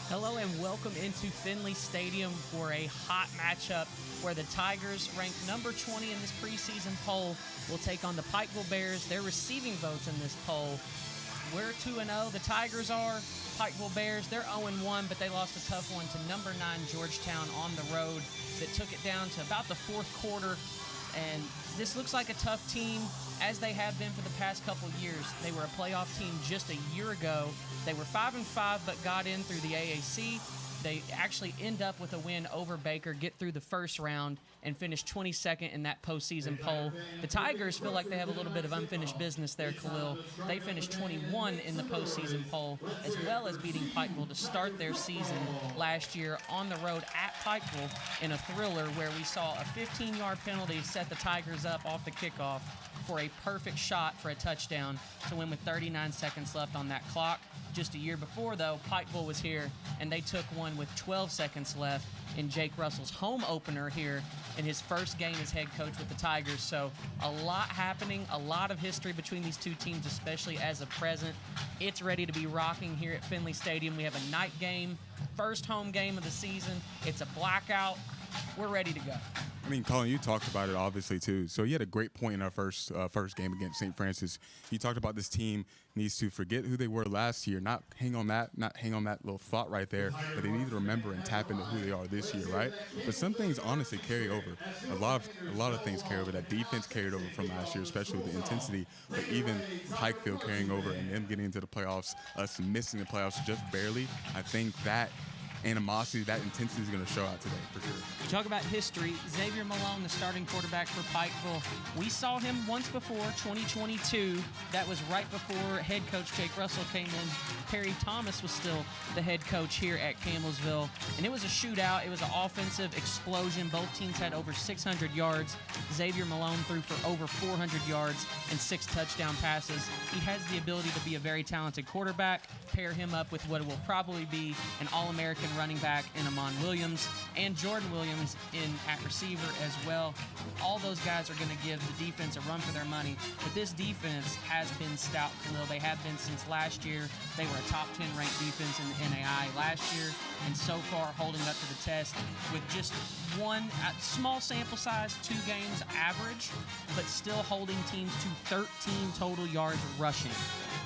Hello and welcome into Finley Stadium for a hot matchup where the Tigers, ranked number 20 in this preseason poll, will take on the Pikeville Bears. They're receiving votes in this poll. We're 2-0. The Tigers are. Pikeville Bears, they're 0-1, but they lost a tough one to number 9 Georgetown on the road that took it down to about the fourth quarter. And this looks like a tough team, as they have been for the past couple years. They were a playoff team just a year ago. They were 5-5, but got in through the AAC. They actually end up with a win over Baker, get through the first round, and finish 22nd in that postseason poll. The Tigers feel like they have a little bit of unfinished business there, Khalil. They finished 21 in the postseason poll, as well as beating Pikeville to start their season last year on the road at Pikeville in a thriller where we saw a 15-yard penalty set the Tigers up off the kickoff for a perfect shot for a touchdown to win with 39 seconds left on that clock. Just a year before, though, Pikeville was here, and they took one with 12 seconds left in Jake Russell's home opener here in his first game as head coach with the Tigers. So a lot happening, a lot of history between these two teams, especially as of present. It's ready to be rocking here at Finley Stadium. We have a night game, first home game of the season. It's a blackout. We're ready to go. I mean, Colin, you talked about it obviously too. So you had a great point in our first game against St. Francis. You talked about this team needs to forget who they were last year, not hang on that little thought right there, but they need to remember and tap into who they are this year, right? But some things honestly carry over. A lot of things carry over. That defense carried over from last year, especially with the intensity. But even Pikeville carrying over and them getting into the playoffs, us missing the playoffs just barely. I think that animosity, that intensity is going to show out today for sure. You talk about history. Xavier Malone, the starting quarterback for Pikeville. We saw him once before, 2022. That was right before head coach Jake Russell came in. Perry Thomas was still the head coach here at Campbellsville. And it was a shootout. It was an offensive explosion. Both teams had over 600 yards. Xavier Malone threw for over 400 yards and 6 touchdown passes. He has the ability to be a very talented quarterback. Pair him up with what will probably be an All-American running back in Amon Williams and Jordan Williams at receiver as well. All those guys are going to give the defense a run for their money. But this defense has been stout, Khalil. They have been since last year. They were a top 10 ranked defense in the NAI last year, and so far holding up to the test with just one small sample size, 2 games average, but still holding teams to 13 total yards rushing.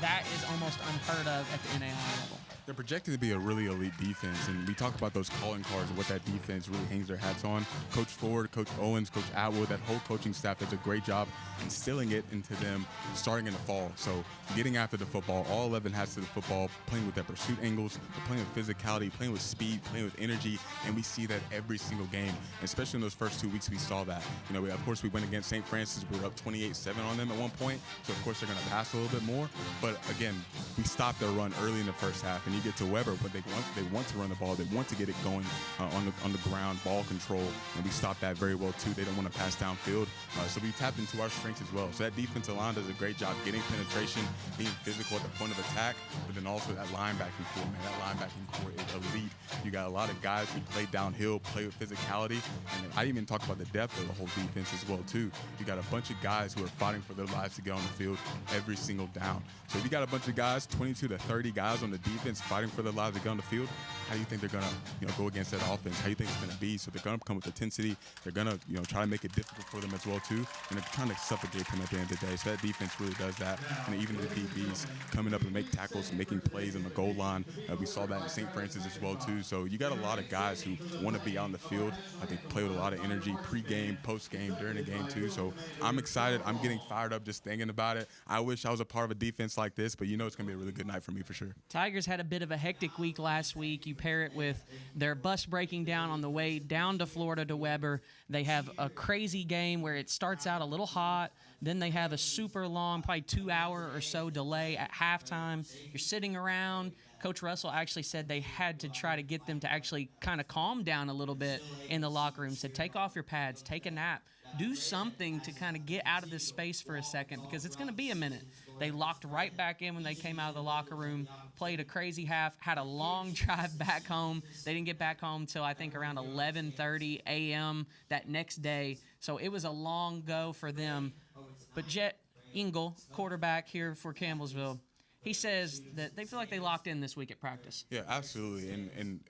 That is almost unheard of at the NAI level. They're projected to be a really elite defense, and we talk about those calling cards and what that defense really hangs their hats on. Coach Ford, Coach Owens, Coach Atwood, that whole coaching staff does a great job instilling it into them starting in the fall. So getting after the football, all 11 hats to the football, playing with their pursuit angles, playing with physicality, playing with speed, playing with energy, and we see that every single game. Especially in those first 2 weeks, we saw that. You know, of course, we went against St. Francis. We were up 28-7 on them at one point, so of course they're going to pass a little bit more. But again, we stopped their run early in the first half, and you get to Weber, but they want to run the ball. They want to get it going on the ground, ball control, and we stopped that very well too. They don't want to pass downfield, so we tapped into our strengths as well. So that defensive line does a great job getting penetration, being physical at the point of attack, but then also that linebacking core, man. That linebacking core is elite. You got a lot of guys who play downhill, play with physicality, and I didn't even talk about the depth of the whole defense as well too. You got a bunch of guys who are fighting for their lives to get on the field every single down. So if you got a bunch of guys, 22 to 30 guys on the defense fighting for their lives to get on the field, how do you think they're going to go against that offense? How do you think it's going to be? So they're going to come with intensity. They're going to try to make it difficult for them as well too, and they're trying to suffocate them at the end of the day. So that defense really does that. And even the DBs coming up and make tackles, making plays on the goal line. We saw that in St. Francis as well too. So you got a lot of guys who want to be on the field. They play with a lot of energy pre-game, post-game, during the game too. So I'm excited. I'm getting fired up just thinking about it. I wish I was a part of a defense like this, but it's going to be a really good night for me for sure. Tigers had a bit of a hectic week last week. You pair it with their bus breaking down on the way down to Florida to Weber. They have a crazy game where it starts out a little hot. Then they have a super long, probably 2-hour or so delay at halftime. You're sitting around. Coach Russell actually said they had to try to get them to actually kind of calm down a little bit in the locker room. Said, take off your pads, take a nap, do something to kind of get out of this space for a second because it's going to be a minute. They locked right back in when they came out of the locker room, played a crazy half, had a long drive back home. They didn't get back home until I think around 11:30 a.m. that next day. So it was a long go for them. But Jet Engel, quarterback here for Campbellsville, he says that they feel like they locked in this week at practice. Yeah, absolutely. And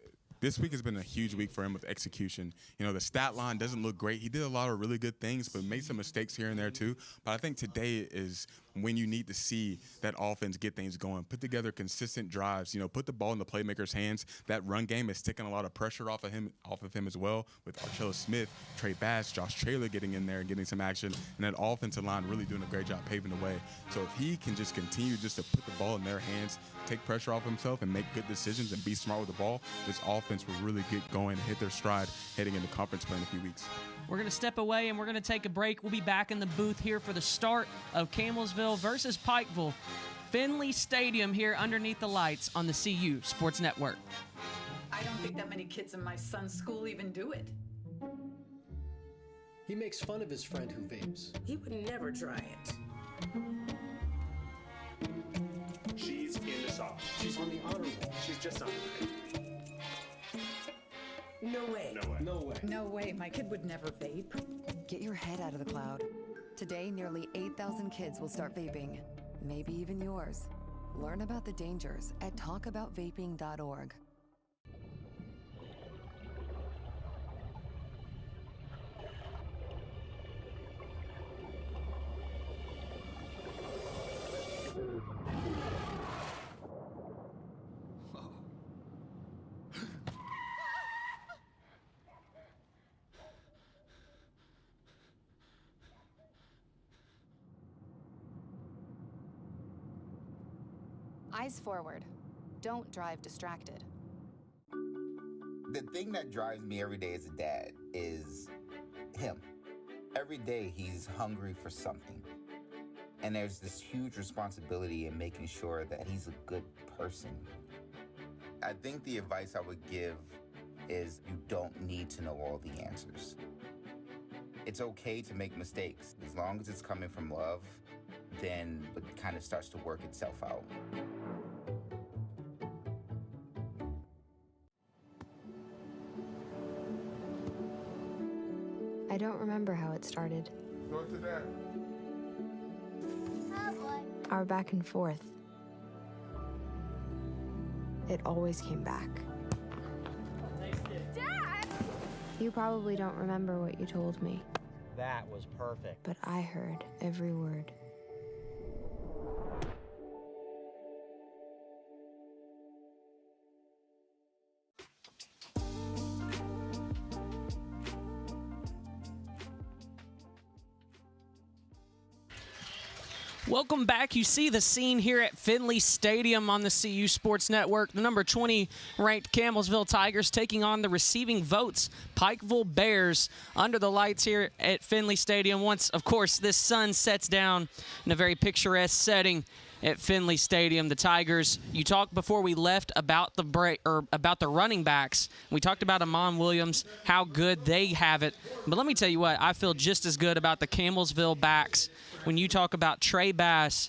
this week has been a huge week for him with execution. You know, the stat line doesn't look great. He did a lot of really good things, but made some mistakes here and there too. But I think today is when you need to see that offense get things going, put together consistent drives, you know, put the ball in the playmaker's hands. That run game is taking a lot of pressure off of him as well, with Archella Smith, Trey Bass, Josh Traylor getting in there and getting some action, and that offensive line really doing a great job paving the way. So if he can just continue just to put the ball in their hands, take pressure off himself and make good decisions and be smart with the ball, this offense will really get going and hit their stride heading into conference play in a few weeks. We're going to step away and we're going to take a break. We'll be back in the booth here for the start of Campbellsville versus Pikeville. Finley Stadium here underneath the lights on the CU Sports Network. I don't think that many kids in my son's school even do it. He makes fun of his friend who vapes. He would never try it. She's in the soft. She's on the honor roll. She's just on the No way. No way. No way. No way, my kid would never vape. Get your head out of the cloud. Today, nearly 8,000 kids will start vaping, maybe even yours. Learn about the dangers at talkaboutvaping.org. Eyes forward. Don't drive distracted. The thing that drives me every day as a dad is him. Every day he's hungry for something. And there's this huge responsibility in making sure that he's a good person. I think the advice I would give is you don't need to know all the answers. It's okay to make mistakes. As long as it's coming from love, then it kind of starts to work itself out. I don't remember how it started. Go to that. Our back and forth. It always came back. Dad! You probably don't remember what you told me, That was perfect. but I heard every word. Welcome back. You see the scene here at Finley Stadium on the CU Sports Network. The number 20 ranked Campbellsville Tigers taking on the receiving votes Pikeville Bears under the lights here at Finley Stadium. Once, of course, this sun sets down in a very picturesque setting at Finley Stadium. The Tigers, you talked before we left about the break, or about the running backs. We talked about Amon Williams, how good they have it. But let me tell you what, I feel just as good about the Campbellsville backs. When you talk about Trey Bass,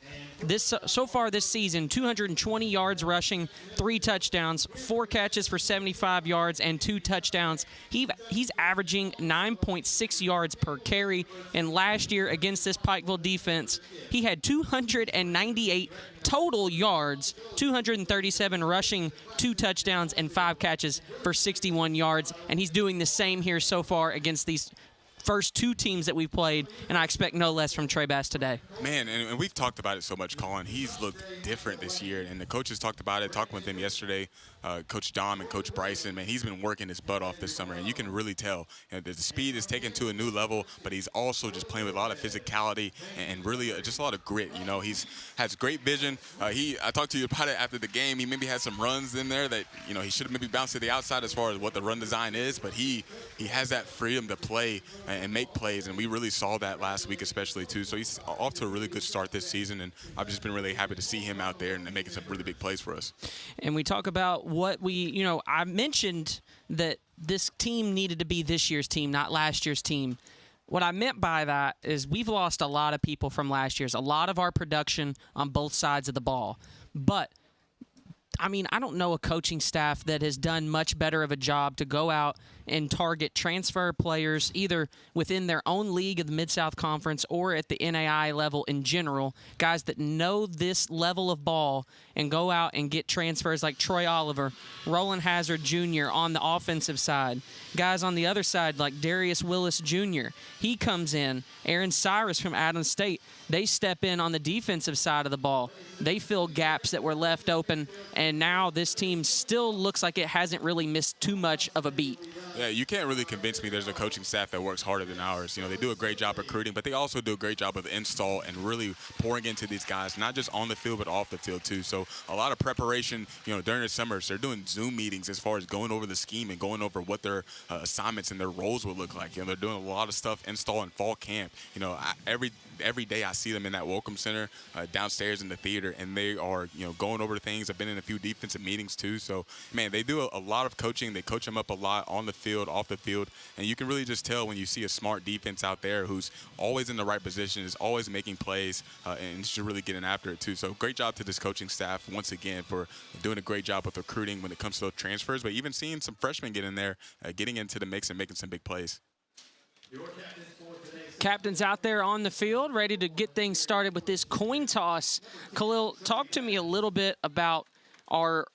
so far this season, 220 yards rushing, 3 touchdowns, 4 catches for 75 yards, and 2 touchdowns. He's averaging 9.6 yards per carry. And last year against this Pikeville defense, he had 298 total yards, 237 rushing, 2 touchdowns, and 5 catches for 61 yards. And he's doing the same here so far against these first 2 teams that we've played, and I expect no less from Trey Bass today. Man, and we've talked about it so much, Colin. He's looked different this year, and the coaches talked about it, talking with him yesterday, Coach Dom and Coach Bryson. Man, he's been working his butt off this summer, and you can really tell. You know, the speed is taken to a new level, but he's also just playing with a lot of physicality and really just a lot of grit. You know, he's has great vision. I talked to you about it after the game. He maybe had some runs in there that, you know, he should have maybe bounced to the outside as far as what the run design is, but he has that freedom to play and make plays, and we really saw that last week especially too. So he's off to a really good start this season, and I've just been really happy to see him out there and making some really big plays for us. And we talk about what I mentioned that this team needed to be this year's team, not last year's team. What I meant by that is we've lost a lot of people from last year's, a lot of our production on both sides of the ball. But I mean, I don't know a coaching staff that has done much better of a job to go out and target transfer players either within their own league of the Mid-South Conference or at the NAI level in general, guys that know this level of ball and go out and get transfers like Troy Oliver, Roland Hazard Jr. on the offensive side, guys on the other side like Darius Willis Jr. He comes in, Aaron Cyrus from Adams State. They step in on the defensive side of the ball. They fill gaps that were left open, and now this team still looks like it hasn't really missed too much of a beat. Yeah, you can't really convince me there's a coaching staff that works harder than ours. You know, they do a great job recruiting, but they also do a great job of install and really pouring into these guys, not just on the field, but off the field too. So a lot of preparation, you know, during the summers. They're doing Zoom meetings as far as going over the scheme and going over what their assignments and their roles will look like. You know, they're doing a lot of stuff install and fall camp. You know, every day I see them in that welcome center downstairs in the theater, and they are, you know, going over things. I've been in a few defensive meetings too. So, man, they do a lot of coaching. They coach them up a lot on the field, off the field, and you can really just tell when you see a smart defense out there who's always in the right position, is always making plays, and just really getting after it too. So great job to this coaching staff once again for doing a great job with recruiting when it comes to those transfers, but even seeing some freshmen get in there, getting into the mix and making some big plays. Captain's out there on the field, ready to get things started with this coin toss. Khalil, talk to me a little bit about our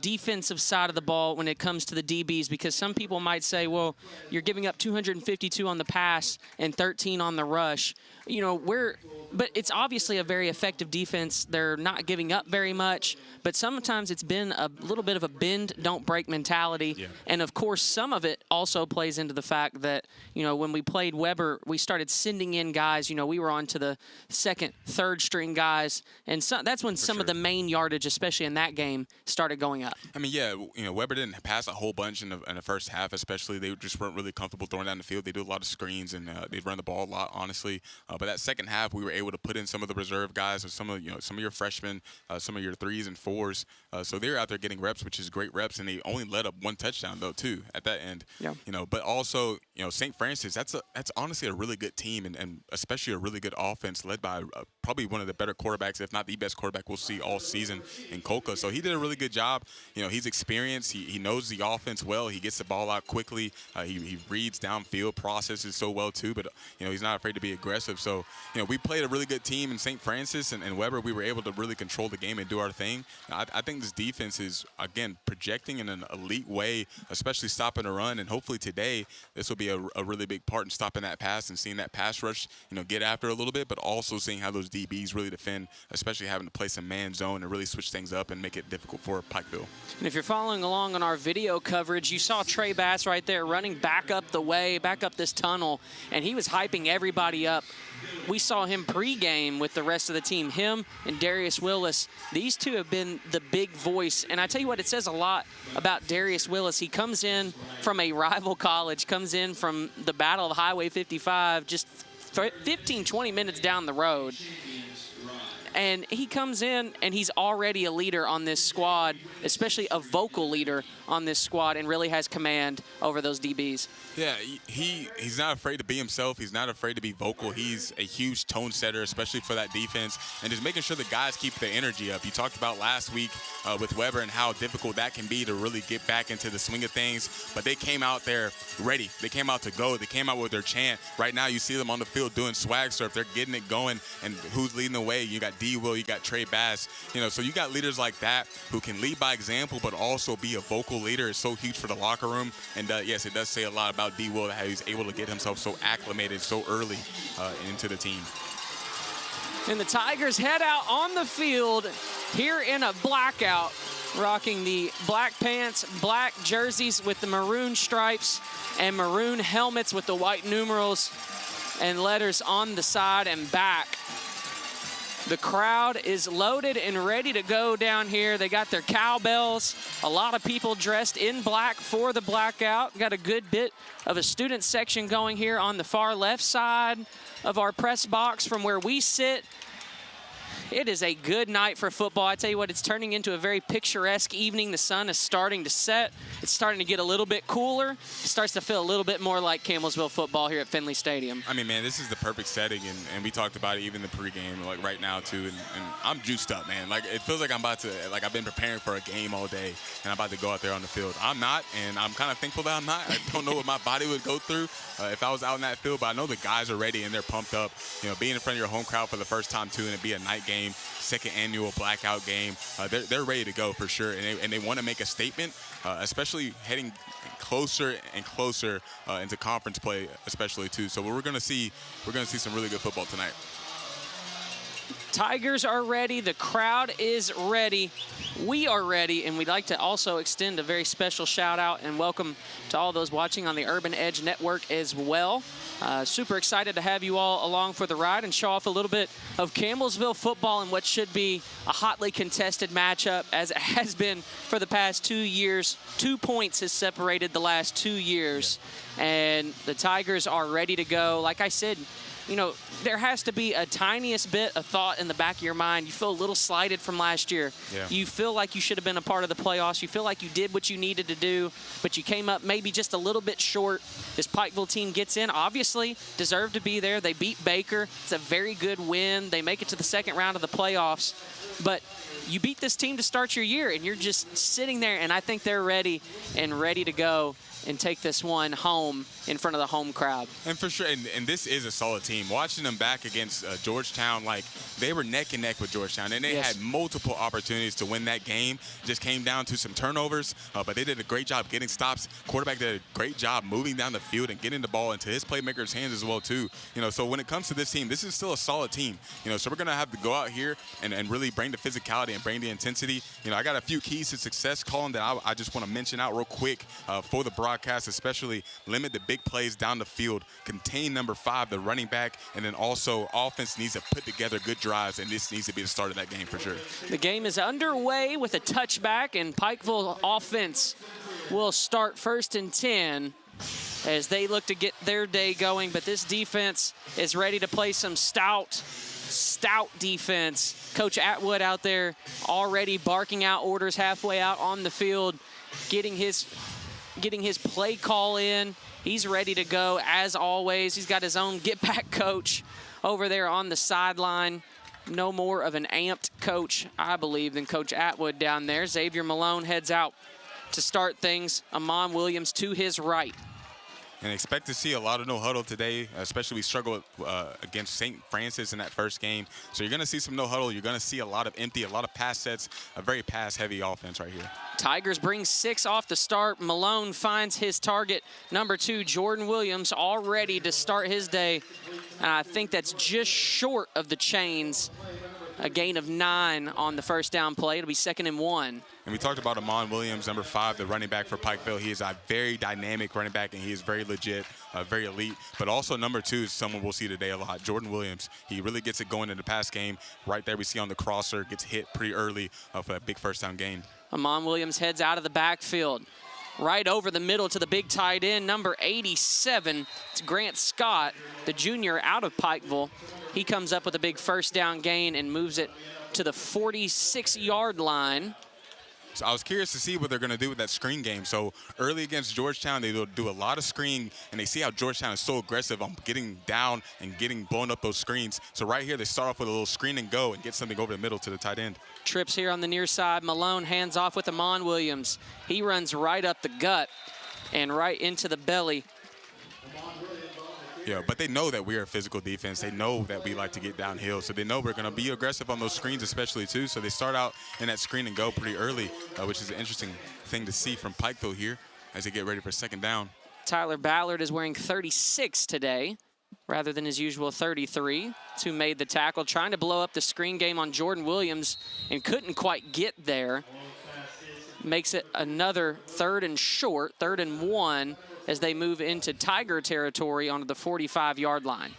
defensive side of the ball when it comes to the DBs, because some people might say, well, you're giving up 252 on the pass and 13 on the rush. You know, but it's obviously a very effective defense. They're not giving up very much, but sometimes it's been a little bit of a bend, don't break mentality. Yeah. And, of course, some of it also plays into the fact that, you know, when we played Weber, we started sending in guys. You know, we were on to the second, third string guys, and that's when some of the main yardage, especially in that game, started going up. I mean, yeah, you know, Weber didn't pass a whole bunch in the first half, especially. They just weren't really comfortable throwing down the field. They do a lot of screens, and they run the ball a lot, honestly. But that second half, we were able to put in some of the reserve guys, or some of your freshmen, some of your 3s and 4s. So they're out there getting reps, which is great reps, and they only let up 1 touchdown though too at that end. Yeah. You know, but also, you know, St. Francis, that's honestly a really good team, and especially a really good offense led by probably one of the better quarterbacks, if not the best quarterback we'll see all season in Coca. So he did a really good job. You know, he's experienced. He knows the offense well. He gets the ball out quickly. He reads downfield, processes so well too. But you know, he's not afraid to be aggressive. So you know, we played a really good team in St. Francis and Weber. We were able to really control the game and do our thing. I think this defense is, again, projecting in an elite way, especially stopping a run. And hopefully today, this will be a really big part in stopping that pass and seeing that pass rush, you know, get after a little bit, but also seeing how those DBs really defend, especially having to play some man zone and really switch things up and make it difficult for Pikeville. And if you're following along on our video coverage, you saw Trey Bass right there running back up the way, back up this tunnel, and he was hyping everybody up. We saw him pregame with the rest of the team. Him and Darius Willis, these two have been the big voice. And I tell you what, it says a lot about Darius Willis. He comes in from a rival college, comes in from the Battle of Highway 55, just 15, 20 minutes down the road. And he comes in, and he's already a leader on this squad, especially a vocal leader on this squad, and really has command over those DBs. Yeah, he's not afraid to be himself. He's not afraid to be vocal. He's a huge tone setter, especially for that defense, and just making sure the guys keep the energy up. You talked about last week with Weber and how difficult that can be to really get back into the swing of things, but they came out there ready. They came out to go. They came out with their chant. Right now you see them on the field doing swag surf. They're getting it going, and who's leading the way? You got D. Will, you got Trey Bass. You know, so you got leaders like that who can lead by example, but also be a vocal leader. Is so huge for the locker room. And yes, it does say a lot about D. Will, how he's able to get himself so acclimated so early into the team. And the Tigers head out on the field here in a blackout, rocking the black pants, black jerseys with the maroon stripes, and maroon helmets with the white numerals and letters on the side and back. The crowd is loaded and ready to go down here. They got their cowbells. A lot of people dressed in black for the blackout. Got a good bit of a student section going here on the far left side of our press box from where we sit. It is a good night for football. I tell you what, it's turning into a very picturesque evening. The sun is starting to set. It's starting to get a little bit cooler. It starts to feel a little bit more like Campbellsville football here at Finley Stadium. I mean, man, this is the perfect setting, and we talked about it even the pregame, like right now too, and I'm juiced up, man. Like, it feels like I'm about to, like, I've been preparing for a game all day, and I'm about to go out there on the field. I'm not, and I'm kind of thankful that I'm not. I don't know what my body would go through if I was out in that field, but I know the guys are ready and they're pumped up. You know, being in front of your home crowd for the first time too, and it be a night game, second annual blackout game, they're ready to go for sure, and they want to make a statement, especially heading closer and closer into conference play, especially too. So we're gonna see some really good football tonight. Tigers are ready. The crowd is ready. We are ready, and we'd like to also extend a very special shout out and welcome to all those watching on the Urban Edge Network as well. Super excited to have you all along for the ride and show off a little bit of Campbellsville football in what should be a hotly contested matchup, as it has been for the past 2 years. 2 points has separated the last 2 years, and the Tigers are ready to go. Like I said, you know, there has to be a tiniest bit of thought in the back of your mind. You feel a little slighted from last year. Yeah. You feel like you should have been a part of the playoffs. You feel like you did what you needed to do, but you came up maybe just a little bit short. This Pikeville team gets in, obviously deserved to be there. They beat Baker. It's a very good win. They make it to the second round of the playoffs. But you beat this team to start your year, and you're just sitting there, and I think they're ready to go and take this one home in front of the home crowd. And for sure, and this is a solid team. Watching them back against Georgetown, like, they were neck and neck with Georgetown, and they had multiple opportunities to win that game. Just came down to some turnovers, but they did a great job getting stops. Quarterback did a great job moving down the field and getting the ball into his playmakers' hands as well too. You know, so when it comes to this team, this is still a solid team. You know, so we're gonna have to go out here and really bring the physicality and bring the intensity. You know, I got a few keys to success, Colin, that I just want to mention out real quick for the broadcast, especially limit the big plays down the field, contain number 5, the running back, and then also offense needs to put together good drives, and this needs to be the start of that game for sure. The game is underway with a touchback, and Pikeville offense will start 1st and 10 as they look to get their day going, but this defense is ready to play some stout defense. Coach Atwood out there already barking out orders halfway out on the field, getting his play call in. He's ready to go as always. He's got his own get-back coach over there on the sideline. No more of an amped coach, I believe, than Coach Atwood down there. Xavier Malone heads out to start things. Amon Williams to his right. And expect to see a lot of no huddle today, especially we struggled against St. Francis in that first game. So you're going to see some no huddle. You're going to see a lot of empty, a lot of pass sets, a very pass-heavy offense right here. Tigers bring 6 off the start. Malone finds his target, number 2, Jordan Williams, all ready to start his day. And I think that's just short of the chains. A gain of 9 on the first down play. It'll be 2nd and 1. And we talked about Amon Williams, number 5, the running back for Pikeville. He is a very dynamic running back, and he is very legit, very elite. But also number 2 is someone we'll see today a lot, Jordan Williams. He really gets it going in the pass game. Right there we see on the crosser, gets hit pretty early for a big first-down gain. Amon Williams heads out of the backfield. Right over the middle to the big tight end, number 87. It's Grant Scott, the junior out of Pikeville. He comes up with a big first down gain and moves it to the 46-yard line. So I was curious to see what they're going to do with that screen game. So early against Georgetown, they will do a lot of screen, and they see how Georgetown is so aggressive on getting down and getting blown up those screens. So right here, they start off with a little screen and go and get something over the middle to the tight end. Trips here on the near side. Malone hands off with Amon Williams. He runs right up the gut and right into the belly. Yeah, but they know that we are a physical defense. They know that we like to get downhill, so they know we're going to be aggressive on those screens especially too. So they start out in that screen and go pretty early, which is an interesting thing to see from Pikeville here as they get ready for second down. Tyler Ballard is wearing 36 today rather than his usual 33. It's who made the tackle, trying to blow up the screen game on Jordan Williams and couldn't quite get there. Makes it another 3rd and short, 3rd and 1, as they move into Tiger territory onto the 45-yard line.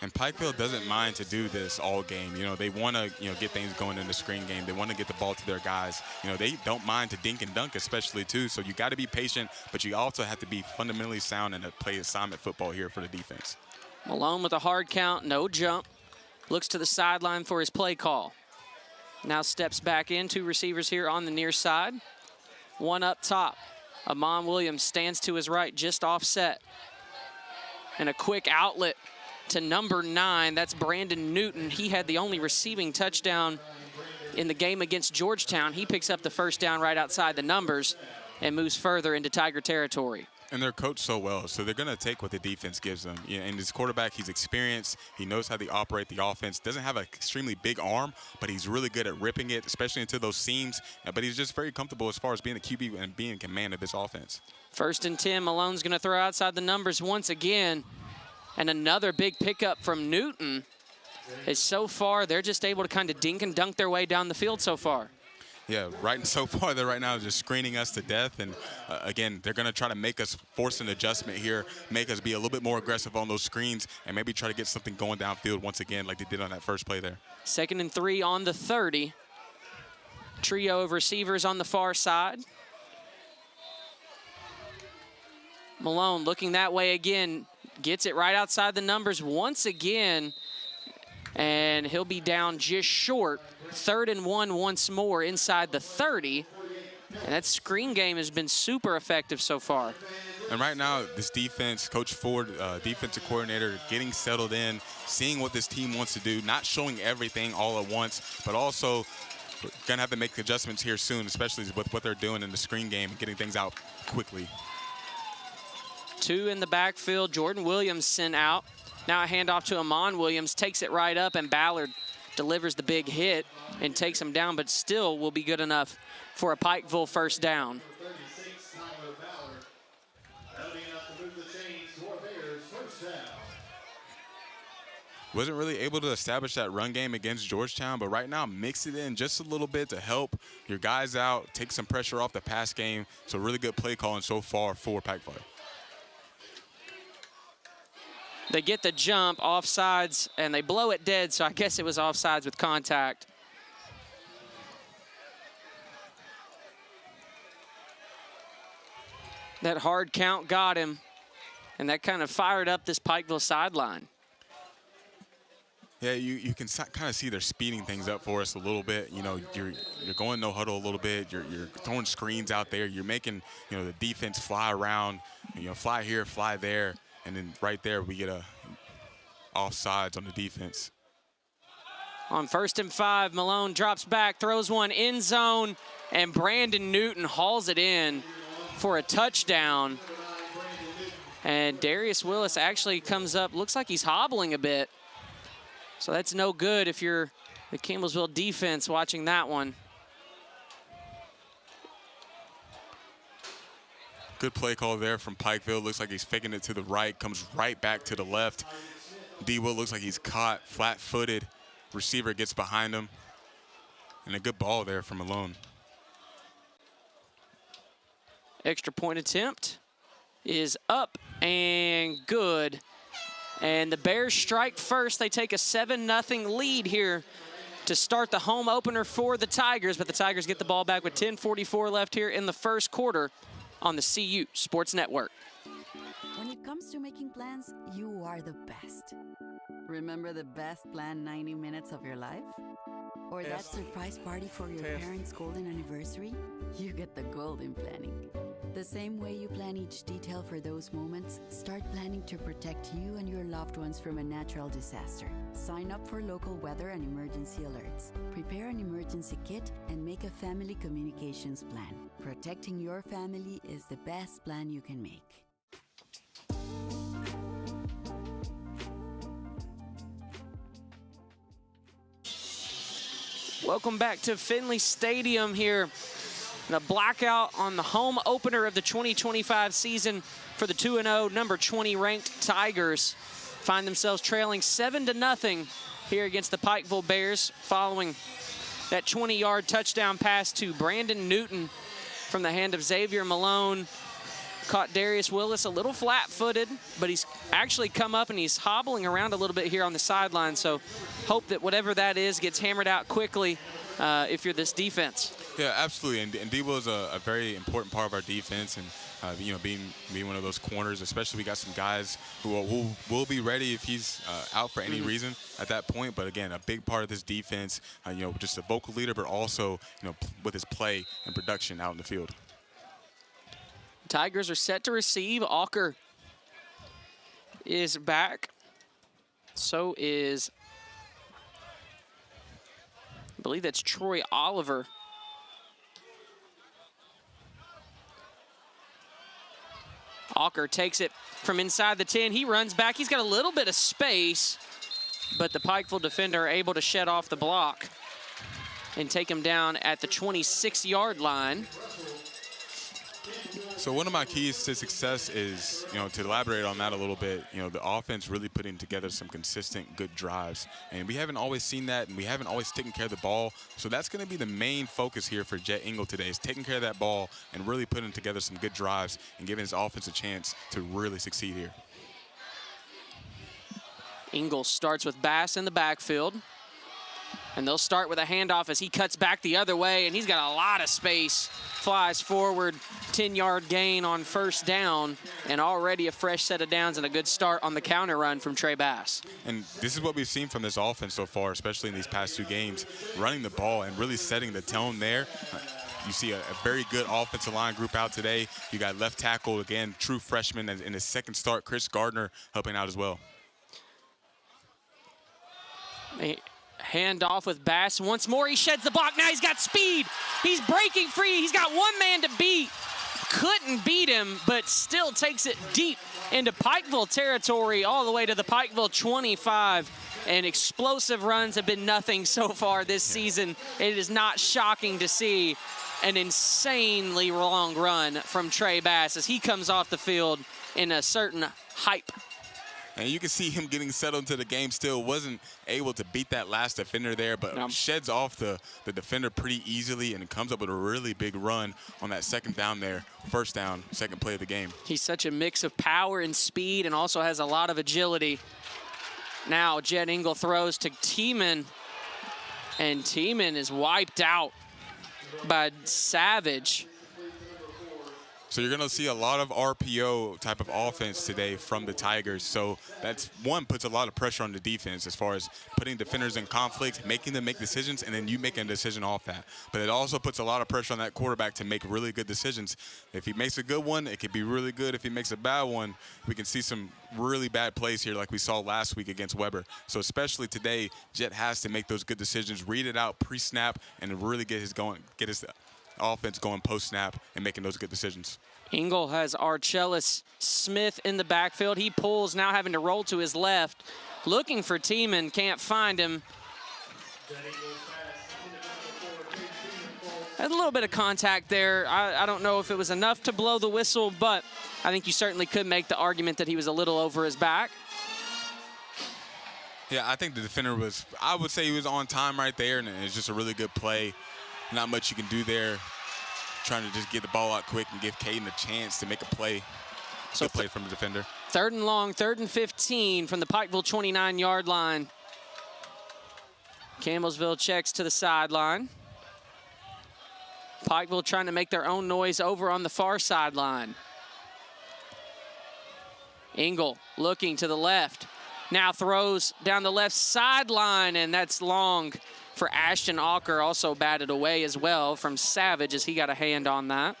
And Pikeville doesn't mind to do this all game. You know, they want to, get things going in the screen game. They want to get the ball to their guys. You know, they don't mind to dink and dunk especially too. So you got to be patient, but you also have to be fundamentally sound and to play assignment football here for the defense. Malone with a hard count, no jump. Looks to the sideline for his play call. Now steps back in, 2 receivers here on the near side. One up top. Amon Williams stands to his right, just offset. And a quick outlet to number 9. That's Brandon Newton. He had the only receiving touchdown in the game against Georgetown. He picks up the first down right outside the numbers and moves further into Tiger territory. And they're coached so well, so they're going to take what the defense gives them. And his quarterback, he's experienced. He knows how to operate the offense. Doesn't have an extremely big arm, but he's really good at ripping it, especially into those seams. But he's just very comfortable as far as being a QB and being in command of this offense. 1st and 10, Malone's going to throw outside the numbers once again. And another big pickup from Newton. As so far, they're just able to kind of dink and dunk their way down the field so far. Yeah, right. So far, they're right now just screening us to death. And, again, they're going to try to make us force an adjustment here, make us be a little bit more aggressive on those screens, and maybe try to get something going downfield once again like they did on that first play there. 2nd and 3 on the 30. Trio of receivers on the far side. Malone looking that way again. Gets it right outside the numbers once again. And he'll be down just short. 3rd and 1 once more inside the 30. And that screen game has been super effective so far. And right now, this defense, Coach Ford, defensive coordinator, getting settled in, seeing what this team wants to do, not showing everything all at once, but also going to have to make adjustments here soon, especially with what they're doing in the screen game and getting things out quickly. 2 in the backfield. Jordan Williams sent out. Now a handoff to Amon Williams, takes it right up, and Ballard delivers the big hit and takes him down, but still will be good enough for a Pikeville first down. Wasn't really able to establish that run game against Georgetown, but right now mix it in just a little bit to help your guys out, take some pressure off the pass game. So really good play calling so far for Pikeville. They get the jump, offsides, and they blow it dead, so I guess it was offsides with contact. That hard count got him, and that kind of fired up this Pikeville sideline. Yeah, you can kind of see they're speeding things up for us a little bit. You know, you're going no huddle a little bit. You're throwing screens out there. You're making, the defense fly around, fly here, fly there. And then right there, we get a offsides on the defense. On 1st and 5, Malone drops back, throws one end zone, and Brandon Newton hauls it in for a touchdown. And Darius Willis actually comes up, looks like he's hobbling a bit. So that's no good if you're the Campbellsville defense watching that one. Good play call there from Pikeville. Looks like he's faking it to the right, comes right back to the left. D-Will looks like he's caught flat-footed. Receiver gets behind him. And a good ball there from Malone. Extra point attempt is up and good. And the Bears strike first. They take a 7-0 lead here to start the home opener for the Tigers. But the Tigers get the ball back with 10:44 left here in the first quarter on the CU Sports Network. When it comes to making plans, you are the best. Remember the best planned 90 minutes of your life? Or that surprise party for your parents' golden anniversary? You get the golden planning. The same way you plan each detail for those moments, start planning to protect you and your loved ones from a natural disaster. Sign up for local weather and emergency alerts. Prepare an emergency kit and make a family communications plan. Protecting your family is the best plan you can make. Welcome back to Finley Stadium here. The blackout on the home opener of the 2025 season for the 2-0 number 20 ranked Tigers. Find themselves trailing 7-0 here against the Pikeville Bears following that 20-yard touchdown pass to Brandon Newton from the hand of Xavier Malone. Caught Darius Willis a little flat-footed, but he's actually come up and he's hobbling around a little bit here on the sideline. So hope that whatever that is gets hammered out quickly if you're this defense. Yeah, absolutely. And D-Will is a very important part of our defense. And being one of those corners. Especially we got some guys who will be ready if he's out for any reason at that point. But again, a big part of this defense, just a vocal leader, but also with his play and production out in the field. Tigers are set to receive. Alker is back. So is, I believe that's Troy Oliver. Alker takes it from inside the 10. He runs back. He's got a little bit of space, but the Pikeville defender able to shed off the block and take him down at the 26-yard line. So one of my keys to success is, to elaborate on that a little bit, the offense really putting together some consistent good drives. And we haven't always seen that, and we haven't always taken care of the ball. So that's going to be the main focus here for Jet Engel today, is taking care of that ball and really putting together some good drives and giving his offense a chance to really succeed here. Engel starts with Bass in the backfield. And they'll start with a handoff as he cuts back the other way, and he's got a lot of space. Flies forward, 10-yard gain on first down, and already a fresh set of downs and a good start on the counter run from Trey Bass. And this is what we've seen from this offense so far, especially in these past 2 games, running the ball and really setting the tone there. You see a very good offensive line group out today. You got left tackle, again, true freshman in his second start, Chris Gardner, helping out as well. Hand off with Bass. Once more, he sheds the block. Now he's got speed. He's breaking free. He's got one man to beat. Couldn't beat him, but still takes it deep into Pikeville territory, all the way to the Pikeville 25. And explosive runs have been nothing so far this season. It is not shocking to see an insanely long run from Trey Bass as he comes off the field in a certain hype. And you can see him getting settled into the game still. Wasn't able to beat that last defender there, but sheds off the defender pretty easily and comes up with a really big run on that second down there. First down, second play of the game. He's such a mix of power and speed and also has a lot of agility. Now Jet Engel throws to Tiemann, and Tiemann is wiped out by Savage. So you're going to see a lot of RPO type of offense today from the Tigers. So that's one, puts a lot of pressure on the defense as far as putting defenders in conflict, making them make decisions, and then you making a decision off that. But it also puts a lot of pressure on that quarterback to make really good decisions. If he makes a good one, it could be really good. If he makes a bad one, we can see some really bad plays here like we saw last week against Weber. So especially today, Jet has to make those good decisions, read it out pre-snap, and really get his offense going post-snap and making those good decisions. Engel has Archellus Smith in the backfield. He pulls, now having to roll to his left. Looking for Tiemann, can't find him. Had a little bit of contact there. I don't know if it was enough to blow the whistle, but I think you certainly could make the argument that he was a little over his back. Yeah, I think the defender was, I would say he was on time right there, and it's just a really good play. Not much you can do there. Trying to just get the ball out quick and give Caden a chance to make a play. So good play from the defender. 3rd and long, 3rd and 15 from the Pikeville 29-yard line. Campbellsville checks to the sideline. Pikeville trying to make their own noise over on the far sideline. Engel looking to the left. Now throws down the left sideline, and that's long for Ashton Alker, also batted away as well from Savage as he got a hand on that.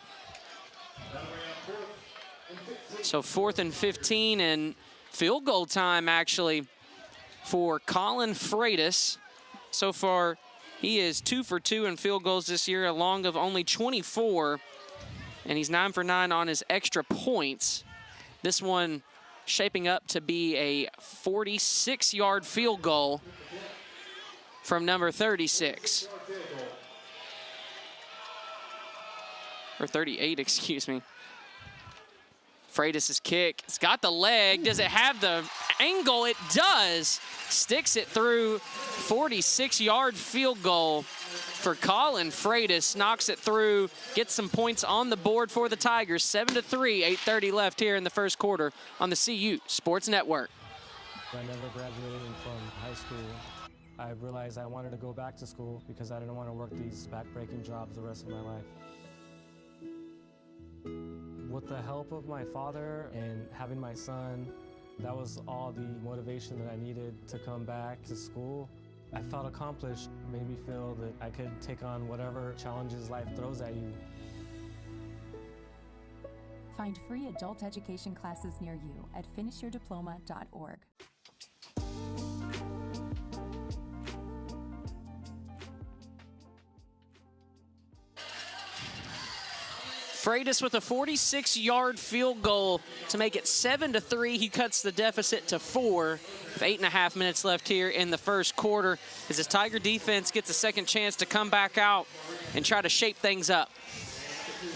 So 4th and 15 and field goal time actually for Colin Freitas. So far, he is 2 for 2 in field goals this year, a long of only 24, and he's 9 for 9 on his extra points. This one shaping up to be a 46-yard field goal from number 36. Or 38, excuse me. Freitas' kick. It's got the leg. Does it have the angle? It does. Sticks it through. 46-yard field goal for Colin Freitas. Knocks it through. Gets some points on the board for the Tigers. 7-3, 8:30 left here in the first quarter on the CU Sports Network. I never graduated from high school. I realized I wanted to go back to school because I didn't want to work these back-breaking jobs the rest of my life. With the help of my father and having my son, that was all the motivation that I needed to come back to school. I felt accomplished, made me feel that I could take on whatever challenges life throws at you. Find free adult education classes near you at finishyourdiploma.org. Freitas with a 46-yard field goal to make it 7-3. He cuts the deficit to 4 with 8.5 minutes left here in the first quarter as his Tiger defense gets a second chance to come back out and try to shape things up.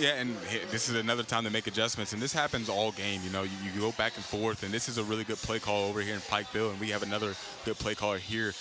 Yeah, and this is another time to make adjustments, and this happens all game. You know, you go back and forth, and this is a really good play call over here in Pikeville, and we have another good play caller here,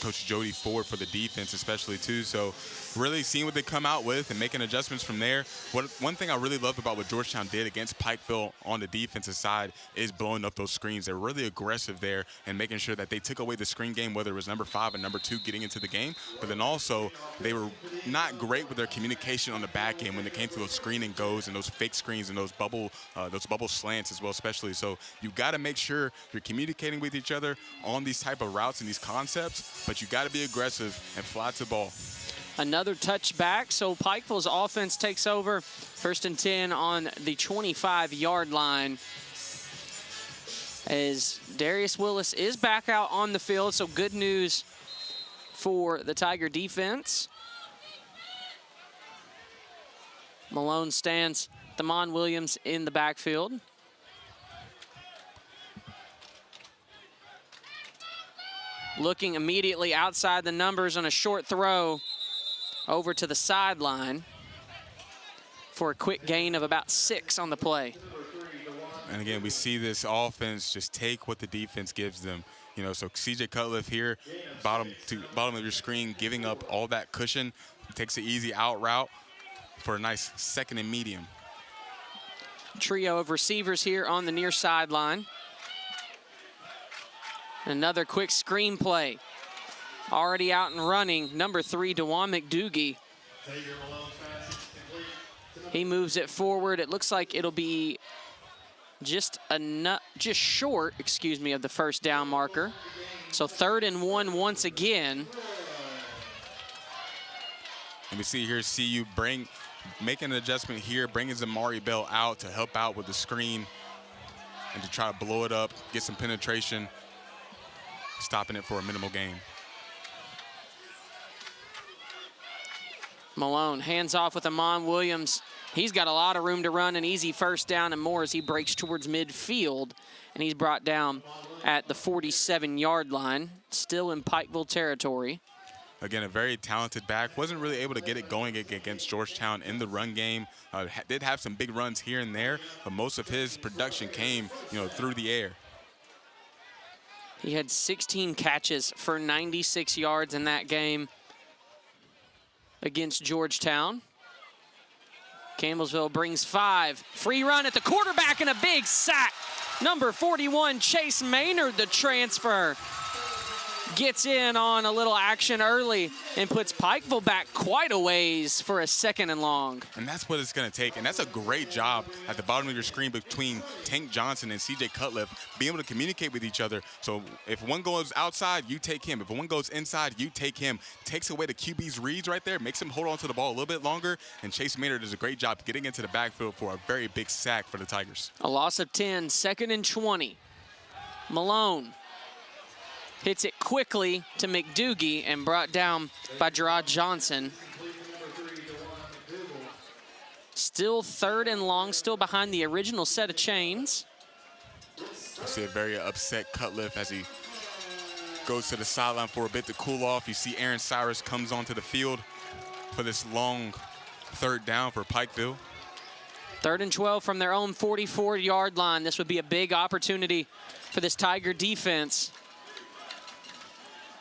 Coach Jody Ford, for the defense especially too. So really seeing what they come out with and making adjustments from there. One thing I really love about what Georgetown did against Pikeville on the defensive side is blowing up those screens. They're really aggressive there and making sure that they took away the screen game, whether it was number 5 and number 2 getting into the game, but then also they were not great with their communication on the back end when it came to those screen and goes and those fake screens and those bubble slants as well, especially. So you got to make sure you're communicating with each other on these type of routes and these concepts, but you got to be aggressive and fly to the ball. Another touchback, so Pikeville's offense takes over. 1st and 10 on the 25-yard line. As Darius Willis is back out on the field, so good news for the Tiger defense. Malone stands Thamon Williams in the backfield. Looking immediately outside the numbers on a short throw over to the sideline for a quick gain of about 6 on the play. And again, we see this offense just take what the defense gives them. You know, so CJ Cutliff here, bottom of your screen, giving up all that cushion, takes an easy out route for a nice 2nd and medium. Trio of receivers here on the near sideline. Another quick screen play. Already out and running, number 3, DeJuan McDougie. He moves it forward. It looks like it'll be just short, of the first down marker. So 3rd and 1 once again. And we see here CU making an adjustment here, bringing Zamari Bell out to help out with the screen and to try to blow it up, get some penetration, stopping it for a minimal gain. Malone hands off with Amon Williams. He's got a lot of room to run, an easy first down and more as he breaks towards midfield. And he's brought down at the 47-yard line, still in Pikeville territory. Again, a very talented back. Wasn't really able to get it going against Georgetown in the run game. Did have some big runs here and there, but most of his production came, through the air. He had 16 catches for 96 yards in that game against Georgetown. Campbellsville brings 5. Free run at the quarterback and a big sack. Number 41, Chase Maynard, the transfer, gets in on a little action early and puts Pikeville back quite a ways for a 2nd and long. And that's what it's going to take. And that's a great job at the bottom of your screen between Tank Johnson and CJ Cutliff, being able to communicate with each other. So if one goes outside, you take him. If one goes inside, you take him. Takes away the QB's reads right there, makes him hold on to the ball a little bit longer. And Chase Maynard does a great job getting into the backfield for a very big sack for the Tigers. A loss of 10, 2nd and 20. Malone hits it quickly to McDougie and brought down by Gerard Johnson. Still 3rd and long, still behind the original set of chains. I see a very upset Cutliff as he goes to the sideline for a bit to cool off. You see Aaron Cyrus comes onto the field for this long 3rd down for Pikeville. 3rd and 12 from their own 44-yard line. This would be a big opportunity for this Tiger defense.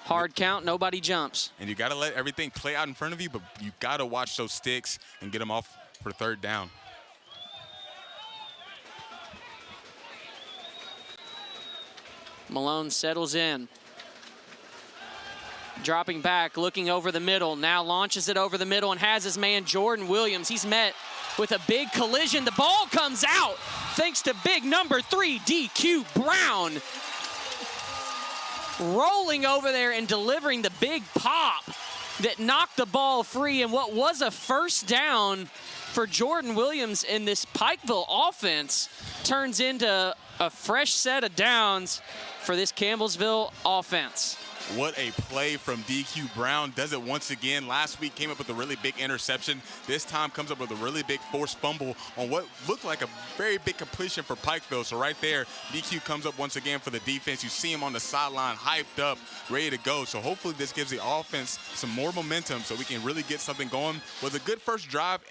Hard count, nobody jumps. And you got to let everything play out in front of you, but you got to watch those sticks and get them off for 3rd down. Malone settles in. Dropping back, looking over the middle. Now launches it over the middle and has his man Jordan Williams. He's met with a big collision. The ball comes out thanks to big number 3, DQ Brown. Rolling over there and delivering the big pop that knocked the ball free, and what was a first down for Jordan Williams in this Pikeville offense turns into a fresh set of downs for this Campbellsville offense. What a play from DQ Brown. Does it once again. Last week came up with a really big interception. This time comes up with a really big forced fumble on what looked like a very big completion for Pikeville. So right there, DQ comes up once again for the defense. You see him on the sideline, hyped up, ready to go. So hopefully this gives the offense some more momentum so we can really get something going. Was a good first drive,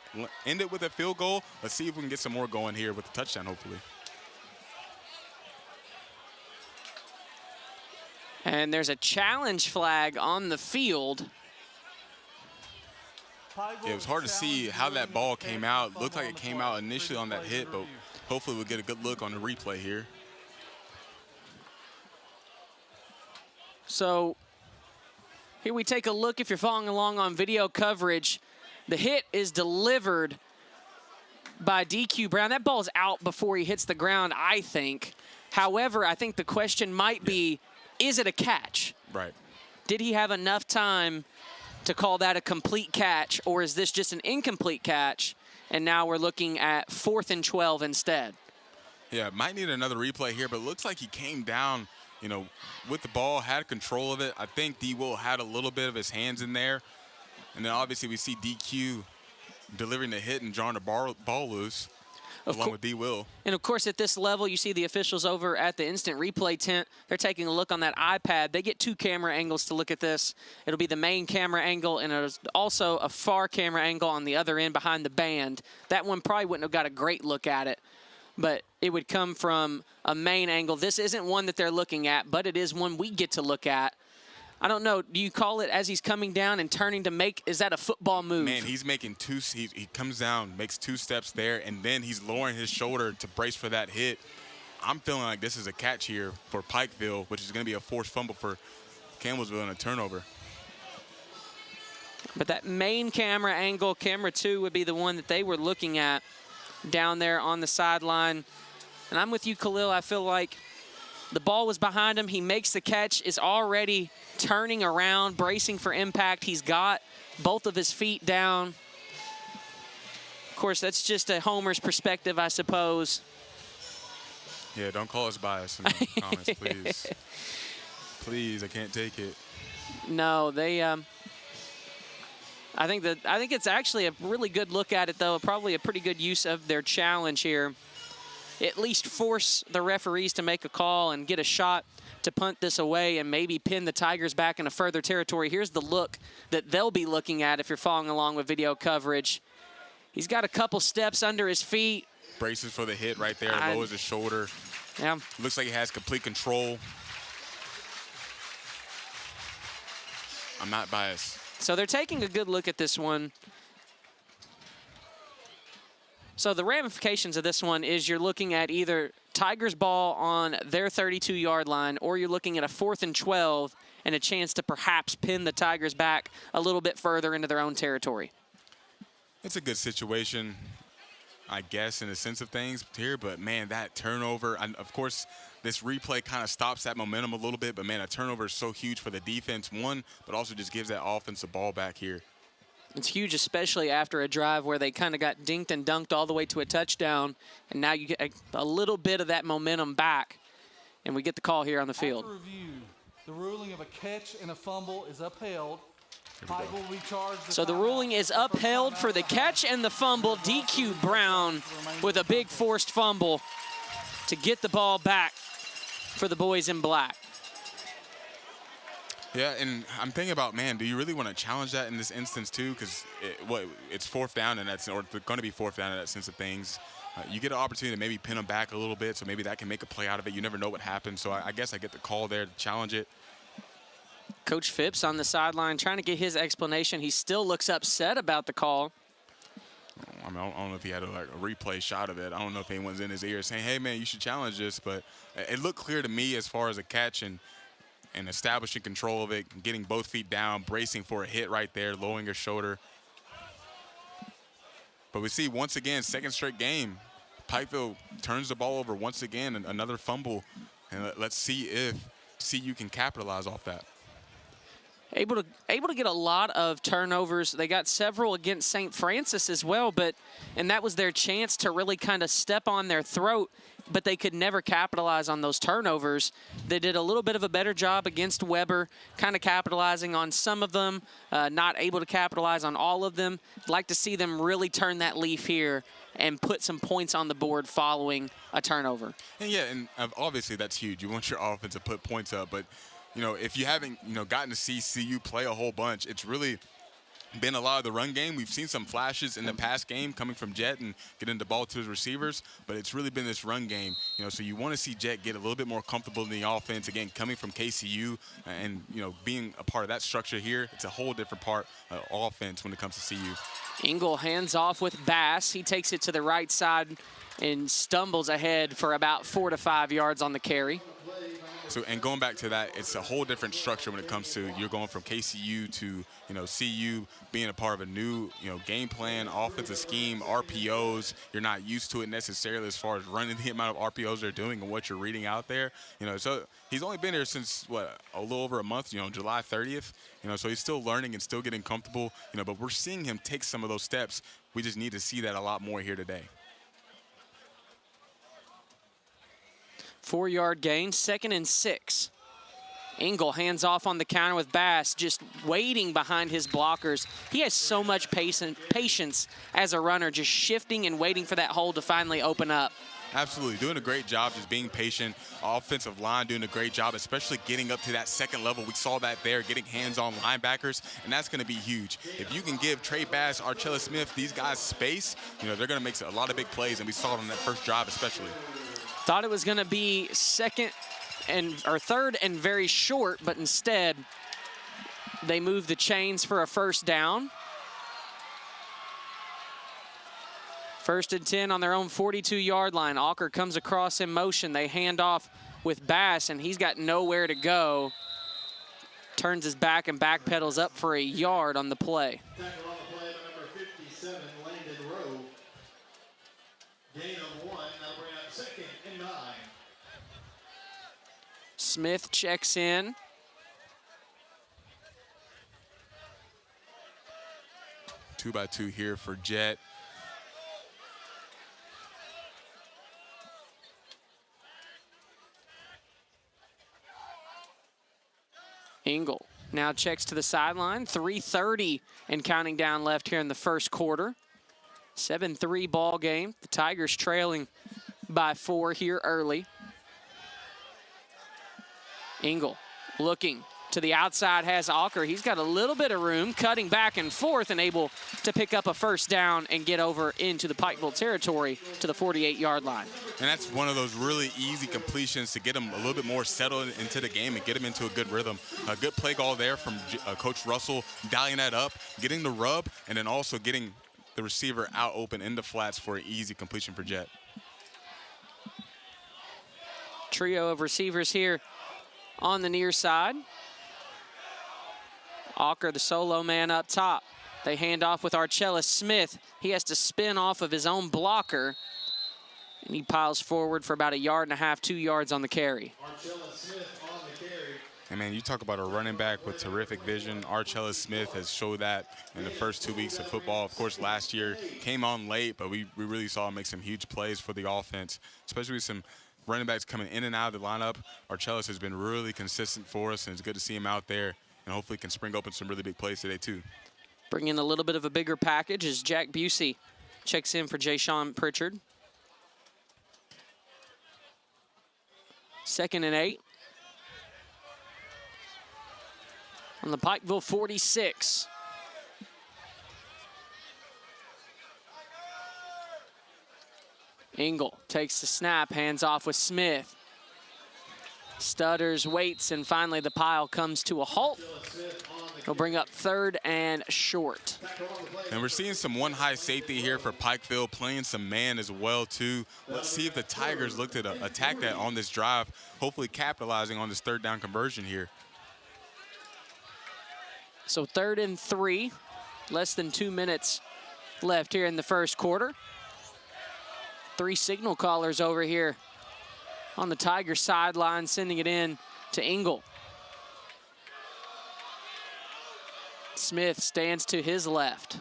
ended with a field goal. Let's see if we can get some more going here with the touchdown, hopefully. And there's a challenge flag on the field. It was hard to see how that ball came out. Looked like it came out initially on that hit, but hopefully we'll get a good look on the replay here. So here we take a look. If you're following along on video coverage, the hit is delivered by DQ Brown. That ball's out before he hits the ground, I think. However, I think the question might be, is it a catch? Right. Did he have enough time to call that a complete catch, or is this just an incomplete catch, and now we're looking at 4th and 12 instead? Yeah, might need another replay here, but it looks like he came down, you know, with the ball, had control of it. I think D-Will had a little bit of his hands in there. And then obviously we see DQ delivering the hit and drawing the ball loose. Along with D-Will. And, of course, at this level, you see the officials over at the instant replay tent. They're taking a look on that iPad. They get 2 camera angles to look at this. It'll be the main camera angle and also a far camera angle on the other end behind the band. That one probably wouldn't have got a great look at it, but it would come from a main angle. This isn't one that they're looking at, but it is one we get to look at. I don't know. Do you call it as he's coming down and turning to make? Is that a football move? Man, he's making he comes down, makes 2 steps there, and then he's lowering his shoulder to brace for that hit. I'm feeling like this is a catch here for Pikeville, which is going to be a forced fumble for Campbellsville and a turnover. But that main camera angle, camera 2, would be the one that they were looking at down there on the sideline. And I'm with you, Khalil. I feel like the ball was behind him. He makes the catch, is already turning around, bracing for impact. He's got both of his feet down. Of course, that's just a homer's perspective, I suppose. Yeah, don't call us biased in the comments, please. Please, I can't take it. No, they I think it's actually a really good look at it, though. Probably a pretty good use of their challenge here. At least force the referees to make a call and get a shot to punt this away and maybe pin the Tigers back into further territory. Here's the look that they'll be looking at if you're following along with video coverage. He's got a couple steps under his feet. Braces for the hit right there, lowers his shoulder. Yeah. Looks like he has complete control. I'm not biased. So they're taking a good look at this one. So the ramifications of this one is you're looking at either Tigers ball on their 32-yard line, or you're looking at a 4th and 12 and a chance to perhaps pin the Tigers back a little bit further into their own territory. It's a good situation, I guess, in the sense of things here, but man, that turnover, and of course, this replay kind of stops that momentum a little bit, but man, a turnover is so huge for the defense, one, but also just gives that offense the ball back here. It's huge, especially after a drive where they kind of got dinked and dunked all the way to a touchdown, and now you get a little bit of that momentum back, and we get the call here on the field. After review, the ruling of a catch and a fumble is upheld. Pikeville will be charged. So the ruling is upheld for the catch and the fumble. DQ Brown with a big forced fumble to get the ball back for the boys in black. Yeah, and I'm thinking about, man, do you really want to challenge that in this instance too? Because it's 4th down, and that's, or it's going to be 4th down in that sense of things. You get an opportunity to maybe pin them back a little bit, so maybe that can make a play out of it. You never know what happens, so I guess I get the call there to challenge it. Coach Phipps on the sideline trying to get his explanation. He still looks upset about the call. I mean, I don't know if he had a replay shot of it. I don't know if anyone's in his ear saying, hey, man, you should challenge this. But it looked clear to me as far as a catch and establishing control of it, getting both feet down, bracing for a hit right there, lowering your shoulder. But we see once again, second straight game, Pikeville turns the ball over once again, and another fumble. And let's see if CU can capitalize off that. Able to get a lot of turnovers. They got several against St. Francis as well, and that was their chance to really kind of step on their throat, but they could never capitalize on those turnovers. They did a little bit of a better job against Weber, kind of capitalizing on some of them, not able to capitalize on all of them. I'd like to see them really turn that leaf here and put some points on the board following a turnover. And yeah, and obviously that's huge. You want your offense to put points up, but if you haven't, gotten to see CU play a whole bunch, it's really been a lot of the run game. We've seen some flashes in the pass game coming from Jet and getting the ball to his receivers, but it's really been this run game. So you want to see Jet get a little bit more comfortable in the offense. Again, coming from KCU and, being a part of that structure here, it's a whole different part of offense when it comes to CU. Engel hands off with Bass. He takes it to the right side and stumbles ahead for about 4 to 5 yards on the carry. So, and going back to that, it's a whole different structure when it comes to you're going from KCU to, CU being a part of a new, game plan, offensive scheme, RPOs. You're not used to it necessarily as far as running the amount of RPOs they're doing and what you're reading out there. So he's only been here since, a little over a month, July 30th. So he's still learning and still getting comfortable, but we're seeing him take some of those steps. We just need to see that a lot more here today. 4-yard gain, 2nd and 6. Engel hands off on the counter with Bass, just waiting behind his blockers. He has so much patience as a runner, just shifting and waiting for that hole to finally open up. Absolutely, doing a great job, just being patient. Offensive line doing a great job, especially getting up to that second level. We saw that there, getting hands on linebackers, and that's going to be huge. If you can give Trey Bass, Archella Smith, these guys space, they're going to make a lot of big plays, and we saw it on that first drive especially. Thought it was going to be 3rd and very short, but instead they moved the chains for a first down. 1st and 10 on their own 42-yard line. Alker comes across in motion. They hand off with Bass, and he's got nowhere to go. Turns his back and backpedals up for a yard on the play. Tackle on the play by number 57, Landon Rowe. Gain of 1, that'll bring up 2nd and 9. Smith checks in. Two by two here for Jet. Engel now checks to the sideline. 3:30 and counting down left here in the first quarter. 7-3 ball game. The Tigers trailing by 4 here early. Engel looking to the outside, has Alker. He's got a little bit of room, cutting back and forth and able to pick up a first down and get over into the Pikeville territory to the 48-yard line. And that's one of those really easy completions to get him a little bit more settled into the game and get him into a good rhythm. A good play call there from Coach Russell, dialing that up, getting the rub, and then also getting the receiver out open in the flats for an easy completion for Jet. Trio of receivers here on the near side. Alker, the solo man up top. They hand off with Archella Smith. He has to spin off of his own blocker, and he piles forward for about 1.5 yards, 2 yards on the carry. Archella Smith on the carry. And man, you talk about a running back with terrific vision. Archella Smith has showed that in the first 2 weeks of football. Of course, last year came on late, but we really saw him make some huge plays for the offense, especially with some running backs coming in and out of the lineup. Archella has been really consistent for us, and it's good to see him out there, and hopefully can spring open some really big plays today too. Bring in a little bit of a bigger package as Jack Busey checks in for Jay-Sean Pritchard. 2nd and 8. On the Pikeville 46. Engel takes the snap, hands off with Smith. Stutters, waits, and finally the pile comes to a halt. He'll bring up 3rd and short. And we're seeing some one high safety here for Pikeville, playing some man as well too. Let's see if the Tigers look to attack that on this drive, hopefully capitalizing on this 3rd down conversion here. So 3rd and 3, less than 2 minutes left here in the first quarter. 3 signal callers over here on the Tigers sideline, sending it in to Engel. Smith stands to his left.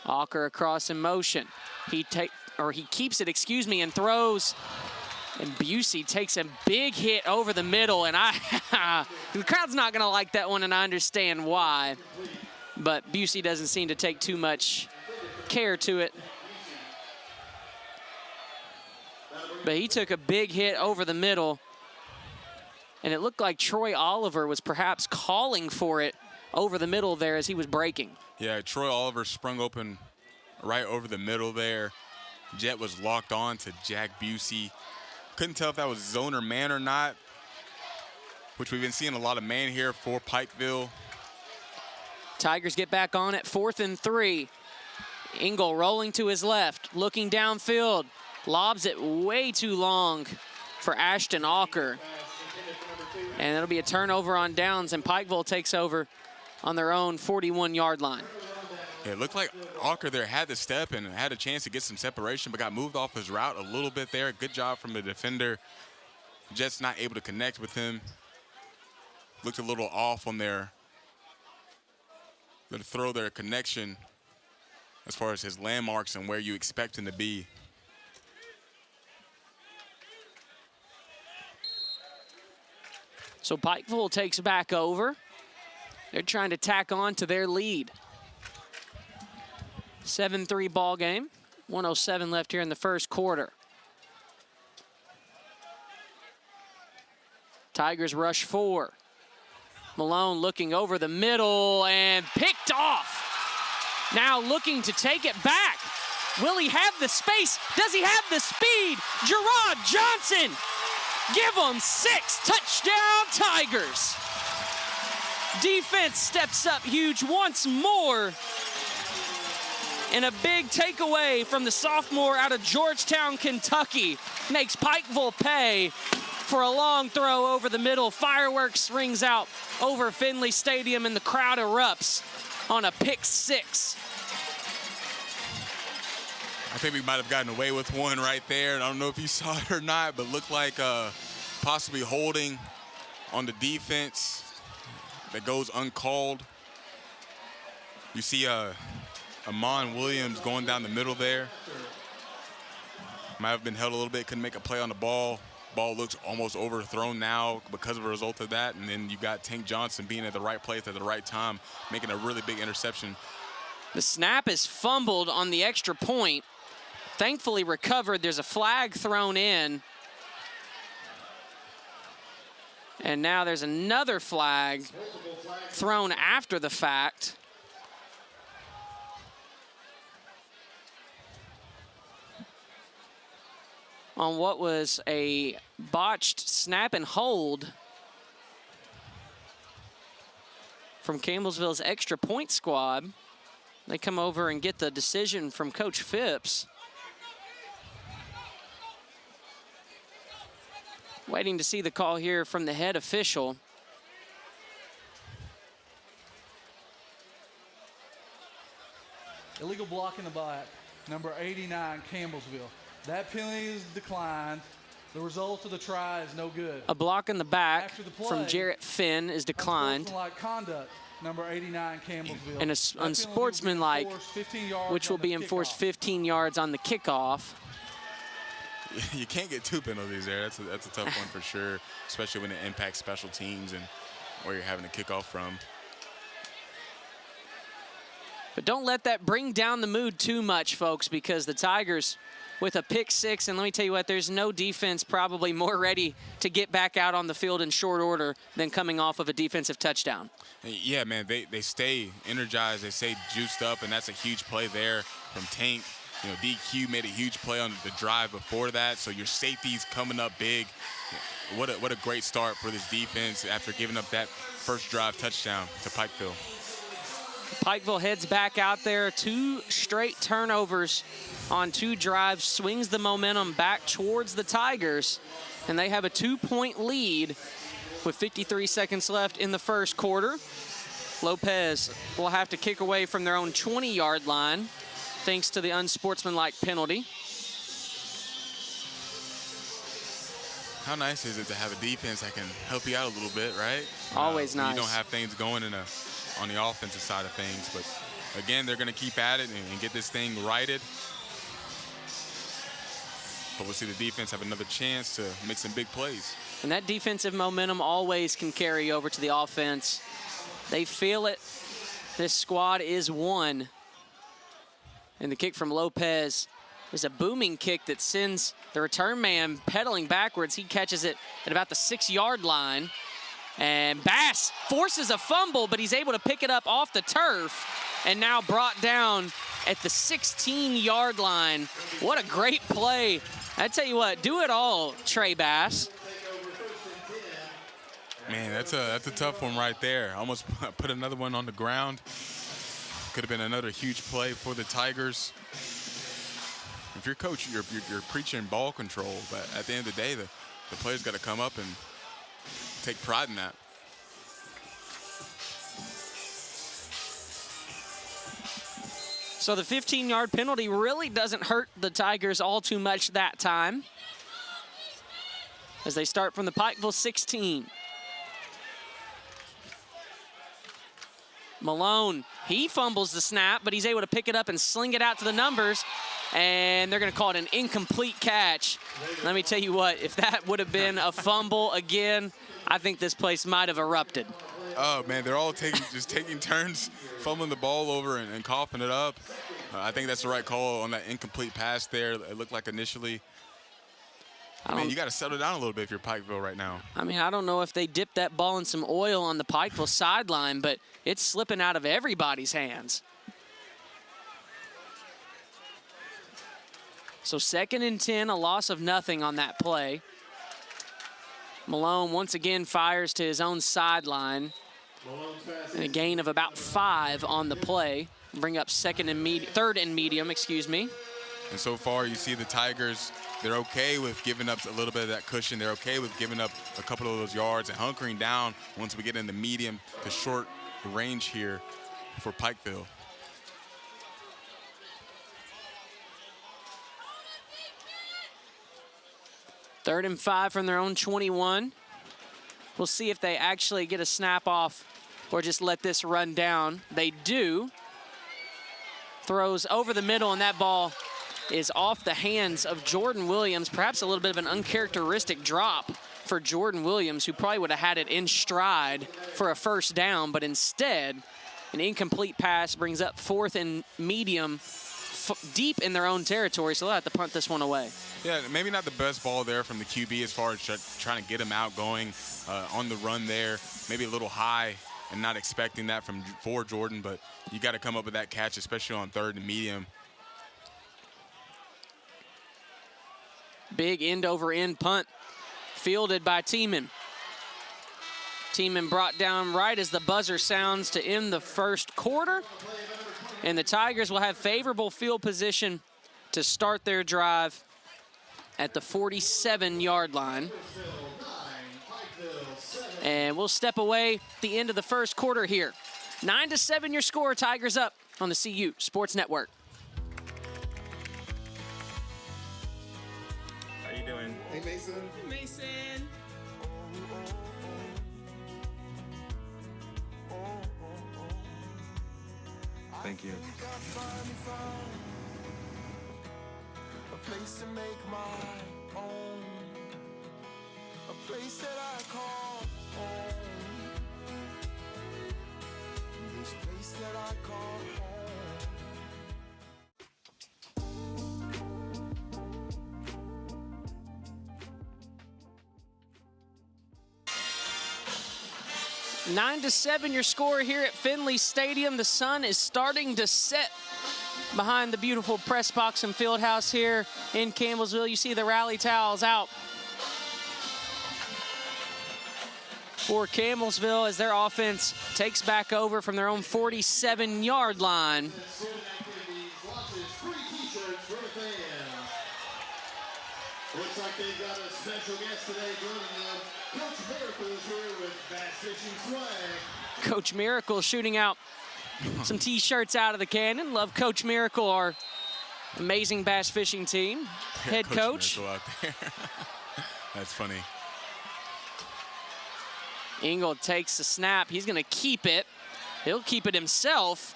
Walker across in motion. He keeps it, excuse me, and throws. And Busey takes a big hit over the middle, and the crowd's not gonna like that one, and I understand why. But Busey doesn't seem to take too much care to it. But he took a big hit over the middle, and it looked like Troy Oliver was perhaps calling for it over the middle there as he was breaking. Yeah, Troy Oliver sprung open right over the middle there. Jet was locked on to Jack Busey. Couldn't tell if that was zone or man or not, which we've been seeing a lot of man here for Pikeville. Tigers get back on at 4th and 3. Engel rolling to his left, looking downfield. Lobs it way too long for Ashton Walker. And it'll be a turnover on downs, and Pikeville takes over on their own 41-yard line. Yeah, it looked like Walker there had the step and had a chance to get some separation, but got moved off his route a little bit there. Good job from the defender. Jets not able to connect with him. Looked a little off on their throw, their connection as far as his landmarks and where you expect him to be. So Pikeville takes back over. They're trying to tack on to their lead. 7-3 ball game. 1:07 left here in the first quarter. Tigers rush 4. Malone looking over the middle and picked off. Now looking to take it back. Will he have the space? Does he have the speed? Gerard Johnson. Give them 6. Touchdown, Tigers. Defense steps up huge once more. And a big takeaway from the sophomore out of Georgetown, Kentucky, makes Pikeville pay for a long throw over the middle. Fireworks rings out over Finley Stadium, and the crowd erupts on a pick 6. I think we might have gotten away with one right there. I don't know if you saw it or not, but looked like possibly holding on the defense that goes uncalled. You see Amon Williams going down the middle there. Might have been held a little bit, couldn't make a play on the ball. Ball looks almost overthrown now because of a result of that. And then you got Tank Johnson being at the right place at the right time, making a really big interception. The snap is fumbled on the extra point. Thankfully recovered. There's a flag thrown in. And now there's another flag thrown after the fact. On what was a botched snap and hold from Campbellsville's extra point squad. They come over and get the decision from Coach Phipps. Waiting to see the call here from the head official. Illegal block in the back, number 89, Campbellsville. That penalty is declined. The result of the try is no good. A block in the back the play, from Jarrett Finn is declined. Unsportsmanlike conduct, number 89, Campbellsville. And unsportsmanlike, which will be enforced 15 yards on the kickoff. You can't get 2 penalties there. That's a tough one for sure, especially when it impacts special teams and where you're having to kick off from. But don't let that bring down the mood too much, folks, because the Tigers with a pick 6, and let me tell you what, there's no defense probably more ready to get back out on the field in short order than coming off of a defensive touchdown. Yeah, man, they stay energized, they stay juiced up, and that's a huge play there from Tank. You know, DQ made a huge play on the drive before that, so your safety's coming up big. What a great start for this defense after giving up that first drive touchdown to Pikeville. Pikeville heads back out there. 2 straight turnovers on 2 drives, swings the momentum back towards the Tigers, and they have a 2-point lead with 53 seconds left in the first quarter. Lopez will have to kick away from their own 20-yard line thanks to the unsportsmanlike penalty. How nice is it to have a defense that can help you out a little bit, right? Always nice. You don't have things going on the offensive side of things, but again, they're going to keep at it and get this thing righted. But we'll see the defense have another chance to make some big plays. And that defensive momentum always can carry over to the offense. They feel it. This squad is one. And the kick from Lopez is a booming kick that sends the return man pedaling backwards. He catches it at about the 6-yard line. And Bass forces a fumble, but he's able to pick it up off the turf and now brought down at the 16-yard line. What a great play. I tell you what, do it all, Trey Bass. Man, that's a tough one right there. Almost put another one on the ground. Could have been another huge play for the Tigers. If you're coach, you're preaching ball control, but at the end of the day, the players got to come up and take pride in that. So the 15-yard penalty really doesn't hurt the Tigers all too much that time as they start from the Pikeville 16. Malone, he fumbles the snap, but he's able to pick it up and sling it out to the numbers, and they're going to call it an incomplete catch. Let me tell you what, if that would have been a fumble again, I think this place might have erupted. Oh, man, they're all just taking turns, fumbling the ball over and coughing it up. I think that's the right call on that incomplete pass there. It looked like initially. I mean, you got to settle down a little bit if you're Pikeville right now. I mean, I don't know if they dipped that ball in some oil on the Pikeville sideline, but it's slipping out of everybody's hands. So 2nd and 10, a loss of nothing on that play. Malone once again fires to his own sideline. And a gain of about 5 on the play. Bring up 3rd and medium, excuse me. And so far, you see the Tigers, they're okay with giving up a little bit of that cushion. They're okay with giving up a couple of those yards and hunkering down once we get in the medium to short range here for Pikeville. Third and 5 from their own 21. We'll see if they actually get a snap off or just let this run down. They do. Throws over the middle, and that ball is off the hands of Jordan Williams. Perhaps a little bit of an uncharacteristic drop for Jordan Williams, who probably would have had it in stride for a first down, but instead, an incomplete pass brings up 4th and medium deep in their own territory, so they'll have to punt this one away. Yeah, maybe not the best ball there from the QB as far as trying to get him out going on the run there. Maybe a little high and not expecting that for Jordan, but you got to come up with that catch, especially on 3rd and medium. Big end-over-end punt fielded by Tiemann. Tiemann brought down right as the buzzer sounds to end the first quarter. And the Tigers will have favorable field position to start their drive at the 47-yard line. And we'll step away at the end of the first quarter here. 9-7 your score, Tigers up on the CU Sports Network. How you doing? Hey, Mason. Mason. Thank you. A place to make my own. A place that I call home. This place that I call home. 9-7 your score here at Finley Stadium. The sun is starting to set behind the beautiful press box and field house here in Campbellsville. You see the rally towels out for Campbellsville as their offense takes back over from their own 47-yard line. Looks like they've got a special guest today joining them. Coach Miracle is here with Bass Fishing Swag. Coach Miracle shooting out some T-shirts out of the cannon. Love Coach Miracle, our amazing bass fishing team. Head coach. Miracle out there. That's funny. Engel takes the snap. He's going to keep it. He'll keep it himself.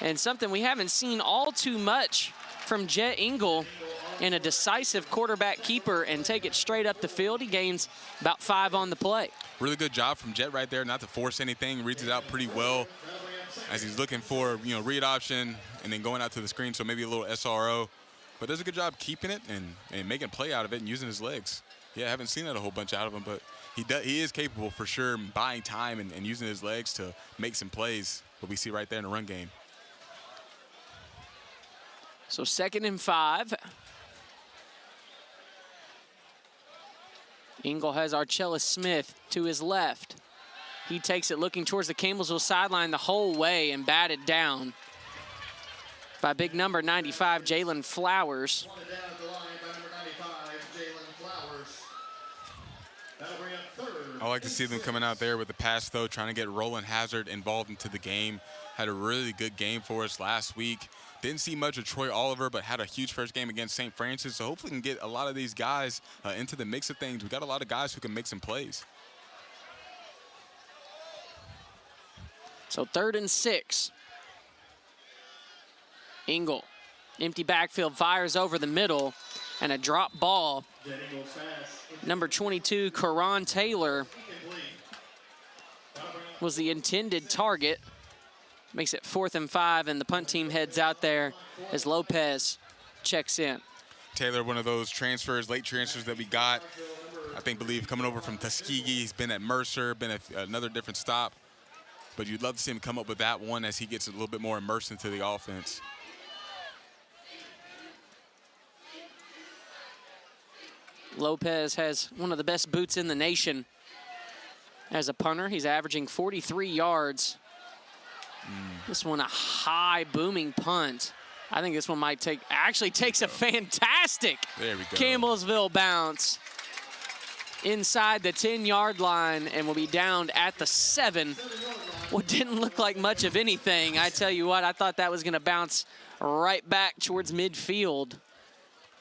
And something we haven't seen all too much from Jet Engel in a decisive quarterback keeper and take it straight up the field. He gains about 5 on the play. Really good job from Jet right there, not to force anything. Reads it out pretty well as he's looking for, read option and then going out to the screen, so maybe a little SRO. But does a good job keeping it and making play out of it and using his legs. Yeah, I haven't seen that a whole bunch out of him, but he is capable for sure, buying time and using his legs to make some plays, what we see right there in the run game. So 2nd and 5. Engel has Archella Smith to his left. He takes it looking towards the Campbellsville sideline the whole way and batted down by big number 95, Jalen Flowers. I like to see them coming out there with the pass, though, trying to get Roland Hazard involved into the game. Had a really good game for us last week. Didn't see much of Troy Oliver, but had a huge first game against St. Francis. So hopefully we can get a lot of these guys into the mix of things. We got a lot of guys who can make some plays. So 3rd and 6. Engel, empty backfield, fires over the middle, and a drop ball. Number 22, Karan Taylor, was the intended target. Makes it 4th and 5, and the punt team heads out there as Lopez checks in. Taylor, one of those transfers, late transfers that we got. believe coming over from Tuskegee. He's been at Mercer, been at another different stop. But you'd love to see him come up with that one as he gets a little bit more immersed into the offense. Lopez has one of the best boots in the nation as a punter. He's averaging 43 yards. This one a high booming punt. I think this one might take, actually takes a fantastic Campbellsville bounce inside the 10-yard line and will be downed at the 7. What didn't look like much of anything. I tell you what, I thought that was going to bounce right back towards midfield.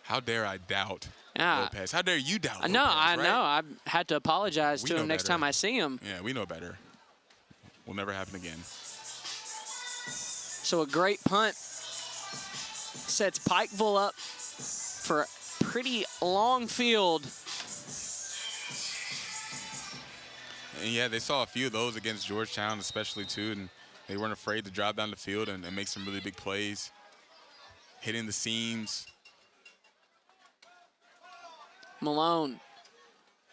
How dare I doubt Lopez? How dare you doubt Lopez, No, right? I know. I had to apologize to him next time I see him. Yeah, we know better. Will never happen again. So a great punt sets Pikeville up for a pretty long field. And yeah, they saw a few of those against Georgetown especially too, and they weren't afraid to drive down the field and make some really big plays, hitting the seams. Malone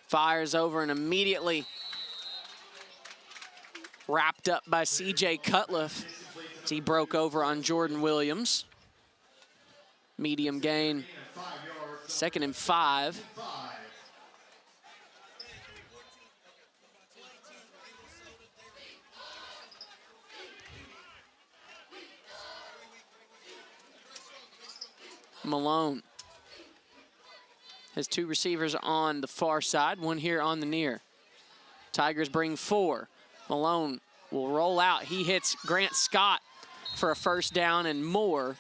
fires over and immediately wrapped up by C.J. Cutliff as he broke over on Jordan Williams. Medium gain, 2nd and 5. Malone has 2 receivers on the far side, 1 here on the near. Tigers bring 4. Malone will roll out. He hits Grant Scott for a first down and more.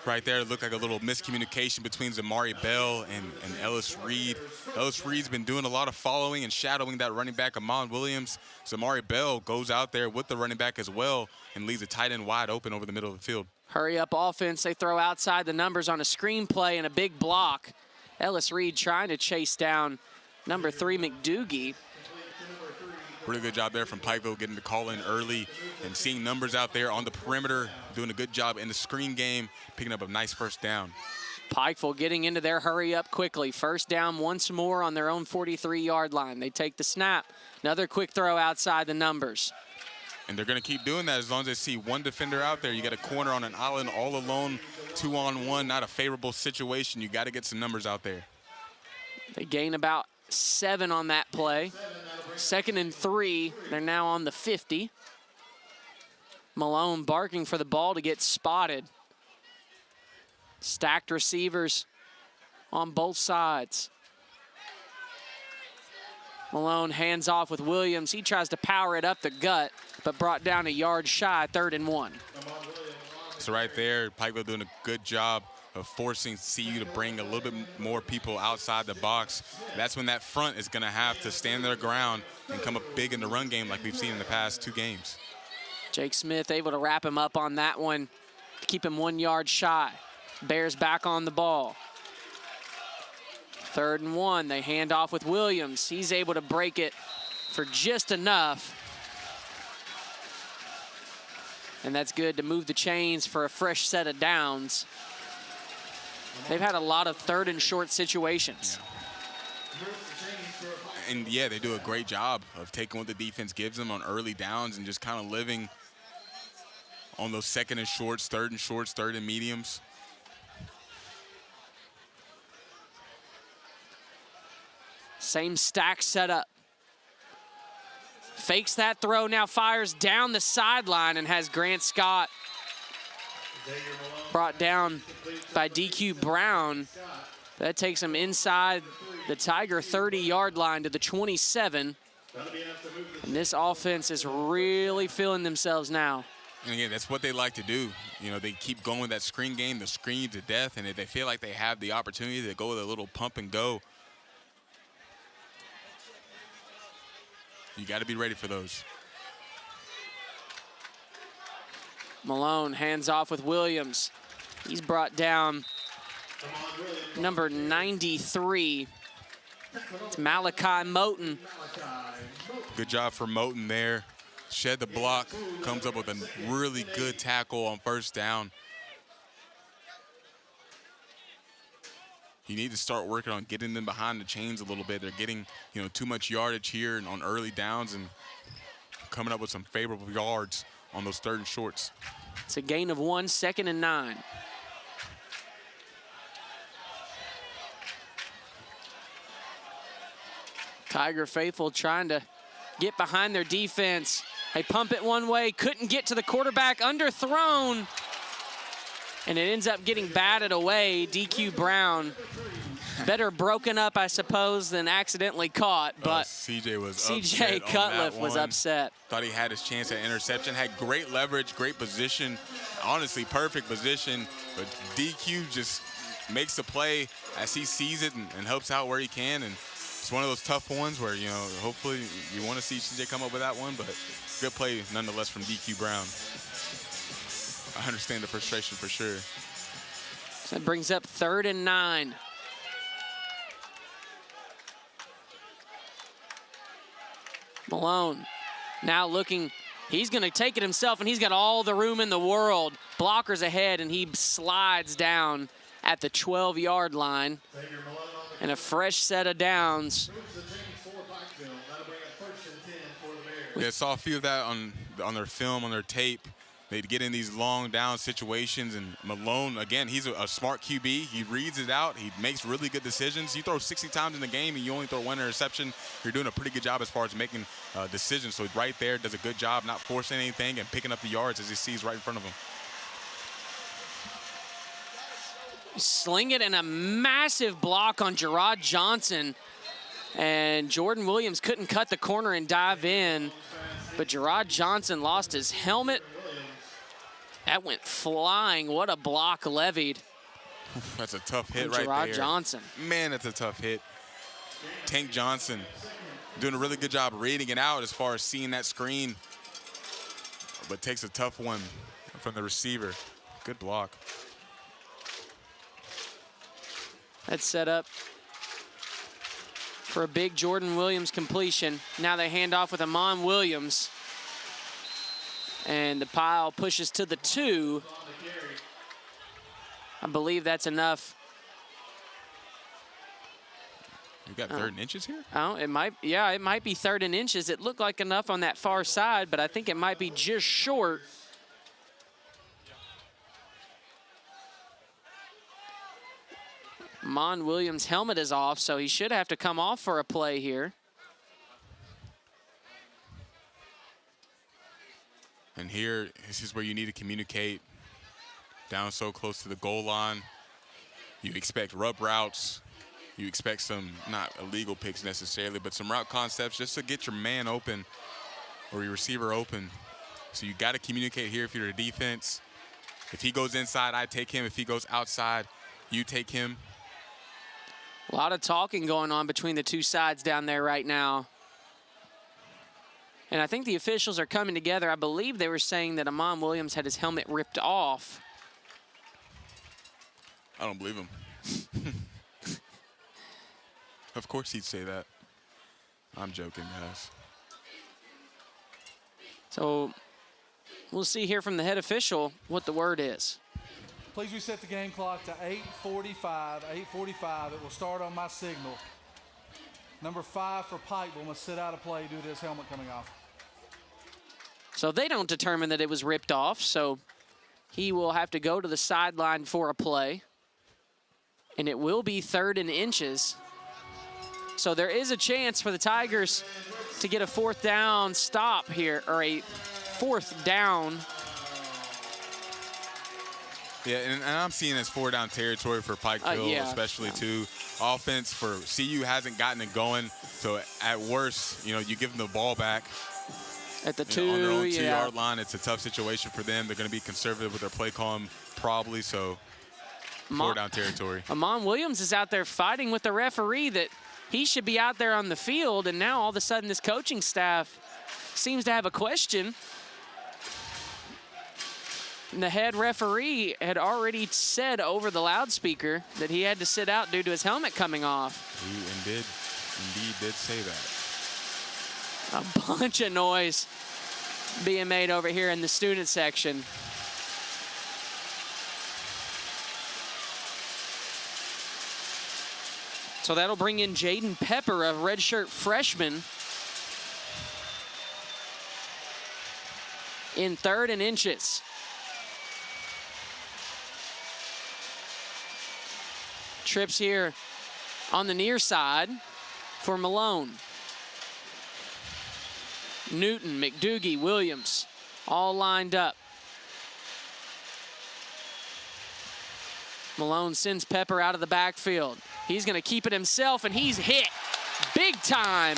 Right there, it looked like a little miscommunication between Zamari Bell and Ellis Reed. Ellis Reed's been doing a lot of following and shadowing that running back, Amon Williams. Zamari Bell goes out there with the running back as well and leaves a tight end wide open over the middle of the field. Hurry up offense. They throw outside the numbers on a screen play and a big block. Ellis Reed trying to chase down number 3, McDougie. Really good job there from Pikeville getting the call in early and seeing numbers out there on the perimeter, doing a good job in the screen game, picking up a nice first down. Pikeville getting into their hurry up quickly. First down once more on their own 43-yard line. They take the snap. Another quick throw outside the numbers. And they're going to keep doing that as long as they see one defender out there. You got a corner on an island all alone, 2-on-1, not a favorable situation. You got to get some numbers out there. They gain about 7 on that play. 2nd and 3. They're now on the 50. Malone barking for the ball to get spotted. Stacked receivers on both sides. Malone hands off with Williams. He tries to power it up the gut, but brought down a yard shy, 3rd and 1. So right there, Pikeville doing a good job of forcing CU to bring a little bit more people outside the box. That's when that front is going to have to stand their ground and come up big in the run game like we've seen in the past 2 games. Jake Smith able to wrap him up on that one, keep him 1 yard shy. Bears back on the ball. 3rd and 1, they hand off with Williams. He's able to break it for just enough. And that's good to move the chains for a fresh set of downs. They've had a lot of 3rd and short situations. And yeah, they do a great job of taking what the defense gives them on early downs and just kind of living on those 2nd and shorts, 3rd and shorts, 3rd and mediums. Same stack setup. Fakes that throw, now fires down the sideline and has Grant Scott brought down by DQ Brown. That takes him inside the Tiger 30-yard line to the 27. And this offense is really feeling themselves now. And again, that's what they like to do. You know, they keep going with that screen game, the screen to death, and if they feel like they have the opportunity to go with a little pump and go, you got to be ready for those. Malone hands off with Williams. He's brought down number 93. It's Malachi Moten. Good job for Moten there. Shed the block, comes up with a really good tackle on 1st down. You need to start working on getting them behind the chains a little bit. They're getting, you know, too much yardage here and on early downs and coming up with some favorable yards on those 3rd and shorts. It's a gain of 1, 2nd and 9. Tiger faithful trying to get behind their defense. They pump it one way, couldn't get to the quarterback, underthrown. And it ends up getting batted away. DQ Brown, better broken up, I suppose, than accidentally caught. But CJ Cutliff was upset. Thought he had his chance at interception. Had great leverage, great position. Honestly, perfect position. But DQ just makes the play as he sees it and helps out where he can. And it's one of those tough ones where, you know, hopefully you want to see CJ come up with that one. But good play nonetheless from DQ Brown. I understand the frustration for sure. So that brings up 3rd and 9. Malone now looking, he's going to take it himself, and he's got all the room in the world. Blockers ahead, and he slides down at the 12-yard line. And a fresh set of downs. Yeah, I saw a few of that on their film, on their tape. They'd get in these long down situations, and Malone, again, he's a smart QB. He reads it out. He makes really good decisions. You throw 60 times in the game and you only throw 1 interception, you're doing a pretty good job as far as making decisions. So right there, does a good job not forcing anything and picking up the yards as he sees right in front of him. Sling it, and a massive block on Gerard Johnson. And Jordan Williams couldn't cut the corner and dive in, but Gerard Johnson lost his helmet. That went flying. What a block levied. That's a tough hit right there. Gerard Johnson. Man, that's a tough hit. Tank Johnson doing a really good job reading it out as far as seeing that screen, but takes a tough one from the receiver. Good block. That's set up for a big Jordan Williams completion. Now they hand off with Amon Williams. And the pile pushes to the 2. I believe that's enough. You got 3rd and inches here? Oh, it might be 3rd and inches. It looked like enough on that far side, but I think it might be just short. Amon Williams' helmet is off, so he should have to come off for a play here. And here, this is where you need to communicate. Down so close to the goal line. You expect rub routes. You expect some, not illegal picks necessarily, but some route concepts just to get your man open or your receiver open. So you got to communicate here if you're a defense. If he goes inside, I take him. If he goes outside, you take him. A lot of talking going on between the two sides down there right now. And I think the officials are coming together. I believe they were saying that Amon Williams had his helmet ripped off. I don't believe him. Of course he'd say that. I'm joking, guys. So we'll see here from the head official what the word is. Please reset the game clock to 8:45. 8:45. It will start on my signal. Number 5 for Pikeville must sit out of play due to his helmet coming off. So they don't determine that it was ripped off, so he will have to go to the sideline for a play. And it will be 3rd and inches. So there is a chance for the Tigers to get a 4th down stop here, or a 4th down. Yeah, and I'm seeing it as 4-down territory for Pikeville, especially too. Offense for CU hasn't gotten it going, so at worst, you know, you give them the ball back. At the on their own 2-yard line, it's a tough situation for them. They're going to be conservative with their play call, probably, so 4-down territory. Amon Williams is out there fighting with the referee that he should be out there on the field, and now all of a sudden this coaching staff seems to have a question. And the head referee had already said over the loudspeaker that he had to sit out due to his helmet coming off. He indeed did say that. A bunch of noise being made over here in the student section. So that'll bring in Jaden Pepper, a redshirt freshman, in 3rd and inches. Trips here on the near side for Malone. Newton, McDougie, Williams, all lined up. Malone sends Pepper out of the backfield. He's going to keep it himself, and he's hit big time.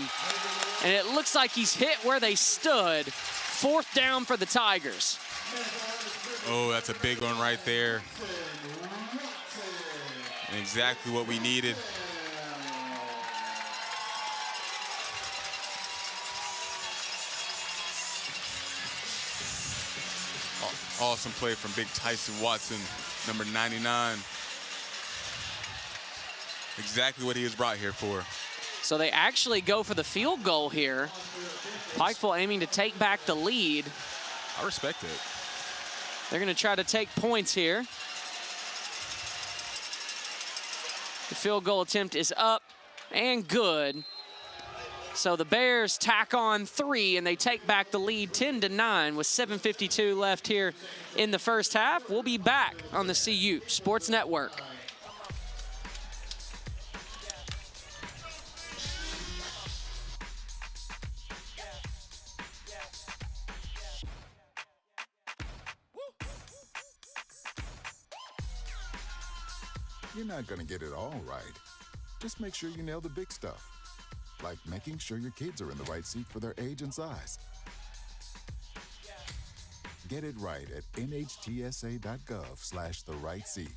And it looks like he's hit where they stood. 4th down for the Tigers. Oh, that's a big one right there. And exactly what we needed. Awesome play from big Tyson Watson, number 99. Exactly what he was brought here for. So they actually go for the field goal here. Pikeville aiming to take back the lead. I respect it. They're going to try to take points here. The field goal attempt is up and good. So the Bears tack on 3, and they take back the lead 10-9 with 7:52 left here in the first half. We'll be back on the CU Sports Network. You're not going to get it all right. Just make sure you nail the big stuff. Like making sure your kids are in the right seat for their age and size. Get it right at nhtsa.gov/the-right-seat.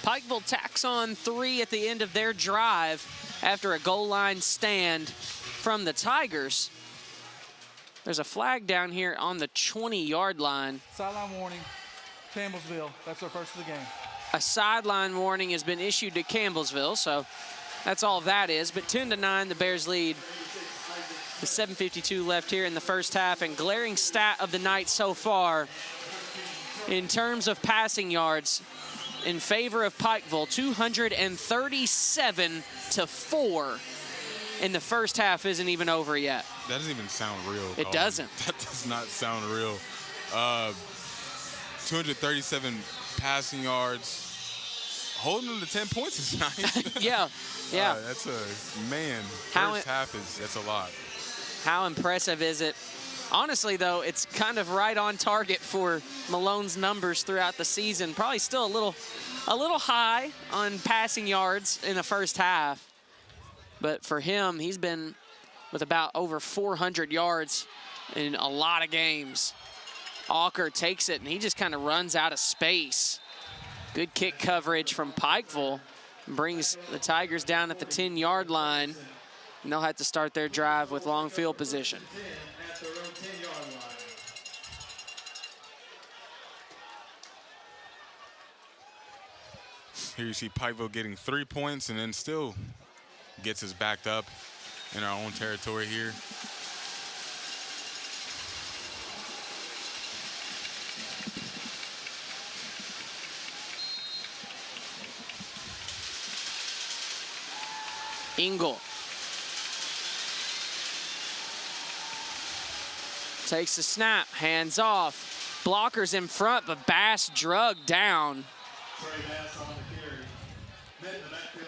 Pikeville tacks on 3 at the end of their drive after a goal line stand from the Tigers. There's a flag down here on the 20-yard line. Sideline warning, Campbellsville. That's our first of the game. A sideline warning has been issued to Campbellsville, so that's all that is. But 10-9, the Bears lead. With 7:52 left here in the first half, and glaring stat of the night so far in terms of passing yards in favor of Pikeville, 237-4. And the first half isn't even over yet. That doesn't even sound real. It Colin. doesn't. That does not sound real. 237 passing yards. Holding them to 10 points is nice. Yeah. That's a, man, first half that's a lot. How impressive is it Honestly, though, it's kind of right on target for Malone's numbers throughout the season. Probably still a little high on passing yards in the first half. But for him, he's been with about over 400 yards in a lot of games. Alker takes it, and he just kind of runs out of space. Good kick coverage from Pikeville. Brings the Tigers down at the 10-yard line. And they'll have to start their drive with long field position. Here you see Pikeville getting 3 points and then still gets us backed up in our own territory here. Engel takes the snap, hands off. Blockers in front, but Bass drugged down.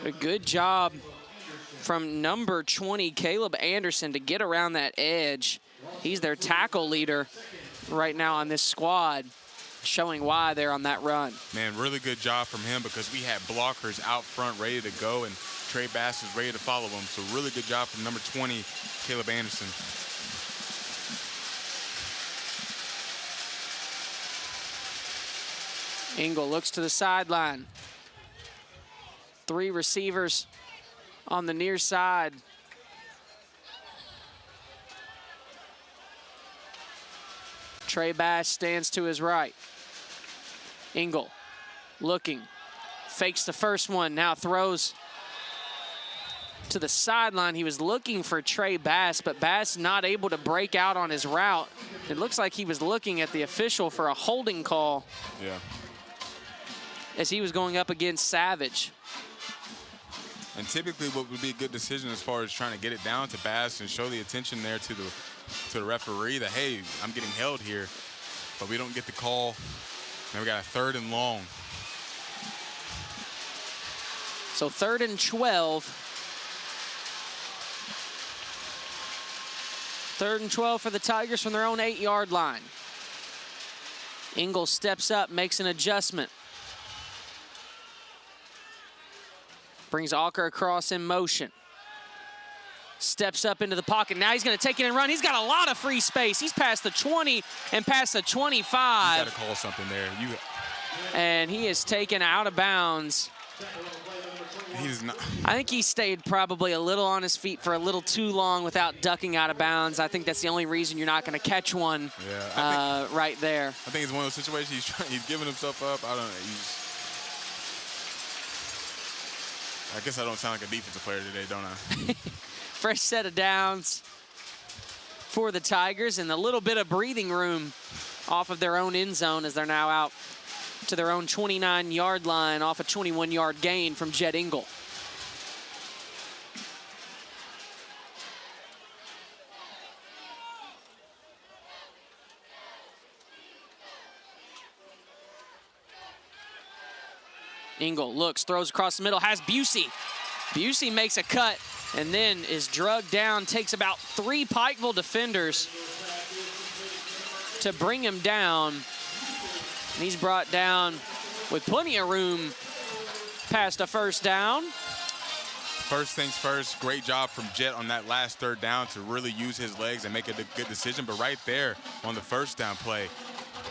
A good job from number 20, Caleb Anderson, to get around that edge. He's their tackle leader right now on this squad, showing why they're on that run. Man, really good job from him because we had blockers out front ready to go, and Trey Bass is ready to follow him. So really good job from number 20, Caleb Anderson. Engel looks to the sideline. 3 receivers on the near side. Trey Bass stands to his right. Engel looking, fakes the first one, now throws to the sideline. He was looking for Trey Bass, but Bass not able to break out on his route. It looks like he was looking at the official for a holding call. Yeah. As he was going up against Savage. And typically what would be a good decision as far as trying to get it down to Bass and show the attention there to the referee that, hey, I'm getting held here. But we don't get the call. Now we got a 3rd and long. So 3rd and 12. 3rd and 12 for the Tigers from their own 8-yard line. Engel steps up, makes an adjustment. Brings Alker across in motion. Steps up into the pocket. Now he's going to take it and run. He's got a lot of free space. He's past the 20 and past the 25. You got to call something there. And he is taken out of bounds. He's not. I think he stayed probably a little on his feet for a little too long without ducking out of bounds. I think that's the only reason you're not going to catch one right there. I think it's one of those situations he's giving himself up. I don't know. I guess I don't sound like a defensive player today, don't I? Fresh set of downs for the Tigers and a little bit of breathing room off of their own end zone as they're now out to their own 29-yard line off a 21-yard gain from Jet Engel. Engel looks, throws across the middle, has Busey. Busey makes a cut and then is drugged down, takes about 3 Pikeville defenders to bring him down. And he's brought down with plenty of room past a 1st down. First things first, great job from Jet on that last 3rd down to really use his legs and make a good decision. But right there on the 1st down play,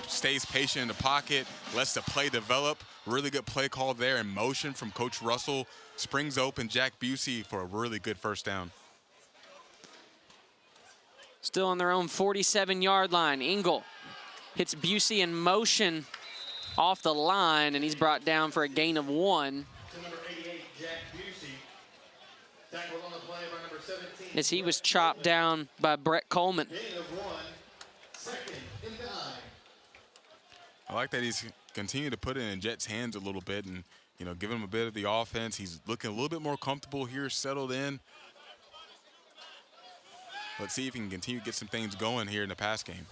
stays patient in the pocket, lets the play develop. Really good play call there in motion from Coach Russell. Springs open Jack Busey for a really good 1st down. Still on their own 47-yard line. Engel hits Busey in motion off the line, and he's brought down for a gain of 1. Number 88, Jack Busey. Tackled on the play by number 17. As he was chopped down by Brett Coleman. Gain of 1, 2nd and 9. I like that he's continued to put it in Jet's hands a little bit and, you know, give him a bit of the offense. He's looking a little bit more comfortable here, settled in. Let's see if he can continue to get some things going here in the pass game.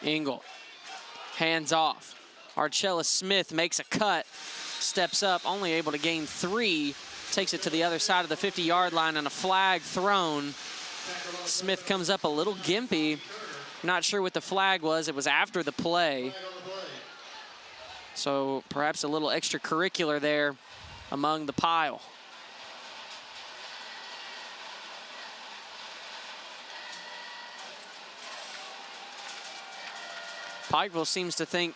Engel, hands off. Archella Smith makes a cut, steps up, only able to gain 3 takes it to the other side of the 50-yard line and a flag thrown. Smith comes up a little gimpy. Not sure what the flag was. It was after the play. So perhaps a little extracurricular there among the pile. Pikeville seems to think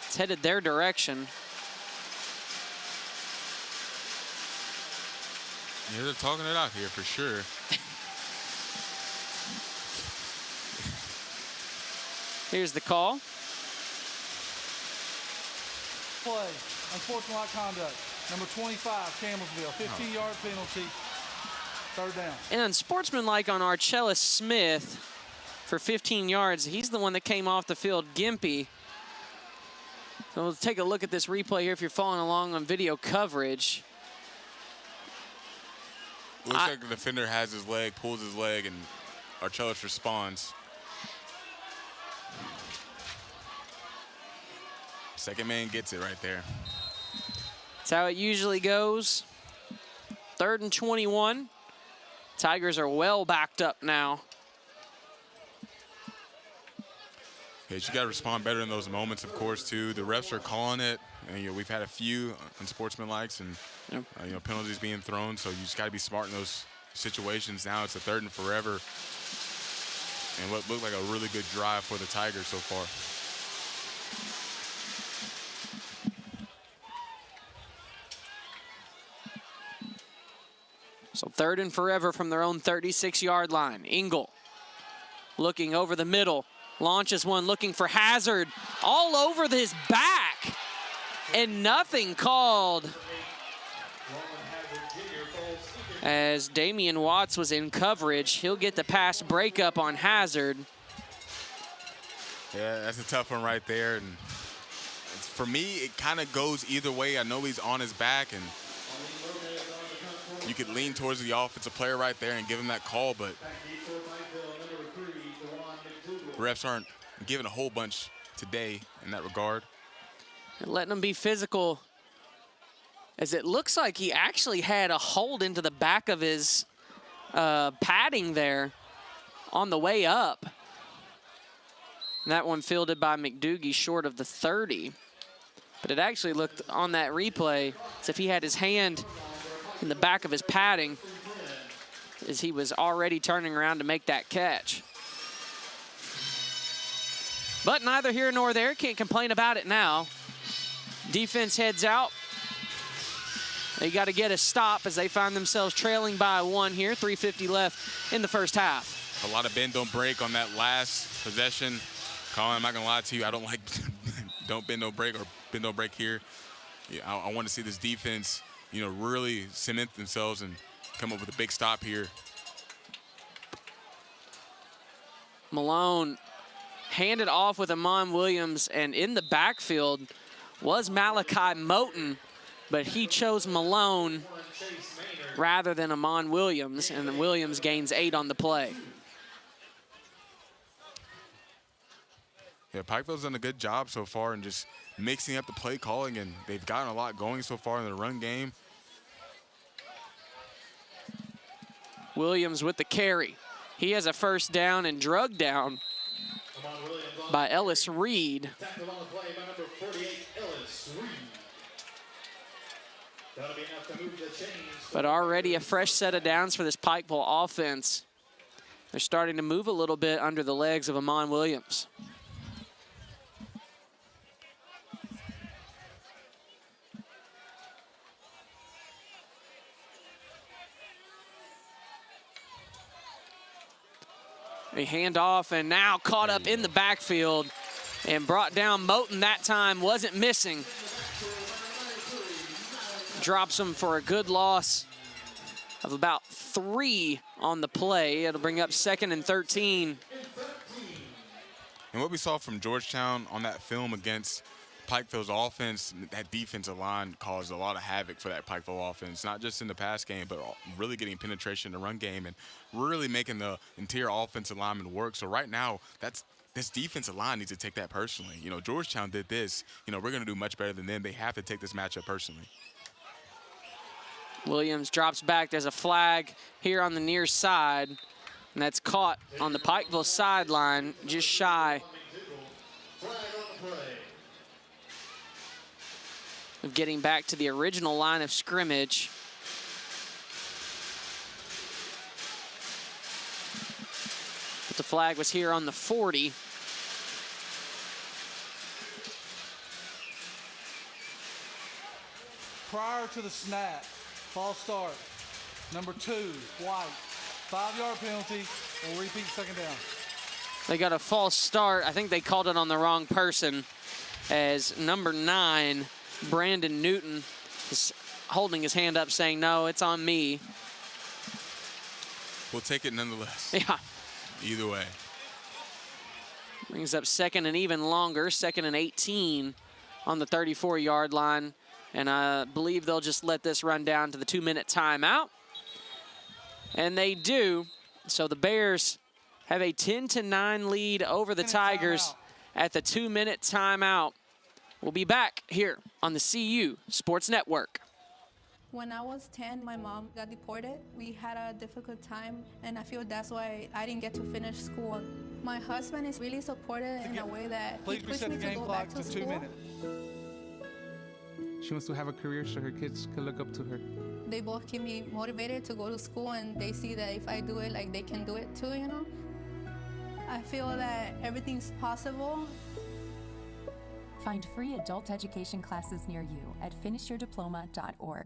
it's headed their direction. Yeah, they're talking it out here for sure. Here's the call. Play, unsportsmanlike conduct. Number 25, Campbellsville, 15-yard penalty, 3rd down. And unsportsmanlike on Archella Smith for 15 yards. He's the one that came off the field gimpy. So we'll take a look at this replay here if you're following along on video coverage. Looks like the defender has his leg, pulls his leg, and Archellus responds. Second man gets it right there. That's how it usually goes. 3rd and 21. Tigers are well backed up now. Okay, you got to respond better in those moments, of course, too. The refs are calling it. And, we've had a few unsportsmanlikes and penalties being thrown, so you just got to be smart in those situations. Now it's a 3rd and forever, and what looked like a really good drive for the Tigers so far. So 3rd and forever from their own 36-yard line. Engel looking over the middle, launches one, looking for Hazard, all over his back. And nothing called as Damian Watts was in coverage. He'll get the pass breakup on Hazard. Yeah, that's a tough one right there. And for me, it kind of goes either way. I know he's on his back, and you could lean towards the offensive player right there and give him that call, but refs aren't giving a whole bunch today in that regard. And letting him be physical, as it looks like he actually had a hold into the back of his padding there on the way up. And that one fielded by McDougie short of the 30. But it actually looked on that replay as if he had his hand in the back of his padding as he was already turning around to make that catch. But neither here nor there. Can't complain about it now. Defense heads out. They got to get a stop as they find themselves trailing by 1 here. 3:50 left in the first half. A lot of bend, don't break on that last possession. Colin, I'm not going to lie to you. I don't like don't bend, don't break or bend, don't break here. Yeah, I want to see this defense, really cement themselves and come up with a big stop here. Malone handed off with Amon Williams, and in the backfield was Malachi Moten, but he chose Malone rather than Amon Williams, and Williams gains 8 on the play. Yeah, Pikeville's done a good job so far in just mixing up the play calling, and they've gotten a lot going so far in the run game. Williams with the carry. He has a first down and drug down by Ellis Reed. Tackled on the play by number 48, Ellis Reed. That'll be enough to move the chains. But already a fresh set of downs for this Pikeville offense. They're starting to move a little bit under the legs of Amon Williams. A handoff, and now caught up in the backfield and brought down Moten that time. Wasn't missing. Drops him for a good loss of about 3 on the play. It'll bring up 2nd and 13. And what we saw from Georgetown on that film against Pikeville's offense, that defensive line caused a lot of havoc for that Pikeville offense, not just in the pass game, but really getting penetration in the run game and really making the interior offensive lineman work. So right now, this defensive line needs to take that personally. Georgetown did this. We're going to do much better than them. They have to take this matchup personally. Williams drops back. There's a flag here on the near side, and that's caught on the Pikeville sideline, just shy of getting back to the original line of scrimmage. But the flag was here on the 40. Prior to the snap, false start. Number 2, White. 5-yard penalty. We'll repeat second down. They got a false start. I think they called it on the wrong person, as number 9, Brandon Newton, is holding his hand up saying, no, it's on me. We'll take it nonetheless. Yeah. Either way. Brings up second and even longer, second and 18 on the 34-yard line. And I believe they'll just let this run down to the 2-minute timeout. And they do. So the Bears have a 10-9 lead over the Tigers at the 2-minute timeout. We'll be back here on the CU Sports Network. When I was 10, my mom got deported. We had a difficult time, and I feel that's why I didn't get to finish school. My husband is really supportive in a way that he pushed me to go back to school. 2 minutes. She wants to have a career so her kids can look up to her. They both keep me motivated to go to school, and they see that if I do it, like, they can do it too, you know? I feel that everything's possible. Find free adult education classes near you at finishyourdiploma.org.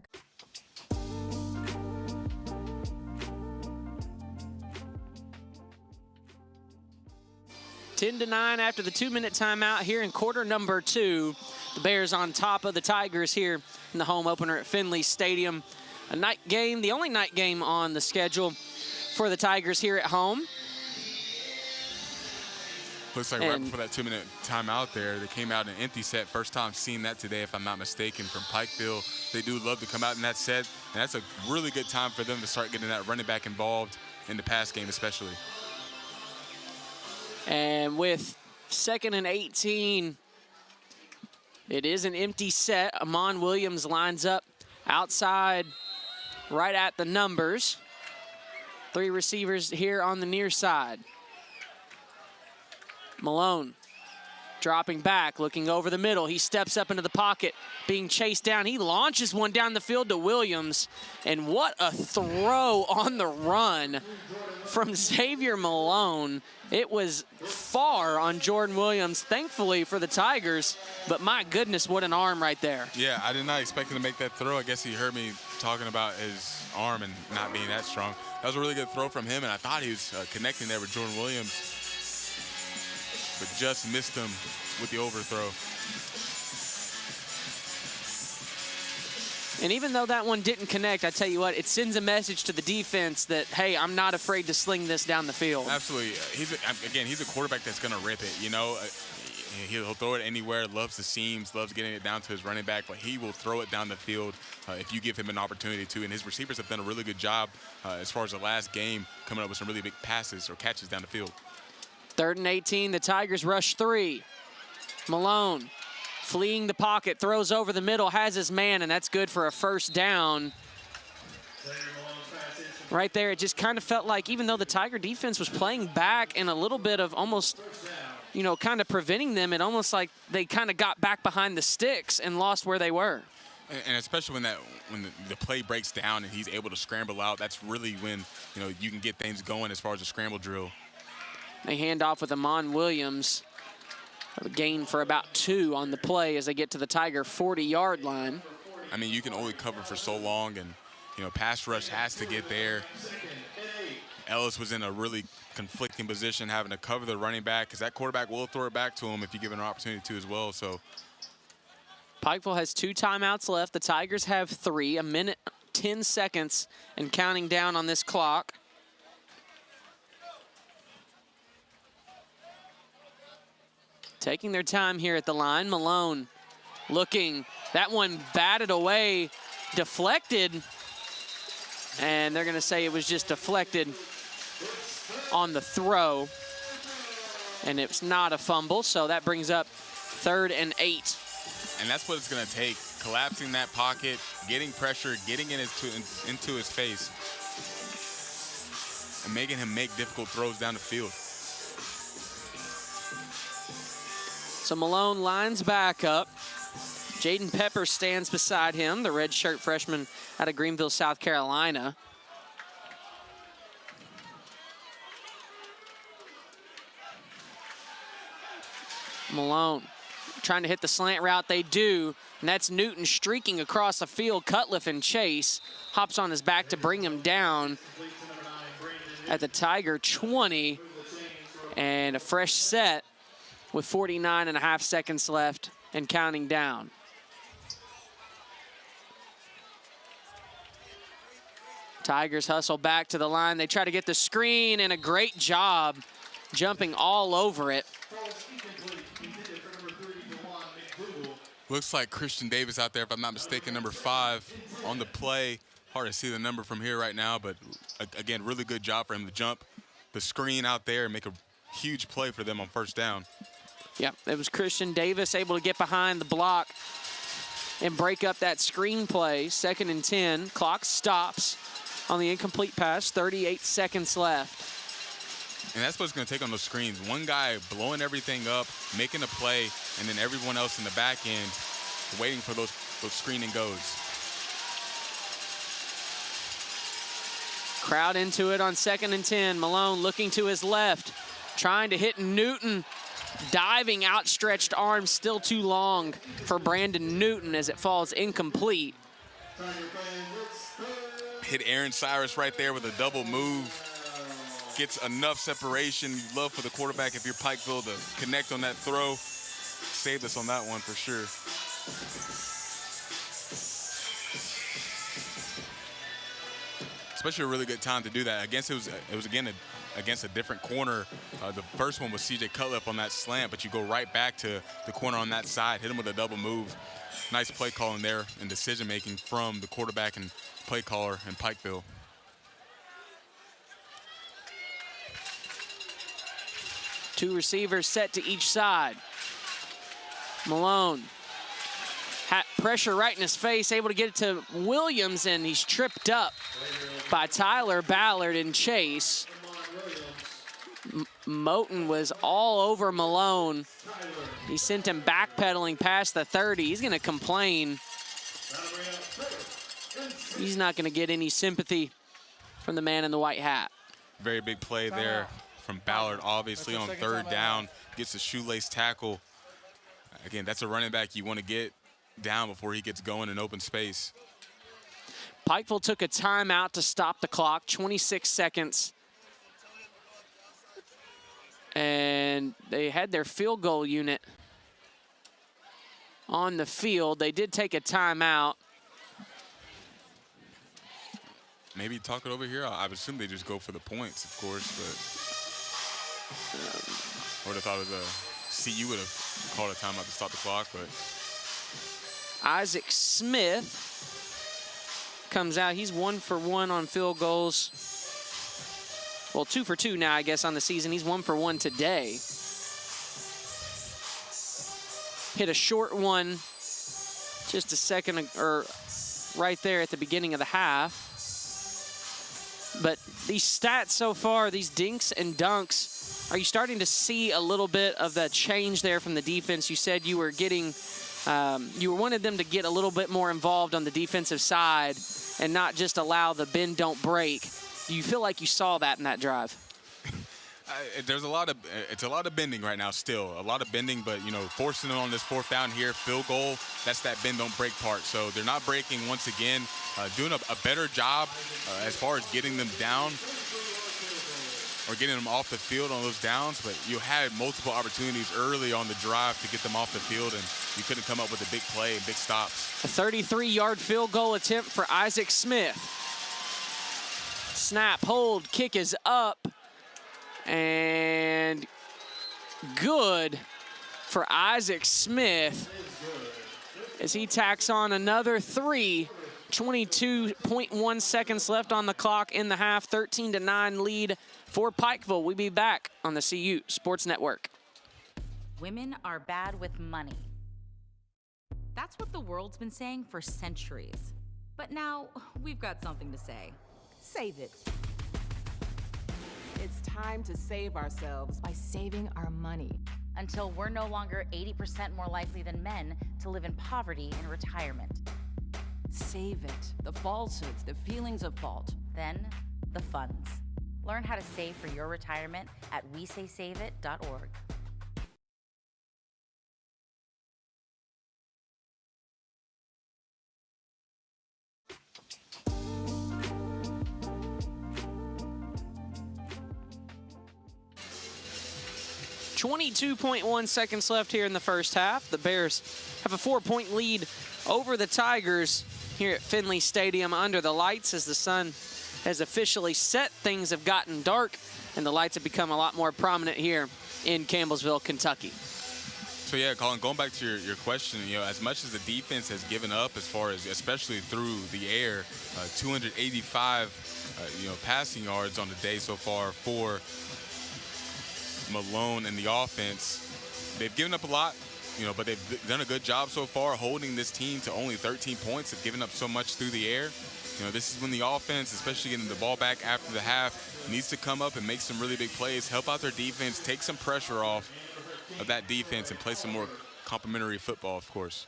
10-9 after the 2-minute timeout here in quarter number 2. The Bears on top of the Tigers here in the home opener at Finley Stadium. A night game, the only night game on the schedule for the Tigers here at home. Looks like right before that 2-minute timeout there, they came out in an empty set. First time seeing that today, if I'm not mistaken, from Pikeville. They do love to come out in that set, and that's a really good time for them to start getting that running back involved in the pass game especially. And with 2nd and 18, it is an empty set. Amon Williams lines up outside right at the numbers. 3 receivers here on the near side. Malone dropping back, looking over the middle. He steps up into the pocket, being chased down. He launches one down the field to Williams. And what a throw on the run from Xavier Malone. It was far on Jordan Williams, thankfully for the Tigers, but my goodness, what an arm right there. Yeah, I did not expect him to make that throw. I guess he heard me talking about his arm and not being that strong. That was a really good throw from him, and I thought he was connecting there with Jordan Williams, but just missed him with the overthrow. And even though that one didn't connect, I tell you what, it sends a message to the defense that, hey, I'm not afraid to sling this down the field. Absolutely. He's a quarterback that's going to rip it, you know. He'll throw it anywhere, loves the seams, loves getting it down to his running back, but he will throw it down the field if you give him an opportunity to. And his receivers have done a really good job as far as the last game, coming up with some really big passes or catches down the field. 3rd and 18, the Tigers rush 3. Malone fleeing the pocket, throws over the middle, has his man, and that's good for a first down. Right there, it just kind of felt like, even though the Tiger defense was playing back in a little bit of almost, you know, kind of preventing them, it almost like they kind of got back behind the sticks and lost where they were. And especially when the play breaks down and he's able to scramble out, that's really when, you know, you can get things going as far as a scramble drill. They hand off with Amon Williams. A gain for about 2 on the play as they get to the Tiger 40-yard line. I mean, you can only cover for so long, and, you know, pass rush has to get there. Ellis was in a really conflicting position, having to cover the running back, because that quarterback will throw it back to him if you give him an opportunity to as well. So Pikeville has 2 timeouts left. The Tigers have 3, 1 minute, 10 seconds, and counting down on this clock. Taking their time here at the line. Malone looking. That one batted away, deflected. And they're going to say it was just deflected on the throw. And it's not a fumble, so that brings up 3rd and 8. And that's what it's going to take. Collapsing that pocket, getting pressure, getting it into his face, and making him make difficult throws down the field. So Malone lines back up. Jaden Pepper stands beside him, the redshirt freshman out of Greenville, South Carolina. Malone trying to hit the slant route. They do, and that's Newton streaking across the field. Cutliff and Chase hops on his back to bring him down at the Tiger 20, and a fresh set with 49.5 seconds left and counting down. Tigers hustle back to the line. They try to get the screen, and a great job jumping all over it. Looks like Christian Davis out there, if I'm not mistaken, number 5 on the play. Hard to see the number from here right now, but again, really good job for him to jump the screen out there and make a huge play for them on first down. Yep, it was Christian Davis able to get behind the block and break up that screen play. 2nd and 10, clock stops on the incomplete pass, 38 seconds left. And that's what it's going to take on those screens. One guy blowing everything up, making a play, and then everyone else in the back end waiting for those screen and goes. Crowd into it on 2nd and 10. Malone looking to his left, trying to hit Newton. Diving, outstretched arms, still too long for Brandon Newton as it falls incomplete. Hit Aaron Cyrus right there with a double move. Gets enough separation. You'd love for the quarterback, if you're Pikeville, to connect on that throw. Saved us on that one for sure. Especially a really good time to do that. It was again against a different corner. The first one was CJ Cutliff on that slant, but you go right back to the corner on that side, hit him with a double move. Nice play calling there and decision making from the quarterback and play caller in Pikeville. Two receivers set to each side. Malone, pressure right in his face, able to get it to Williams, and he's tripped up by Tyler Ballard and Chase. Moten was all over Malone. He sent him backpedaling past the 30. He's going to complain. He's not going to get any sympathy from the man in the white hat. Very big play there from Ballard, obviously on 3rd down. Gets a shoelace tackle. Again, that's a running back you want to get down before he gets going in open space. Pikeville took a timeout to stop the clock, 26 seconds. And they had their field goal unit on the field. They did take a timeout. Maybe talk it over here. I would assume they just go for the points, of course, but I would have thought it was CU would have called a timeout to stop the clock, but Isaac Smith comes out. He's 1 for 1 on field goals. Well, 2 for 2 now, I guess, on the season. He's 1 for 1 today. Hit a short one just a second, or right there at the beginning of the half. But these stats so far, these dinks and dunks, are you starting to see a little bit of that change there from the defense? You said you were getting, you wanted them to get a little bit more involved on the defensive side and not just allow the bend, don't break. Do you feel like you saw that in that drive? There's it's a lot of bending right now still. A lot of bending, but, you know, forcing it on this 4th down here, field goal, that's that bend, don't break part. So they're not breaking once again, doing a better job as far as getting them down or getting them off the field on those downs. But you had multiple opportunities early on the drive to get them off the field, and you couldn't come up with a big play and big stops. A 33-yard field goal attempt for Isaac Smith. Snap, hold, kick is up. And good for Isaac Smith as he tacks on another 3. 22.1 seconds left on the clock in the half. 13-9 lead for Pikeville. We'll be back on the CU Sports Network. Women are bad with money. That's what the world's been saying for centuries. But now we've got something to say. Save it. It's time to save ourselves by saving our money. Until we're no longer 80% more likely than men to live in poverty in retirement. Save it. The falsehoods, the feelings of fault. Then, the funds. Learn how to save for your retirement at wesaysaveit.org. .1 seconds left here in the first half. The Bears have a 4-point lead over the Tigers here at Finley Stadium under the lights as the sun has officially set. Things have gotten dark, and the lights have become a lot more prominent here in Campbellsville, Kentucky. So yeah, Colin, going back to your question, as much as the defense has given up as far as, especially through the air, 285, passing yards on the day so far for Malone and the offense. They've given up a lot, but they've done a good job so far holding this team to only 13 points. They've given up so much through the air. This is when the offense, especially getting the ball back after the half, needs to come up and make some really big plays, help out their defense, take some pressure off of that defense, and play some more complimentary football, of course.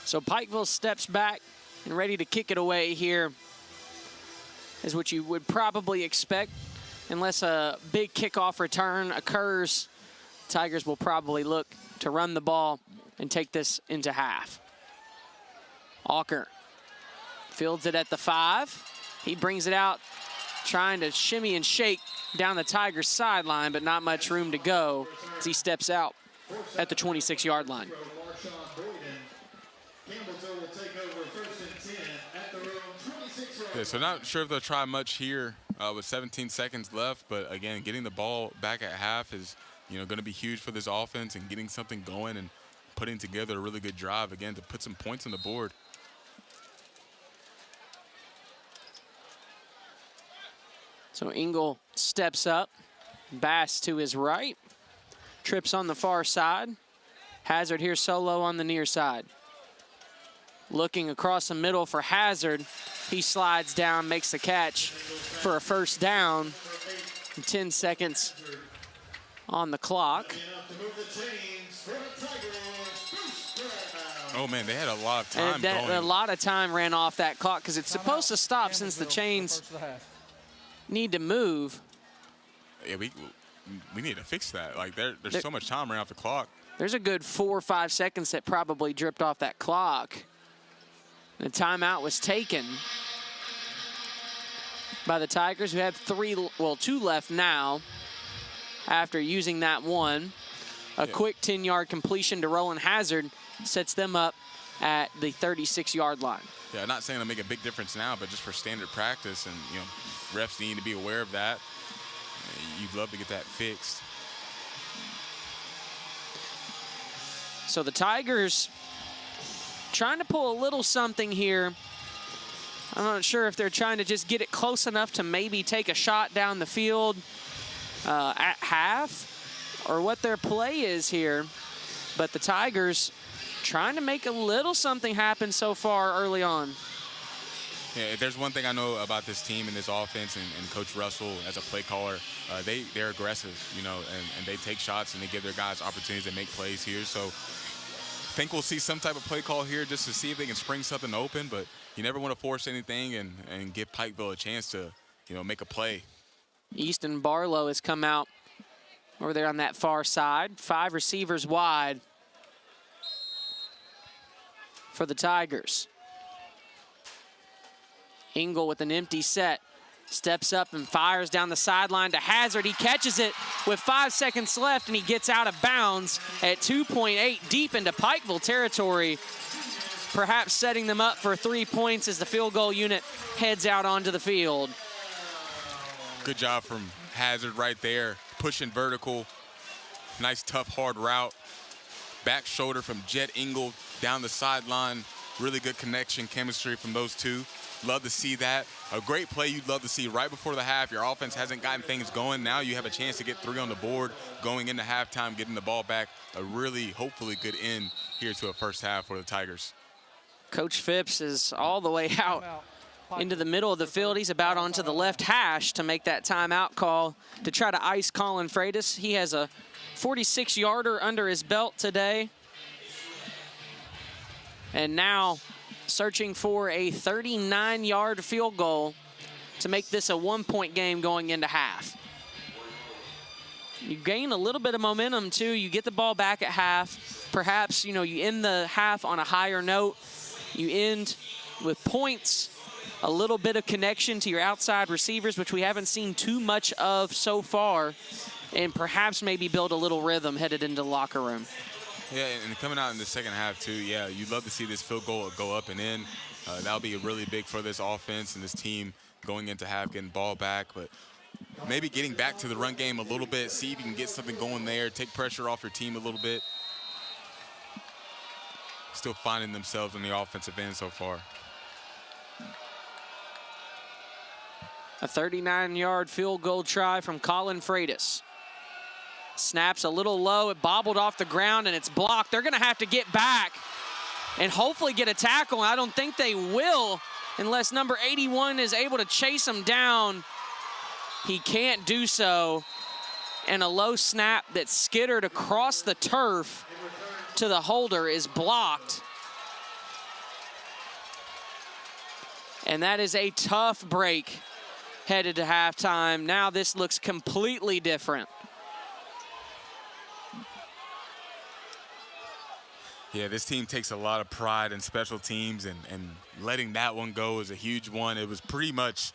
So Pikeville steps back and ready to kick it away here, is what you would probably expect. Unless a big kickoff return occurs, Tigers will probably look to run the ball and take this into half. Walker fields it at the 5. He brings it out, trying to shimmy and shake down the Tigers sideline, but not much room to go as he steps out at the 26-yard line. Yeah, so not sure if they'll try much here with 17 seconds left, but again, getting the ball back at half is, going to be huge for this offense, and getting something going and putting together a really good drive, again, to put some points on the board. So Engel steps up, Bass to his right, trips on the far side. Hazard here solo on the near side. Looking across the middle for Hazard. He slides down, makes the catch for a first down. 10 seconds on the clock. Oh, man, they had a lot of time going. A lot of time ran off that clock because it's supposed to stop since the chains need to move. Yeah, we need to fix that. Like, there's so much time ran off the clock. There's a good 4 or 5 seconds that probably dripped off that clock. The timeout was taken by the Tigers, who have 2 left now after using that one. A quick 10-yard completion to Roland Hazard sets them up at the 36-yard line. Yeah, not saying it'll make a big difference now, but just for standard practice, and refs need to be aware of that. You'd love to get that fixed. So the Tigers trying to pull a little something here. I'm not sure if they're trying to just get it close enough to maybe take a shot down the field at half, or what their play is here. But the Tigers trying to make a little something happen so far early on. Yeah, if there's one thing I know about this team and this offense, and Coach Russell as a play caller, they're aggressive, and they take shots and they give their guys opportunities to make plays here. So I think we'll see some type of play call here just to see if they can spring something open, but you never want to force anything and give Pikeville a chance to, make a play. Easton Barlow has come out over there on that far side. 5 receivers wide for the Tigers. Engel with an empty set. Steps up and fires down the sideline to Hazard. He catches it with 5 seconds left, and he gets out of bounds at 2.8 deep into Pikeville territory, perhaps setting them up for 3 points as the field goal unit heads out onto the field. Good job from Hazard right there, pushing vertical. Nice, tough, hard route. Back shoulder from Jet Engel down the sideline. Really good connection, chemistry from those two. Love to see that. a great play you'd love to see right before the half. Your offense hasn't gotten things going. Now you have a chance to get 3 on the board going into halftime, getting the ball back. A really, hopefully, good end here to a first half for the Tigers. Coach Phipps is all the way out into the middle of the field. He's about onto the left hash to make that timeout call to try to ice Colin Freitas. He has a 46-yarder under his belt today. And now searching for a 39-yard field goal to make this a 1-point game going into half. You gain a little bit of momentum, too. You get the ball back at half. Perhaps, you end the half on a higher note. You end with points, a little bit of connection to your outside receivers, which we haven't seen too much of so far, and perhaps maybe build a little rhythm headed into the locker room. Yeah, and coming out in the second half, too, yeah, you'd love to see this field goal go up and in. That'll be really big for this offense and this team going into half, getting ball back. But maybe getting back to the run game a little bit, see if you can get something going there, take pressure off your team a little bit. Still finding themselves on the offensive end so far. A 39-yard field goal try from Colin Freitas. Snaps a little low, it bobbled off the ground, and it's blocked. They're gonna have to get back and hopefully get a tackle. I don't think they will unless number 81 is able to chase him down. He can't do so. And a low snap that skittered across the turf to the holder is blocked. And that is a tough break headed to halftime. Now this looks completely different. Yeah, this team takes a lot of pride in special teams, and letting that one go is a huge one. It was pretty much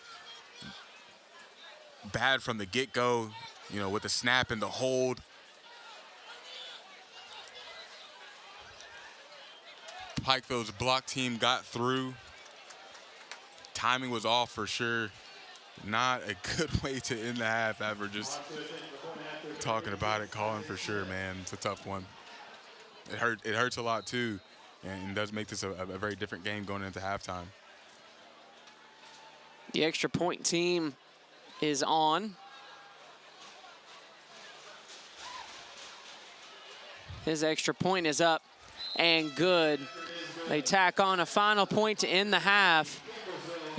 bad from the get-go, with the snap and the hold. Pikeville's block team got through. Timing was off for sure. Not a good way to end the half ever. Just talking about it, calling for sure, man. It's a tough one. It hurts a lot too, and does make this a very different game going into halftime. The extra point team is on. His extra point is up and good. They tack on a final point to end the half,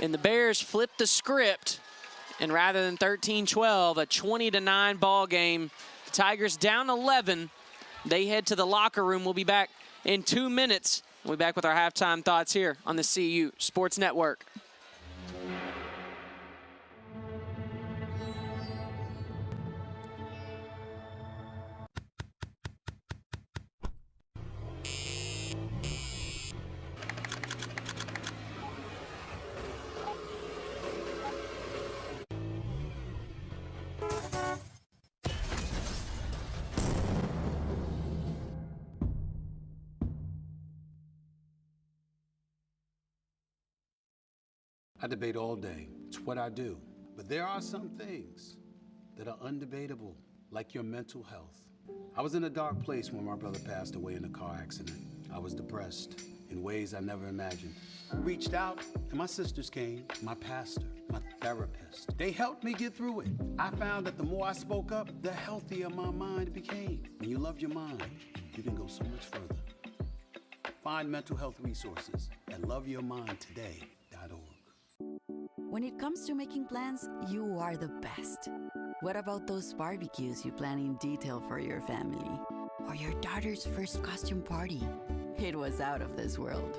and the Bears flip the script, and rather than 13-12, a 20-9 ball game. The Tigers down 11. They head to the locker room. We'll be back in 2 minutes. We'll be back with our halftime thoughts here on the CU Sports Network. I debate all day. It's what I do. But there are some things that are undebatable, like your mental health. I was in a dark place when my brother passed away in a car accident. I was depressed in ways I never imagined. I reached out, and my sisters came, my pastor, my therapist. They helped me get through it. I found that the more I spoke up, the healthier my mind became. When you love your mind, you can go so much further. Find mental health resources at loveyourmindtoday.org. When it comes to making plans, you are the best. What about those barbecues you plan in detail for your family? Or your daughter's first costume party? It was out of this world.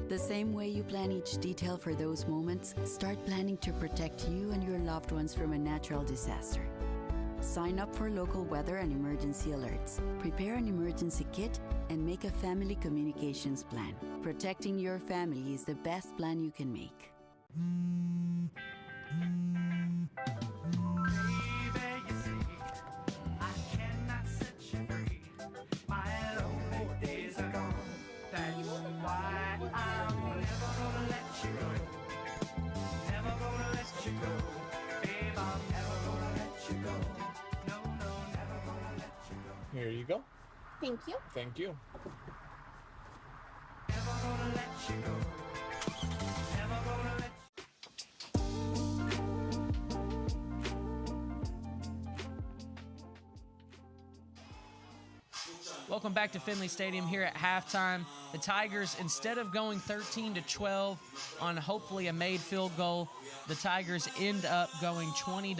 The same way you plan each detail for those moments, start planning to protect you and your loved ones from a natural disaster. Sign up for local weather and emergency alerts. Prepare an emergency kit and make a family communications plan. Protecting your family is the best plan you can make. Here you go. Thank you. Thank you. Welcome back to Finley Stadium here at halftime. The Tigers, instead of going 13-12 on hopefully a made field goal, the Tigers end up going 20-9,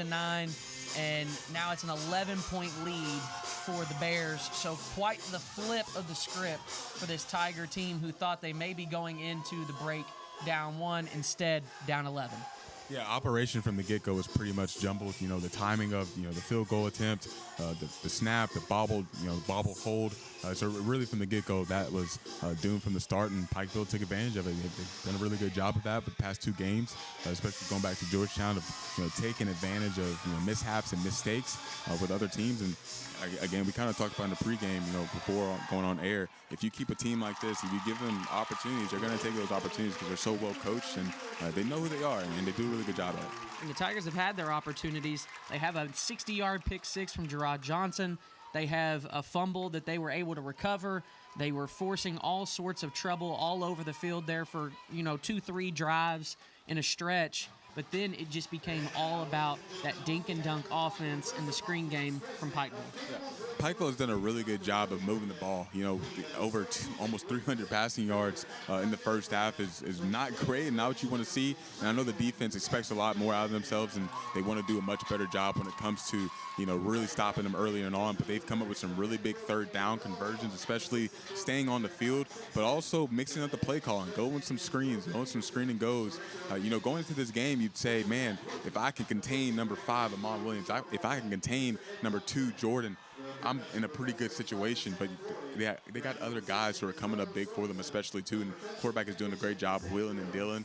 and now it's an 11-point lead for the Bears. So quite the flip of the script for this Tiger team who thought they may be going into the break down 1, instead down 11. Yeah, operation from the get-go was pretty much jumbled. You know, the timing of, the field goal attempt, the snap, the bobble hold. So really from the get-go, that was doomed from the start, and Pikeville took advantage of it. They've done a really good job of that for the past 2 games, especially going back to Georgetown, of taking advantage of mishaps and mistakes with other teams. And again, we kind of talked about in the pregame, before going on air. If you keep a team like this, if you give them opportunities, they're going to take those opportunities because they're so well coached and they know who they are, and they do a really good job at it. And the Tigers have had their opportunities. They have a 60-yard pick six from Gerard Johnson. They have a fumble that they were able to recover. They were forcing all sorts of trouble all over the field there for, 2-3 drives in a stretch. But then it just became all about that dink and dunk offense in the screen game from Pikeville. Yeah. Pikeville has done a really good job of moving the ball. Over almost 300 passing yards in the first half is not great and not what you want to see. And I know the defense expects a lot more out of themselves, and they want to do a much better job when it comes to, really stopping them early and on. But they've come up with some really big third down conversions, especially staying on the field, but also mixing up the play calling, going some screens, going some screen and goes. Going into this game, you'd say, man, if I can contain number 5, Amon Williams, if I can contain number 2, Jordan, I'm in a pretty good situation. But they got other guys who are coming up big for them, especially too, and quarterback is doing a great job, Wheeling and Dillon.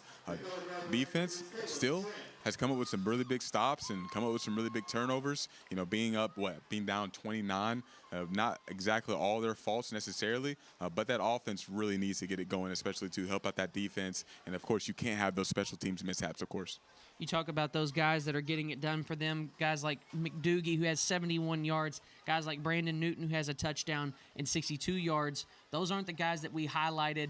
Defense still has come up with some really big stops and come up with some really big turnovers. Being down 29, not exactly all their faults necessarily, but that offense really needs to get it going, especially to help out that defense. And of course, you can't have those special teams mishaps, of course. You talk about those guys that are getting it done for them, guys like McDougie, who has 71 yards, guys like Brandon Newton, who has a touchdown and 62 yards. Those aren't the guys that we highlighted,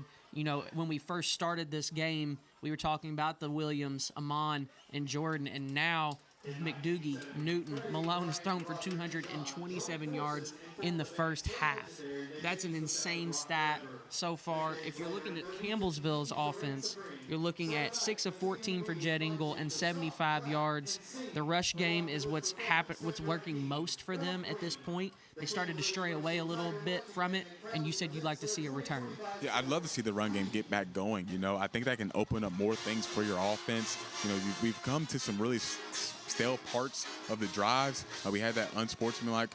when we first started this game. We were talking about the Williams, Amon, and Jordan, and now McDougie, Newton, Malone has thrown for 227 yards in the first half. That's an insane stat so far. If you're looking at Campbellsville's offense, you're looking at 6 of 14 for Jet Ingle and 75 yards. The rush game is what's working most for them at this point. They started to stray away a little bit from it, and you said you'd like to see a return. Yeah, I'd love to see the run game get back going. I think that can open up more things for your offense. We've come to some really stale parts of the drives. We had that unsportsmanlike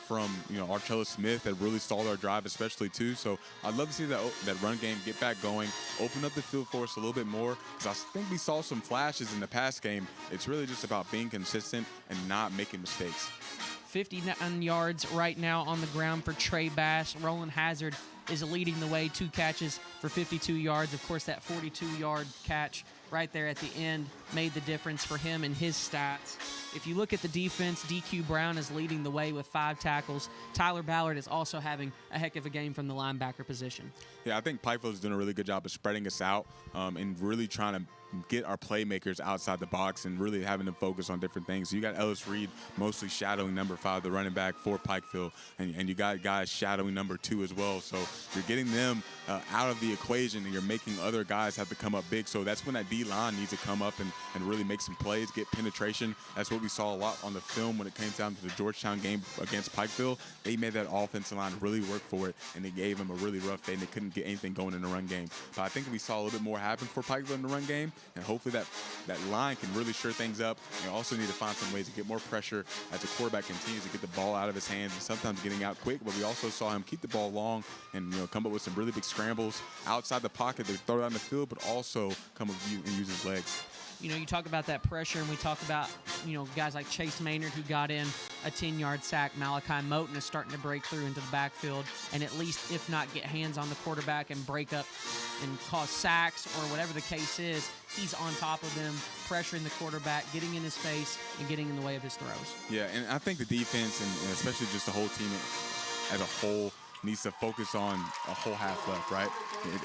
from Archella Smith that really stalled our drive, especially too. So I'd love to see that run game get back going, open up the field for us a little bit more, because I think we saw some flashes in the past game. It's really just about being consistent and not making mistakes. 59 yards right now on the ground for Trey Bass. Roland Hazard is leading the way, 2 catches for 52 yards. Of course, that 42-yard catch right there at the end made the difference for him and his stats. If you look at the defense, DQ Brown is leading the way with 5 tackles. Tyler Ballard is also having a heck of a game from the linebacker position. Yeah, I think Pikeville is doing a really good job of spreading us out and really trying to get our playmakers outside the box and really having them focus on different things. So you got Ellis Reed mostly shadowing number 5, the running back for Pikeville, and you got guys shadowing number 2 as well. So you're getting them out of the equation, and you're making other guys have to come up big. So that's when that D-line needs to come up and really make some plays, get penetration. That's what we saw a lot on the film when it came down to the Georgetown game against Pikeville. They made that offensive line really work for it, and they gave them a really rough day, and they couldn't get anything going in the run game. But I think we saw a little bit more happen for Pikeville in the run game, and hopefully that line can really sure things up. You also need to find some ways to get more pressure as the quarterback continues to get the ball out of his hands and sometimes getting out quick. But we also saw him keep the ball long and come up with some really big scrambles outside the pocket to throw it on the field, but also come up and use his legs. You talk about that pressure, and we talk about, guys like Chase Maynard, who got in a 10-yard sack. Malachi Moten is starting to break through into the backfield and at least, if not get hands on the quarterback and break up and cause sacks or whatever the case is, he's on top of them, pressuring the quarterback, getting in his face, and getting in the way of his throws. Yeah, and I think the defense and especially just the whole team as a whole, needs to focus on a whole half left, right?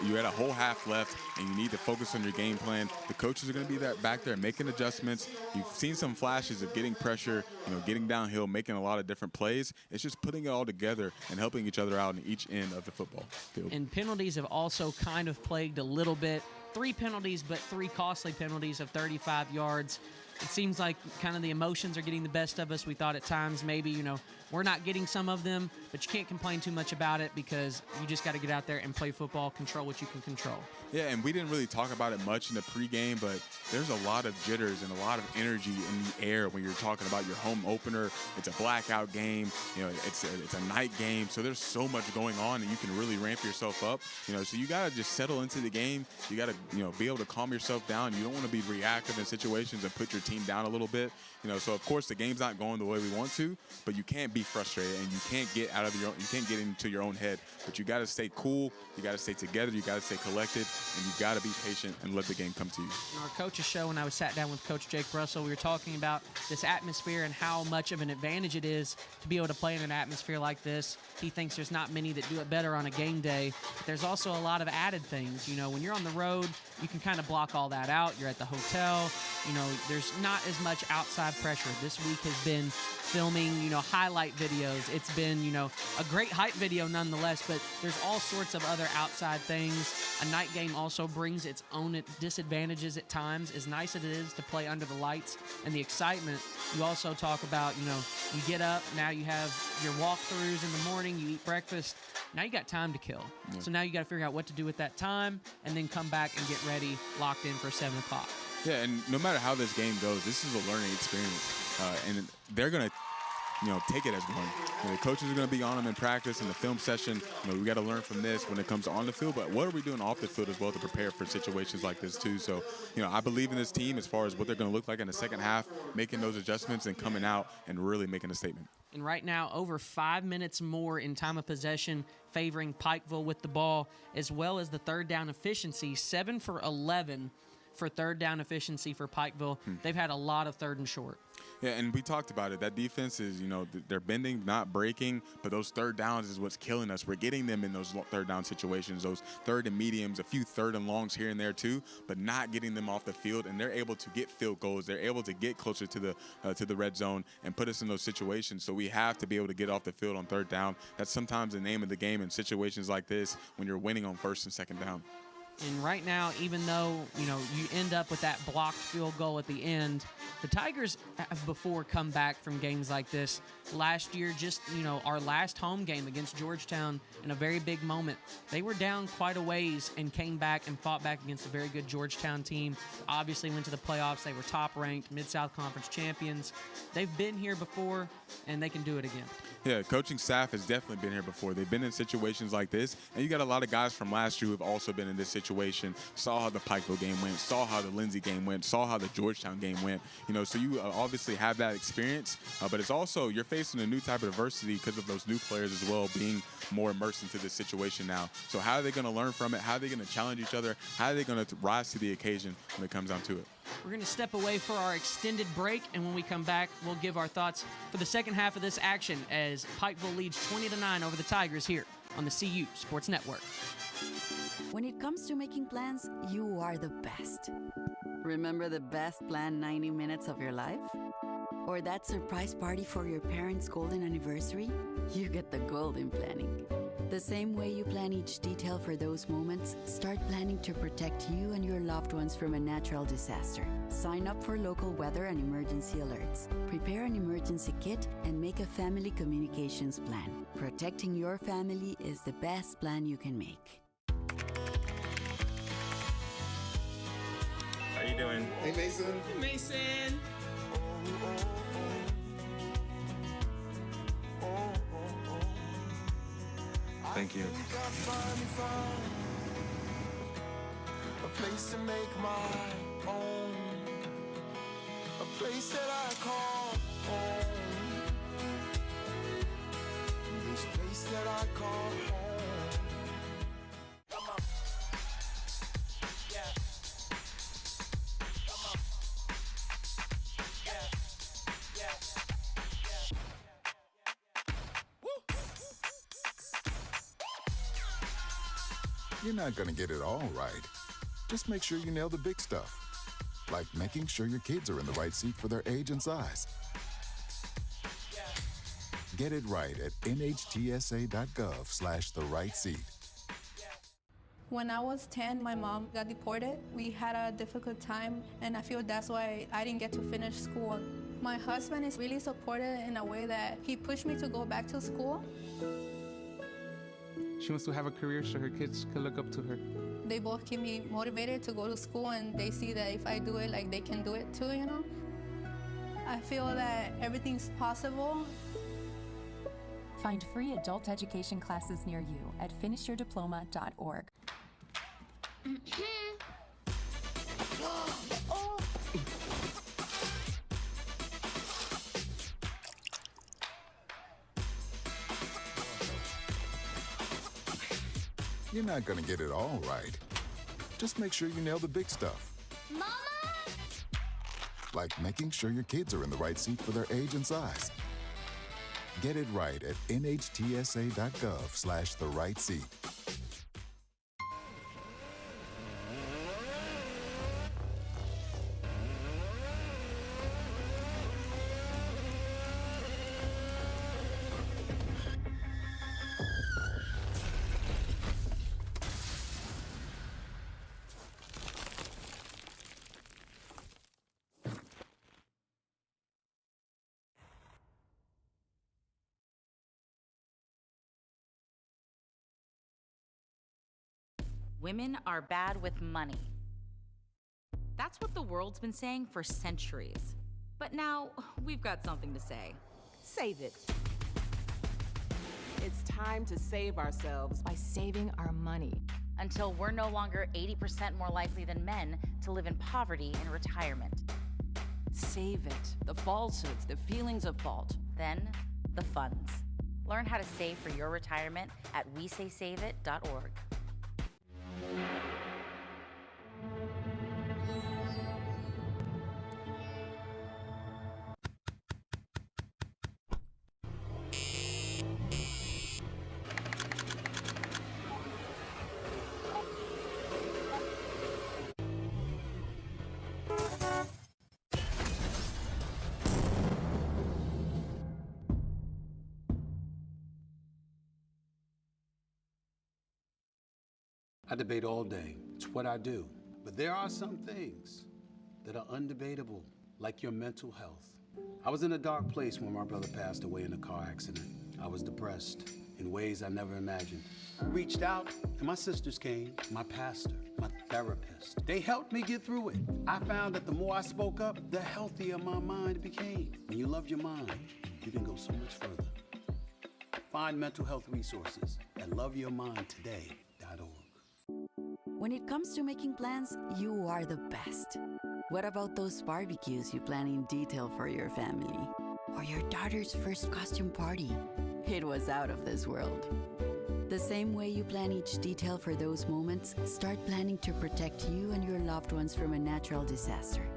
You had a whole half left, and you need to focus on your game plan. The coaches are going to be back there making adjustments. You've seen some flashes of getting pressure, getting downhill, making a lot of different plays. It's just putting it all together and helping each other out in each end of the football field. And penalties have also kind of plagued a little bit. 3 penalties, but 3 costly penalties of 35 yards. It seems like kind of the emotions are getting the best of us. We thought at times maybe, we're not getting some of them, but you can't complain too much about it because you just got to get out there and play football, control what you can control. Yeah, and we didn't really talk about it much in the pregame, but there's a lot of jitters and a lot of energy in the air when you're talking about your home opener. It's a blackout game. It's a night game, so there's so much going on, and you can really ramp yourself up. So you got to just settle into the game. You got to, be able to calm yourself down. You don't want to be reactive in situations and put your team down a little bit. So of course the game's not going the way we want to, but you can't be frustrated and you can't get you can't get into your own head. But you got to stay cool. You got to stay together. You got to stay collected, and you got to be patient and let the game come to you. In our coach's show, when I was sat down with Coach Jake Russell, we were talking about this atmosphere and how much of an advantage it is to be able to play in an atmosphere like this. He thinks there's not many that do it better on a game day. But there's also a lot of added things. When you're on the road, you can kind of block all that out. You're at the hotel. There's not as much outside pressure. This week has been filming, highlight videos. It's been, a great hype video nonetheless, but there's all sorts of other outside things. A night game also brings its own disadvantages at times. As nice as it is to play under the lights and the excitement, you also talk about, you get up, now you have your walkthroughs in the morning, you eat breakfast. Now you got time to kill. Yeah. So now you got to figure out what to do with that time and then come back and get ready, locked in for 7 o'clock. Yeah, and no matter how this game goes, this is a learning experience. And they're going to, take it as one. The coaches are going to be on them in practice in the film session. We got to learn from this when it comes on the field, but what are we doing off the field as well to prepare for situations like this too? So, I believe in this team as far as what they're going to look like in the second half, making those adjustments and coming out and really making a statement. And right now, over 5 minutes more in time of possession, favoring Pikeville with the ball, as well as the third down efficiency, 7 for 11 for third down efficiency for Pikeville. They've had a lot of third and short. Yeah, and we talked about it. That defense is, they're bending, not breaking, but those third downs is what's killing us. We're getting them in those third down situations, those third and mediums, a few third and longs here and there too, but not getting them off the field, and they're able to get field goals. They're able to get closer to the red zone and put us in those situations. So we have to be able to get off the field on third down. That's sometimes the name of the game in situations like this when you're winning on first and second down. And right now, even though, you end up with that blocked field goal at the end, the Tigers have before come back from games like this. Last year, just, our last home game against Georgetown in a very big moment, they were down quite a ways and came back and fought back against a very good Georgetown team. Obviously went to the playoffs. They were top-ranked, Mid-South Conference champions. They've been here before, and they can do it again. Yeah, coaching staff has definitely been here before. They've been in situations like this, and you got a lot of guys from last year who have also been in this situation, saw how the Pikeville game went, saw how the Lindsay game went, saw how the Georgetown game went. So you obviously have that experience, but it's also you're facing a new type of adversity because of those new players as well being more immersed into this situation now. So how are they going to learn from it? How are they going to challenge each other? How are they going to rise to the occasion when it comes down to it? We're going to step away for our extended break, and when we come back, we'll give our thoughts for the second half of this action as Pikeville leads 20-9 over the Tigers here on the CU Sports Network. When it comes to making plans, you are the best. Remember the best planned 90 minutes of your life? Or that surprise party for your parents' golden anniversary? You get the golden planning. The same way you plan each detail for those moments, start planning to protect you and your loved ones from a natural disaster. Sign up for local weather and emergency alerts. Prepare an emergency kit and make a family communications plan. Protecting your family is the best plan you can make. How you doing? Hey, Mason. Hey, Mason. Thank you. A place to make my own. A place that I call home. This place that I call home. You're not going to get it all right. Just make sure you nail the big stuff, like making sure your kids are in the right seat for their age and size. Get it right at nhtsa.gov/the-right-seat. When I was 10, my mom got deported. We had a difficult time, and I feel that's why I didn't get to finish school. My husband is really supportive in a way that he pushed me to go back to school. She wants to have a career so her kids can look up to her. They both keep me motivated to go to school, and they see that if I do it, like, they can do it too, you know? I feel that everything's possible. Find free adult education classes near you at finishyourdiploma.org. You're not going to get it all right. Just make sure you nail the big stuff, Mama! like making sure your kids are in the right seat for their age and size. Get it right at nhtsa.gov/the-right-seat. Women are bad with money. That's what the world's been saying for centuries. But now, we've got something to say. Save it. It's time to save ourselves by saving our money. Until we're no longer 80% more likely than men to live in poverty in retirement. Save it. The falsehoods, the feelings of fault. Then, the funds. Learn how to save for your retirement at wesaysaveit.org. I debate all day. It's what I do. But there are some things that are undebatable, like your mental health. I was in a dark place when my brother passed away in a car accident. I was depressed in ways I never imagined. I reached out, and my sisters came, my pastor, my therapist. They helped me get through it. I found that the more I spoke up, the healthier my mind became. When you love your mind, you can go so much further. Find mental health resources at loveyourmindtoday.org. When it comes to making plans, you are the best. What about those barbecues you plan in detail for your family? Or your daughter's first costume party? It was out of this world. The same way you plan each detail for those moments, start planning to protect you and your loved ones from a natural disaster.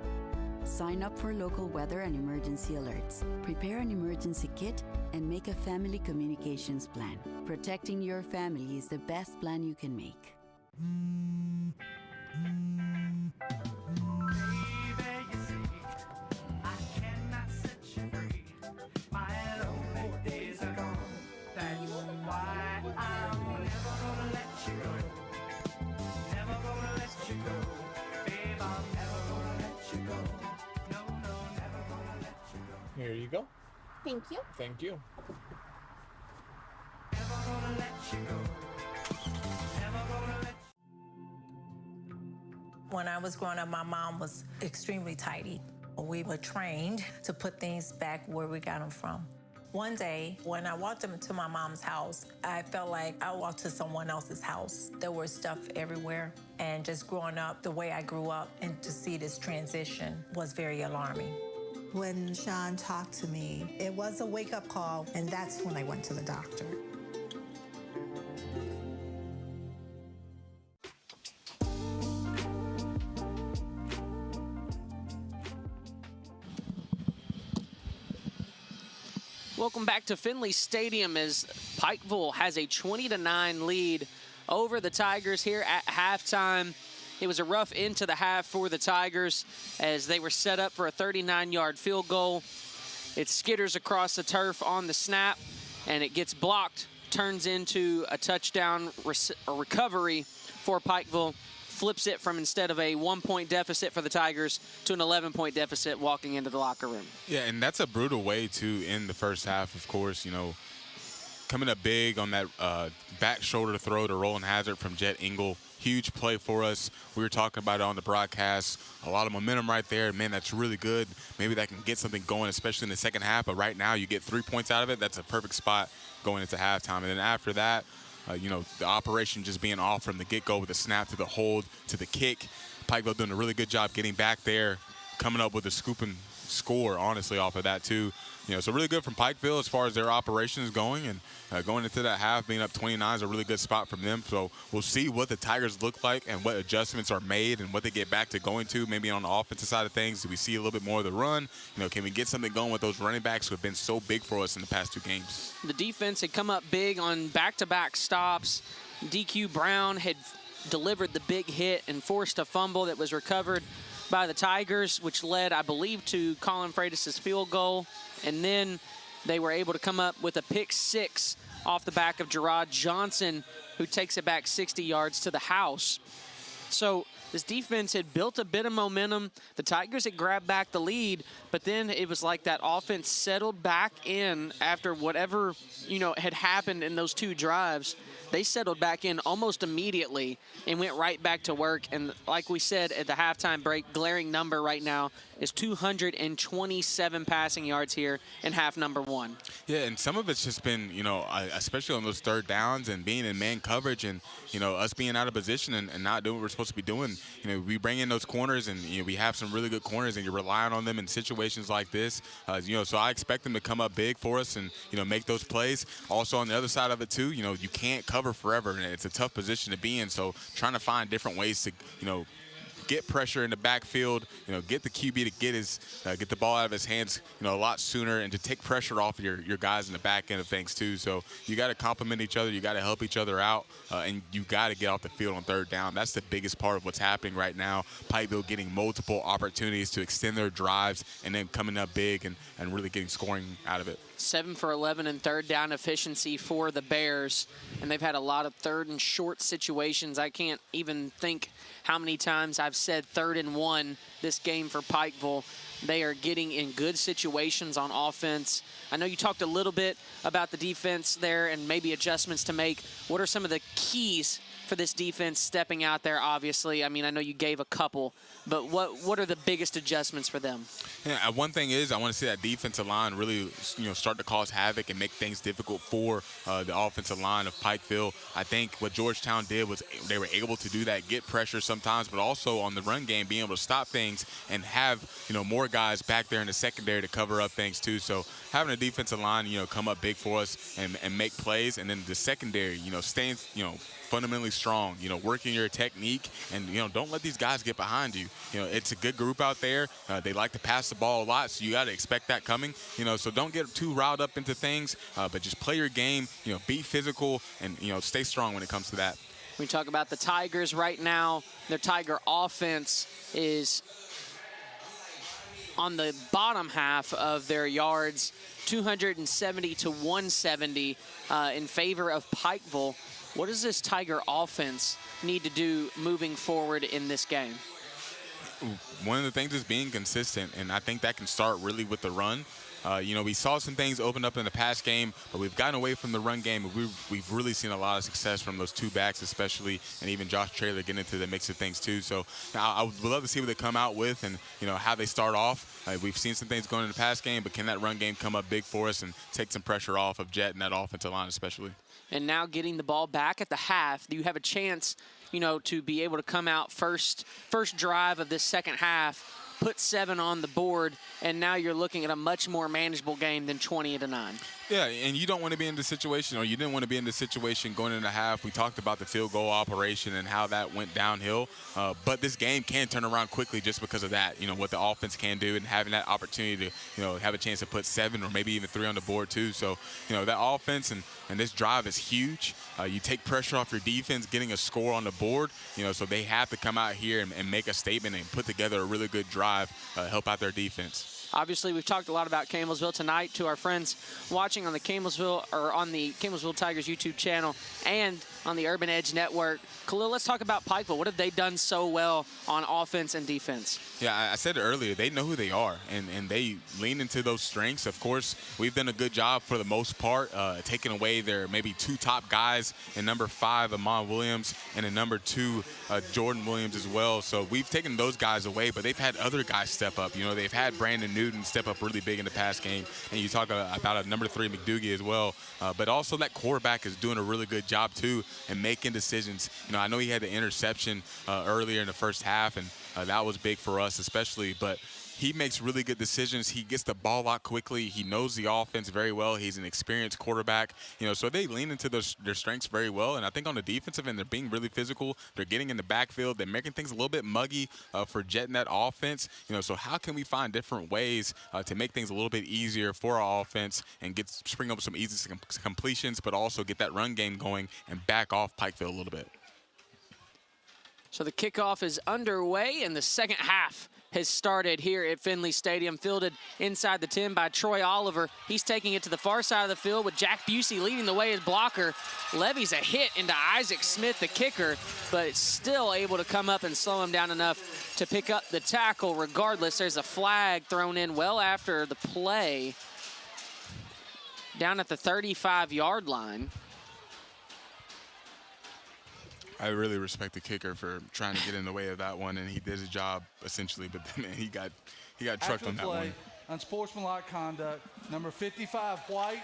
Sign up for local weather and emergency alerts. Prepare an emergency kit and make a family communications plan. Protecting your family is the best plan you can make. Here you go. Thank you. Thank you. When I was growing up, my mom was extremely tidy. We were trained to put things back where we got them from. One day, when I walked into my mom's house, I felt like I walked to someone else's house. There was stuff everywhere, and just growing up the way I grew up and to see this transition was very alarming. When Sean talked to me, it was a wake-up call, and that's when I went to the doctor. Welcome back to Finley Stadium as Pikeville has a 20-9 lead over the Tigers here at halftime. It was a rough end to the half for the Tigers as they were set up for a 39-yard field goal. It skitters across the turf on the snap, and it gets blocked, turns into a touchdown recovery for Pikeville, flips it from instead of a 1-point deficit for the Tigers to an 11-point deficit walking into the locker room. Yeah, and that's a brutal way to end the first half, of course. Coming up big on that back shoulder throw to Roland Hazard from Jet Engel. Huge play for us. We were talking about it on the broadcast. A lot of momentum right there. Man, that's really good. Maybe that can get something going, especially in the second half. But right now, you get 3 points out of it. That's a perfect spot going into halftime. And then after that, the operation just being off from the get-go with the snap to the hold to the kick. Pikeville doing a really good job getting back there, coming up with a scooping score, honestly, off of that, too. So really good from Pikeville as far as their operations going, and going into that half, being up 29 is a really good spot from them. So we'll see what the Tigers look like and what adjustments are made and what they get back to going to, maybe on the offensive side of things. Do we see a little bit more of the run? Can we get something going with those running backs who have been so big for us in the past 2 games? The defense had come up big on back-to-back stops. DQ Brown had delivered the big hit and forced a fumble that was recovered by the Tigers, which led, I believe, to Colin Freitas' field goal. And then they were able to come up with a pick 6 off the back of Gerard Johnson, who takes it back 60 yards to the house. So this defense had built a bit of momentum. The Tigers had grabbed back the lead, but then it was like that offense settled back in after whatever, had happened in those 2 drives. They settled back in almost immediately and went right back to work. And like we said at the halftime break, glaring number right now is 227 passing yards here in half number 1. Yeah, and some of it's just been, especially on those third downs and being in man coverage and, us being out of position and not doing what we're supposed to be doing. We bring in those corners and, we have some really good corners and you're relying on them in situations like this. So I expect them to come up big for us and, make those plays. Also on the other side of it too, you can't cover forever, and it's a tough position to be in. So trying to find different ways to, get pressure in the backfield, get the QB to get the ball out of his hands, a lot sooner, and to take pressure off of your guys in the back end of things too. So you got to complement each other, you got to help each other out, and you got to get off the field on third down. That's the biggest part of what's happening right now. Pikeville getting multiple opportunities to extend their drives and then coming up big and really getting scoring out of it. 7 for 11 in third down efficiency for the Bears, and they've had a lot of third and short situations. I can't even think how many times I've said 3rd and 1 this game for Pikeville. They are getting in good situations on offense. I know you talked a little bit about the defense there and maybe adjustments to make. What are some of the keys for this defense stepping out there, obviously? I mean, I know you gave a couple, but what are the biggest adjustments for them? Yeah, one thing is I want to see that defensive line really, start to cause havoc and make things difficult for the offensive line of Pikeville. I think what Georgetown did was they were able to do that, get pressure sometimes, but also on the run game, being able to stop things and have, more guys back there in the secondary to cover up things too. So having a defensive line, come up big for us and make plays, and then the secondary, staying, fundamentally strong, working your technique, and, don't let these guys get behind you. It's a good group out there. They like to pass the ball a lot, so you got to expect that coming. So don't get too riled up into things, but just play your game, be physical, and, stay strong when it comes to that. We talk about the Tigers right now. Their Tiger offense is on the bottom half of their yards, 270 to 170 in favor of Pikeville. What does this Tiger offense need to do moving forward in this game? One of the things is being consistent, and I think that can start really with the run. We saw some things open up in the past game, but we've gotten away from the run game. We've really seen a lot of success from those 2 backs especially, and even Josh Traylor getting into the mix of things too. So I would love to see what they come out with and, how they start off. We've seen some things going in the past game, but can that run game come up big for us and take some pressure off of Jet and that offensive line especially? And now getting the ball back at the half, do you have a chance, to be able to come out first drive of this second half, put 7 on the board, and now you're looking at a much more manageable game than 20-9? Yeah, and you don't want to be in the situation, or you didn't want to be in the situation going into half. We talked about the field goal operation and how that went downhill, but this game can turn around quickly just because of that. You know, what the offense can do and having that opportunity to, you know, have a chance to put 7 or maybe even 3 on the board too. So, you know, that offense and this drive is huge. You take pressure off your defense, getting a score on the board, you know, so they have to come out here and make a statement and put together a really good drive, help out their defense. Obviously, we've talked a lot about Campbellsville tonight to our friends watching on the Campbellsville Tigers YouTube channel and on the Urban Edge Network. Khalil, let's talk about Pikeville. What have they done so well on offense and defense? Yeah, I said it earlier. They know who they are, and they lean into those strengths. Of course, we've done a good job for the most part, taking away their maybe 2 top guys in number 5, Amon Williams, and in number 2, Jordan Williams as well. So we've taken those guys away, but they've had other guys step up. You know, they've had Brandon Newton step up really big in the pass game, and you talk about a number 3 McDougie as well. But also that quarterback is doing a really good job too and making decisions. You know, I know he had the interception earlier in the first half, and that was big for us especially, but he makes really good decisions. He gets the ball out quickly. He knows the offense very well. He's an experienced quarterback, you know, so they lean into their strengths very well. And I think on the defensive end, they're being really physical. They're getting in the backfield. They're making things a little bit muggy for jetting that offense. You know, so how can we find different ways to make things a little bit easier for our offense and spring up some easy completions, but also get that run game going and back off Pikeville a little bit. So the kickoff is underway, and the second half has started here at Finley Stadium, fielded inside the 10 by Troy Oliver. He's taking it to the far side of the field with Jack Busey leading the way as blocker. Levies a hit into Isaac Smith, the kicker, but still able to come up and slow him down enough to pick up the tackle. Regardless, there's a flag thrown in well after the play down at the 35-yard line. I really respect the kicker for trying to get in the way of that one, and he did his job essentially. But man, he got trucked on that one. Unsportsmanlike conduct, number 55 White,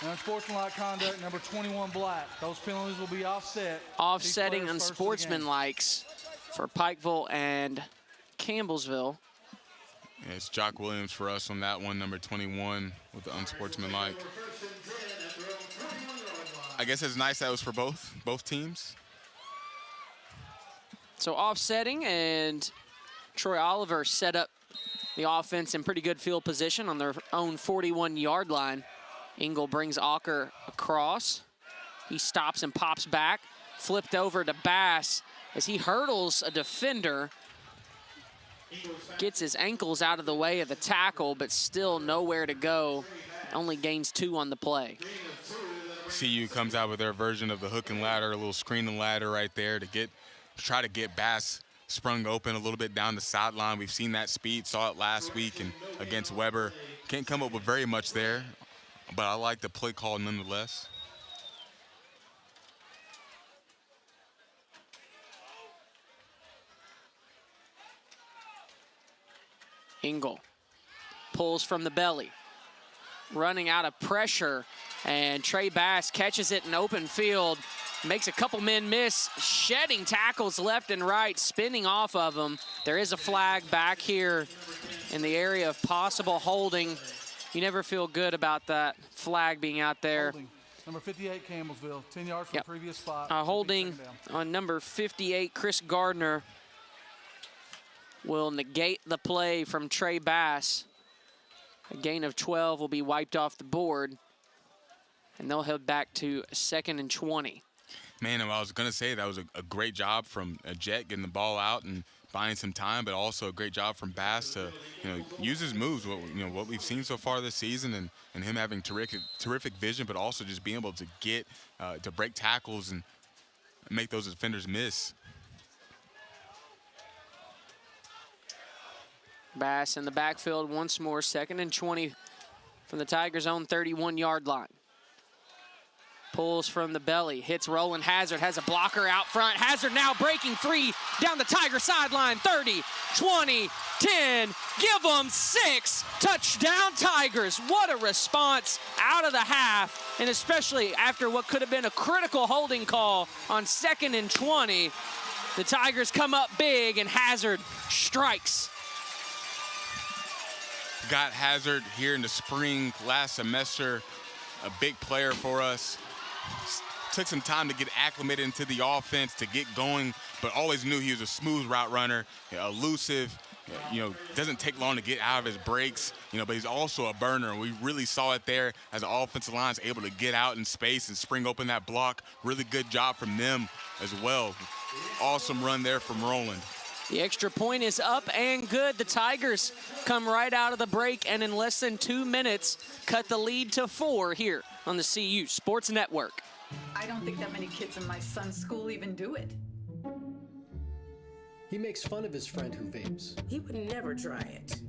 and unsportsmanlike conduct, number 21 Black. Those penalties will be offset. Offsetting unsportsmanlikes for Pikeville and Campbellsville. Yeah, it's Jock Williams for us on that one, number 21 with the unsportsmanlike. I guess it's nice that was for both teams. So offsetting, and Troy Oliver set up the offense in pretty good field position on their own 41-yard line. Engel brings Ocker across. He stops and pops back. Flipped over to Bass as he hurdles a defender. Gets his ankles out of the way of the tackle, but still nowhere to go. Only gains 2 on the play. CU comes out with their version of the hook and ladder, a little screen and ladder right there to try to get Bass sprung open a little bit down the sideline. We've seen that speed, saw it last week and against Weber. Can't come up with very much there, but I like the play call nonetheless. Engel pulls from the belly, running out of pressure, and Trey Bass catches it in open field, makes a couple men miss, shedding tackles left and right, spinning off of them. There is a flag back here in the area of possible holding. You never feel good about that flag being out there. Holding. Number 58, Campbellsville, 10 yards from the previous spot. Holding on number 58, Chris Gardner, will negate the play from Trey Bass. A gain of 12 will be wiped off the board, and they'll head back to 2nd and 20. Man, I was going to say that was a great job from Jet getting the ball out and buying some time, but also a great job from Bass to, you know, use his moves, what we've seen so far this season, and him having terrific vision, but also just being able to get to break tackles and make those defenders miss. Bass in the backfield once more, 2nd and 20 from the Tigers' own 31-yard line. Pulls from the belly, hits Roland Hazard, has a blocker out front. Hazard now breaking free down the Tiger sideline. 30, 20, 10, give them 6. Touchdown Tigers. What a response out of the half, and especially after what could have been a critical holding call on 2nd and 20. The Tigers come up big, and Hazard strikes. Got Hazard here in the spring last semester a big player for us. Took some time to get acclimated into the offense, to get going, but always knew he was a smooth route runner, elusive, doesn't take long to get out of his breaks, but he's also a burner. And we really saw it there as the offensive line is able to get out in space and spring open that block. Really good job from them as well. Awesome run there from Roland. The extra point is up and good. The Tigers come right out of the break and in less than 2 minutes cut the lead to 4 here on the CU Sports Network. I don't think that many kids in my son's school even do it. He makes fun of his friend who vapes. He would never try it.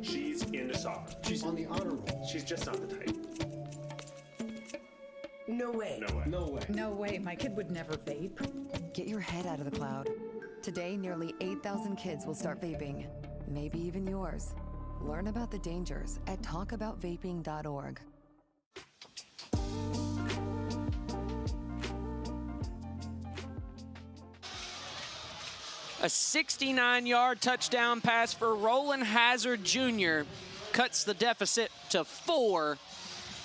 She's into soccer. She's on the honor roll. She's just not the type. No way. No way. No way. No way. My kid would never vape. Get your head out of the cloud. Today, nearly 8,000 kids will start vaping. Maybe even yours. Learn about the dangers at talkaboutvaping.org. A 69-yard touchdown pass for Roland Hazard Jr. cuts the deficit to 4.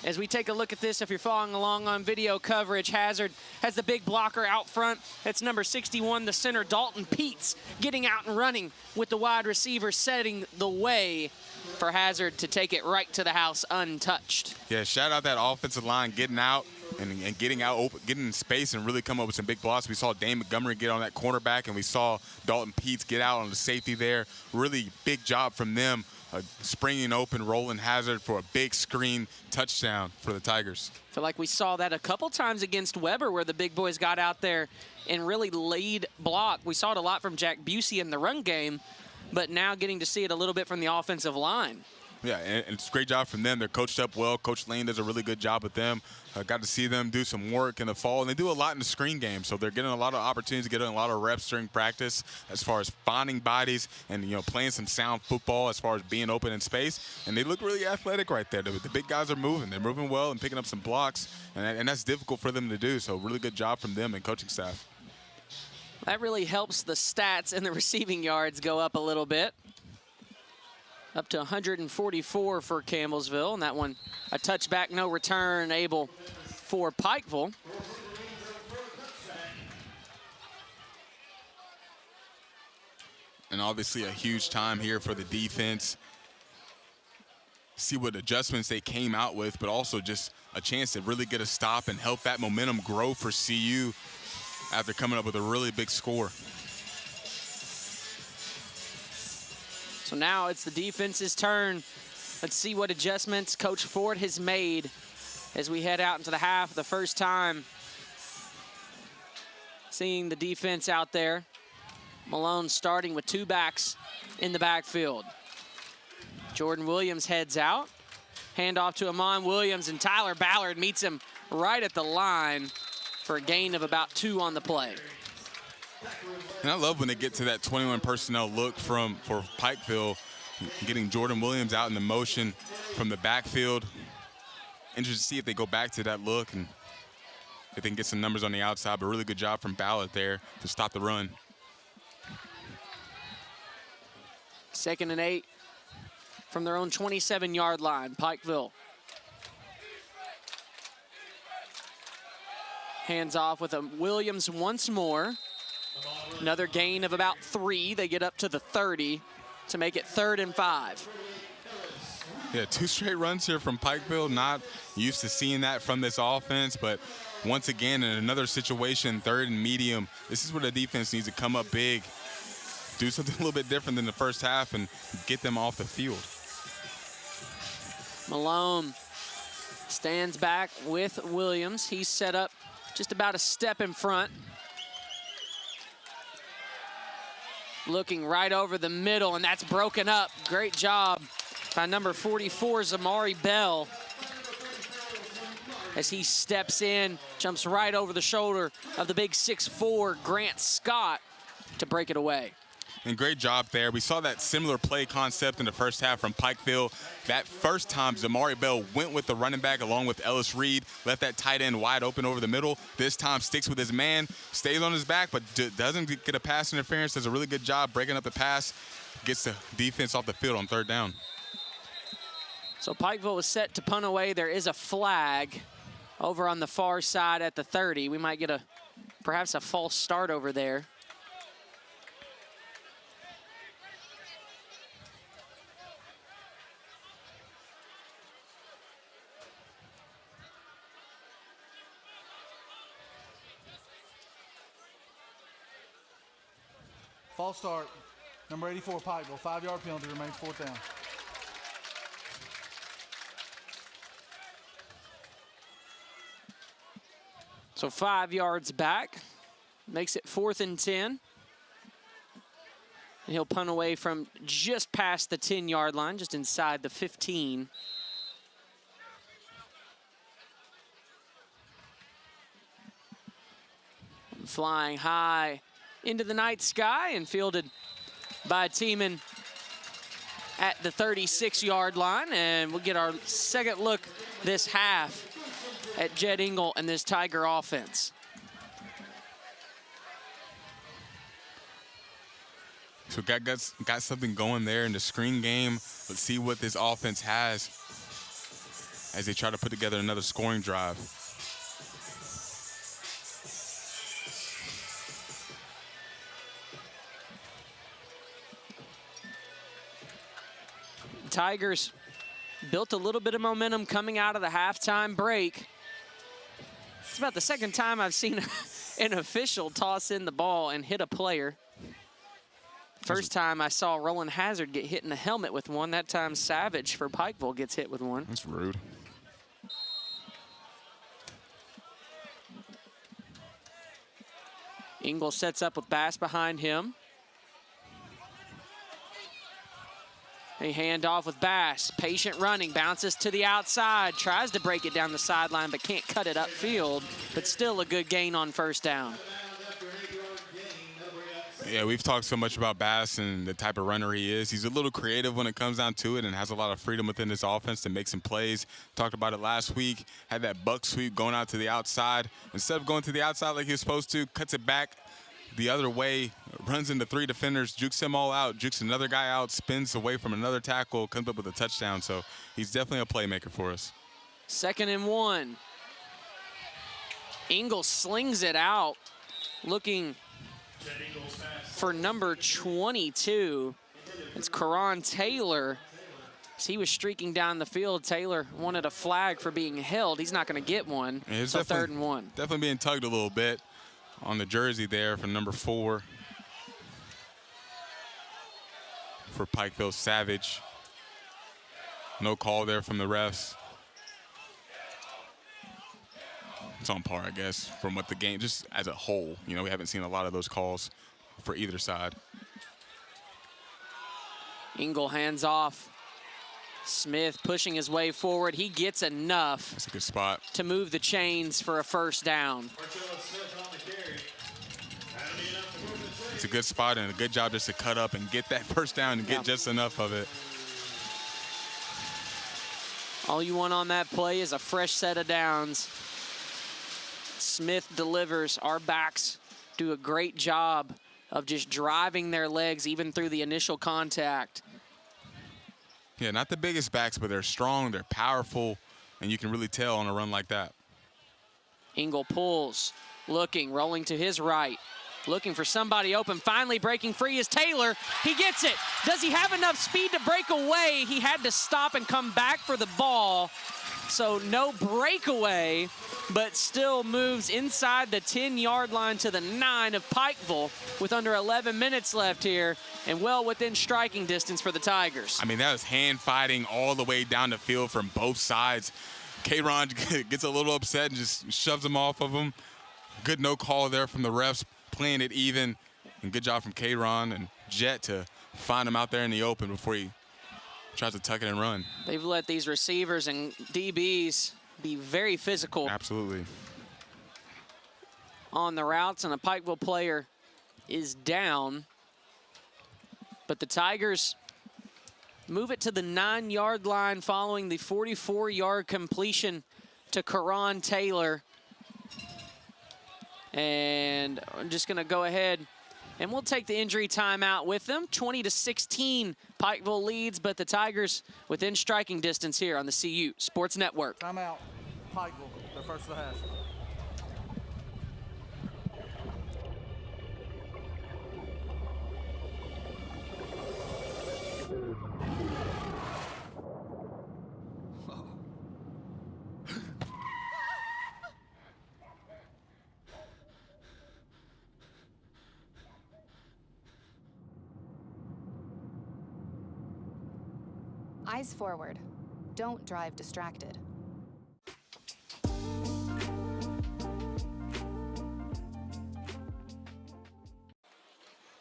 As we take a look at this, if you're following along on video coverage, Hazard has the big blocker out front. That's number 61, the center, Dalton Peets, getting out and running with the wide receiver, setting the way for Hazard to take it right to the house untouched. Yeah, shout out that offensive line getting out and getting out, open, getting in space and really come up with some big blocks. We saw Dane Montgomery get on that cornerback, and we saw Dalton Peets get out on the safety there. Really big job from them, springing open Roland Hazard for a big screen touchdown for the Tigers. I feel like we saw that a couple times against Weber where the big boys got out there and really lead block. We saw it a lot from Jack Busey in the run game, but now getting to see it a little bit from the offensive line. Yeah, and it's a great job from them. They're coached up well. Coach Lane does a really good job with them. Got to see them do some work in the fall, and they do a lot in the screen game. So they're getting a lot of opportunities to get in a lot of reps during practice as far as finding bodies and, playing some sound football as far as being open in space. And they look really athletic right there. The big guys are moving. They're moving well and picking up some blocks, and that's difficult for them to do. So really good job from them and coaching staff. That really helps the stats and the receiving yards go up a little bit. Up to 144 for Campbellsville, and that one a touchback, no return, able for Pikeville. And obviously a huge time here for the defense. See what adjustments they came out with, but also just a chance to really get a stop and help that momentum grow for CU after coming up with a really big score. So now it's the defense's turn. Let's see what adjustments Coach Ford has made as we head out into the half. The first time seeing the defense out there. Malone starting with 2 backs in the backfield. Jordan Williams heads out. Handoff to Amon Williams, and Tyler Ballard meets him right at the line for a gain of about 2 on the play. And I love when they get to that 21 personnel look for Pikeville, getting Jordan Williams out in the motion from the backfield. Interested to see if they go back to that look and if they can get some numbers on the outside, but really good job from Ballard there to stop the run. 2nd and 8 from their own 27-yard line, Pikeville. Hands off with a Williams once more. Another gain of about 3. They get up to the 30 to make it 3rd and 5. Yeah, 2 straight runs here from Pikeville. Not used to seeing that from this offense, but once again, in another situation, 3rd and medium, this is where the defense needs to come up big, do something a little bit different than the first half, and get them off the field. Malone stands back with Williams. He's set up just about a step in front. Looking right over the middle, and that's broken up. Great job by number 44, Zamari Bell, as he steps in, jumps right over the shoulder of the big 6'4", Grant Scott, to break it away. And great job there. We saw that similar play concept in the first half from Pikeville. That first time, Zamari Bell went with the running back along with Ellis Reed, left that tight end wide open over the middle. This time sticks with his man, stays on his back, but doesn't get a pass interference. Does a really good job breaking up the pass, gets the defense off the field on 3rd down. So Pikeville was set to punt away. There is a flag over on the far side at the 30. We might get perhaps a false start over there. False start. Number 84, Pikeville. 5-yard penalty, remains 4th down. So 5 yards back, makes it 4th and 10. And he'll punt away from just past the 10-yard line, just inside the 15. Flying high into the night sky and fielded by Tiemann at the 36-yard line. And we'll get our second look this half at Jed Engel and this Tiger offense. So got something going there in the screen game. Let's see what this offense has as they try to put together another scoring drive. Tigers built a little bit of momentum coming out of the halftime break. It's about the second time I've seen an official toss in the ball and hit a player. First time I saw Roland Hazard get hit in the helmet with one. That time Savage for Pikeville gets hit with one. That's rude. Engel sets up with Bass behind him. A handoff with Bass, patient running, bounces to the outside, tries to break it down the sideline, but can't cut it upfield, but still a good gain on 1st down. Yeah, we've talked so much about Bass and the type of runner he is. He's a little creative when it comes down to it and has a lot of freedom within his offense to make some plays. Talked about it last week, had that buck sweep going out to the outside. Instead of going to the outside like he was supposed to, cuts it back the other way, runs into 3 defenders, jukes them all out, jukes another guy out, spins away from another tackle, comes up with a touchdown. So he's definitely a playmaker for us. 2nd and 1. Engel slings it out, looking for number 22. It's Karan Taylor. As he was streaking down the field, Taylor wanted a flag for being held. He's not going to get one. So 3rd and 1. Definitely being tugged a little bit on the jersey there for number 4 for Pikeville Savage. No call there from the refs. It's on par, I guess, from what the game, just as a whole. You know, we haven't seen a lot of those calls for either side. Engel hands off. Smith pushing his way forward. He gets enough. That's a good spot to move the chains for a 1st down. It's a good spot and a good job just to cut up and get that 1st down and get just enough of it. All you want on that play is a fresh set of downs. Smith delivers. Our backs do a great job of just driving their legs even through the initial contact. Yeah, not the biggest backs, but they're strong, they're powerful, and you can really tell on a run like that. Engel pulls, looking, rolling to his right, looking for somebody open. Finally breaking free is Taylor. He gets it. Does he have enough speed to break away? He had to stop and come back for the ball. So no breakaway, but still moves inside the 10-yard line to the 9 of Pikeville with under 11 minutes left here and well within striking distance for the Tigers. I mean, that was hand fighting all the way down the field from both sides. K-Ron gets a little upset and just shoves him off of him. Good no call there from the refs, playing it even. And good job from K-Ron and Jet to find him out there in the open before he tries to tuck it and run. They've let these receivers and DBs be very physical. Absolutely. On the routes, and a Pikeville player is down. But the Tigers move it to the 9-yard line following the 44-yard completion to Karan Taylor. And I'm just going to go ahead And we'll take the injury timeout with them. 20-16, Pikeville leads, but the Tigers within striking distance here on the CU Sports Network. Timeout, Pikeville, they're first of the half. Eyes forward. Don't drive distracted.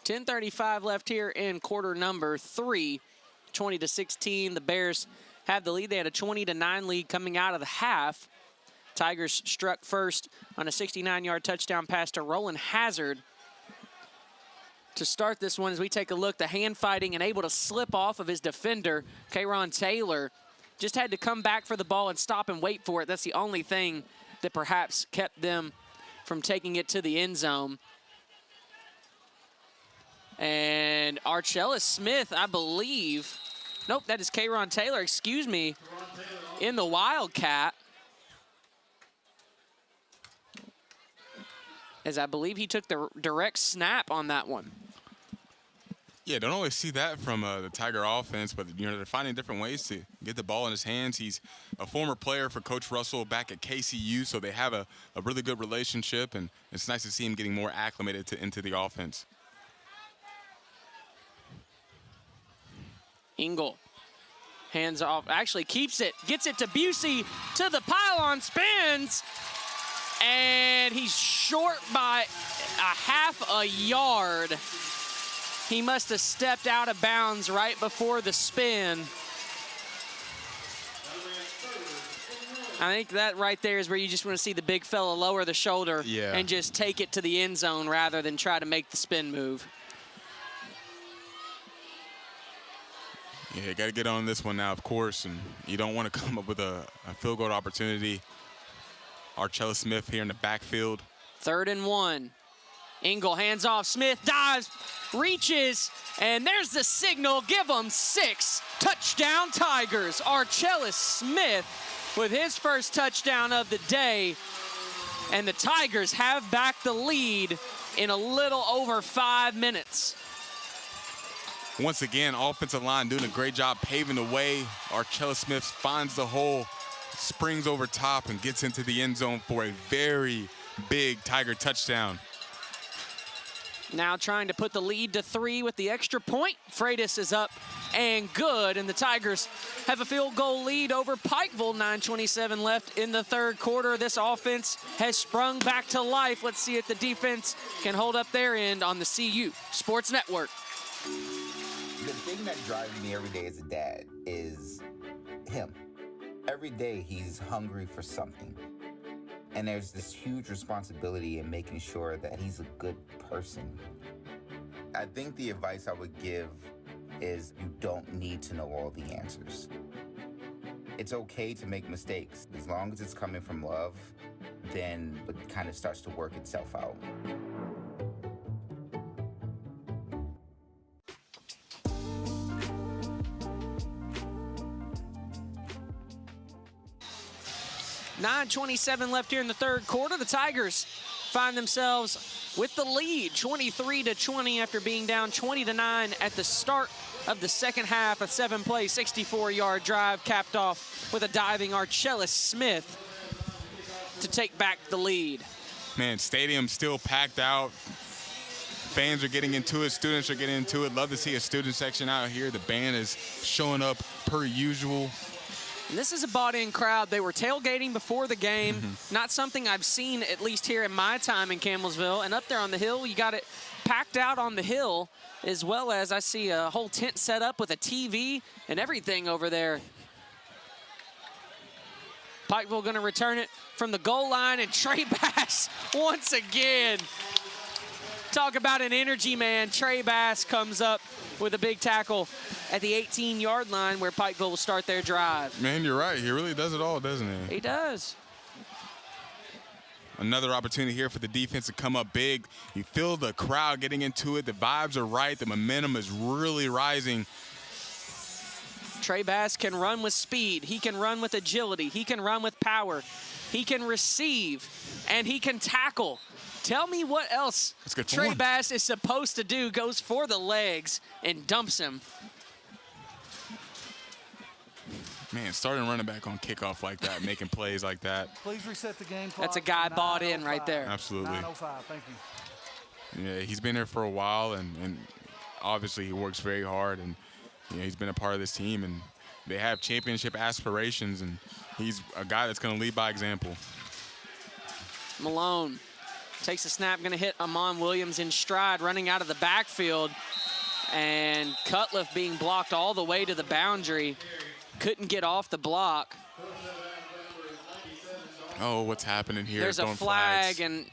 .10:35 left here in quarter number 3. 20-16, the Bears have the lead. They had a 20-9 lead coming out of the half. Tigers struck first on a 69-yard touchdown pass to Roland Hazard. To start this one, as we take a look, the hand fighting and able to slip off of his defender, Kayron Taylor, just had to come back for the ball and stop and wait for it. That's the only thing that perhaps kept them from taking it to the end zone. And Archella Smith, I believe, nope, that is Kayron Taylor, excuse me, in the Wildcat. As I believe he took the direct snap on that one. Yeah, don't always see that from the Tiger offense, but they're finding different ways to get the ball in his hands. He's a former player for Coach Russell back at KCU, so they have a really good relationship, and it's nice to see him getting more acclimated into the offense. Engel, hands off, actually keeps it, gets it to Busey, to the pylon, spins, and he's short by a half a yard. He must have stepped out of bounds right before the spin. I think that right there is where you just want to see the big fella lower the shoulder and just take it to the end zone rather than try to make the spin move. Yeah, you got to get on this one now, of course, and you don't want to come up with a field goal opportunity. Archella Smith here in the backfield. 3rd and 1. Engel hands off, Smith dives, reaches, and there's the signal. Give them 6. Touchdown Tigers. Archella Smith with his first touchdown of the day. And the Tigers have back the lead in a little over 5 minutes. Once again, offensive line doing a great job paving the way. Archella Smith finds the hole, springs over top, and gets into the end zone for a very big Tiger touchdown. Now trying to put the lead to 3 with the extra point. Freitas is up and good, and the Tigers have a field goal lead over Pikeville. 9:27 left in the 3rd quarter. This offense has sprung back to life. Let's see if the defense can hold up their end on the CU Sports Network. The thing that drives me every day as a dad is him. Every day he's hungry for something. And there's this huge responsibility in making sure that he's a good person. I think the advice I would give is you don't need to know all the answers. It's okay to make mistakes. As long as it's coming from love, then it kind of starts to work itself out. .9:27 left here in the 3rd quarter. The Tigers find themselves with the lead, 23-20 after being down 20-9 at the start of the 2nd half. A 7-play, 64-yard drive capped off with a diving Archella Smith to take back the lead. Man, stadium still packed out. Fans are getting into it. Students are getting into it. Love to see a student section out here. The band is showing up per usual. And this is a bought-in crowd. They were tailgating before the game. Not something I've seen, at least here in my time in Campbellsville. And up there on the hill, you got it packed out on the hill, as well as I see a whole tent set up with a TV and everything over there. Pikeville going to return it from the goal line, and Trey Bass once again. Talk about an energy man. Trey Bass comes up with a big tackle at the 18-yard line where Pikeville will start their drive. Man, you're right. He really does it all, doesn't he? He does. Another opportunity here for the defense to come up big. You feel the crowd getting into it. The vibes are right. The momentum is really rising. Trey Bass can run with speed. He can run with agility. He can run with power. He can receive, and he can tackle. Tell me what else Trey Bass is supposed to do. Goes for the legs and dumps him. Man, starting running back on kickoff like that, making plays like that. Please reset the game clock. That's a guy bought in right there. Absolutely. 9:05, thank you. Yeah, he's been there for a while, and obviously he works very hard, and he's been a part of this team, and they have championship aspirations, and he's a guy that's going to lead by example. Malone takes a snap, going to hit Amon Williams in stride, running out of the backfield, and Cutliff being blocked all the way to the boundary. Couldn't get off the block. Oh, what's happening here? There's a flag, flags. And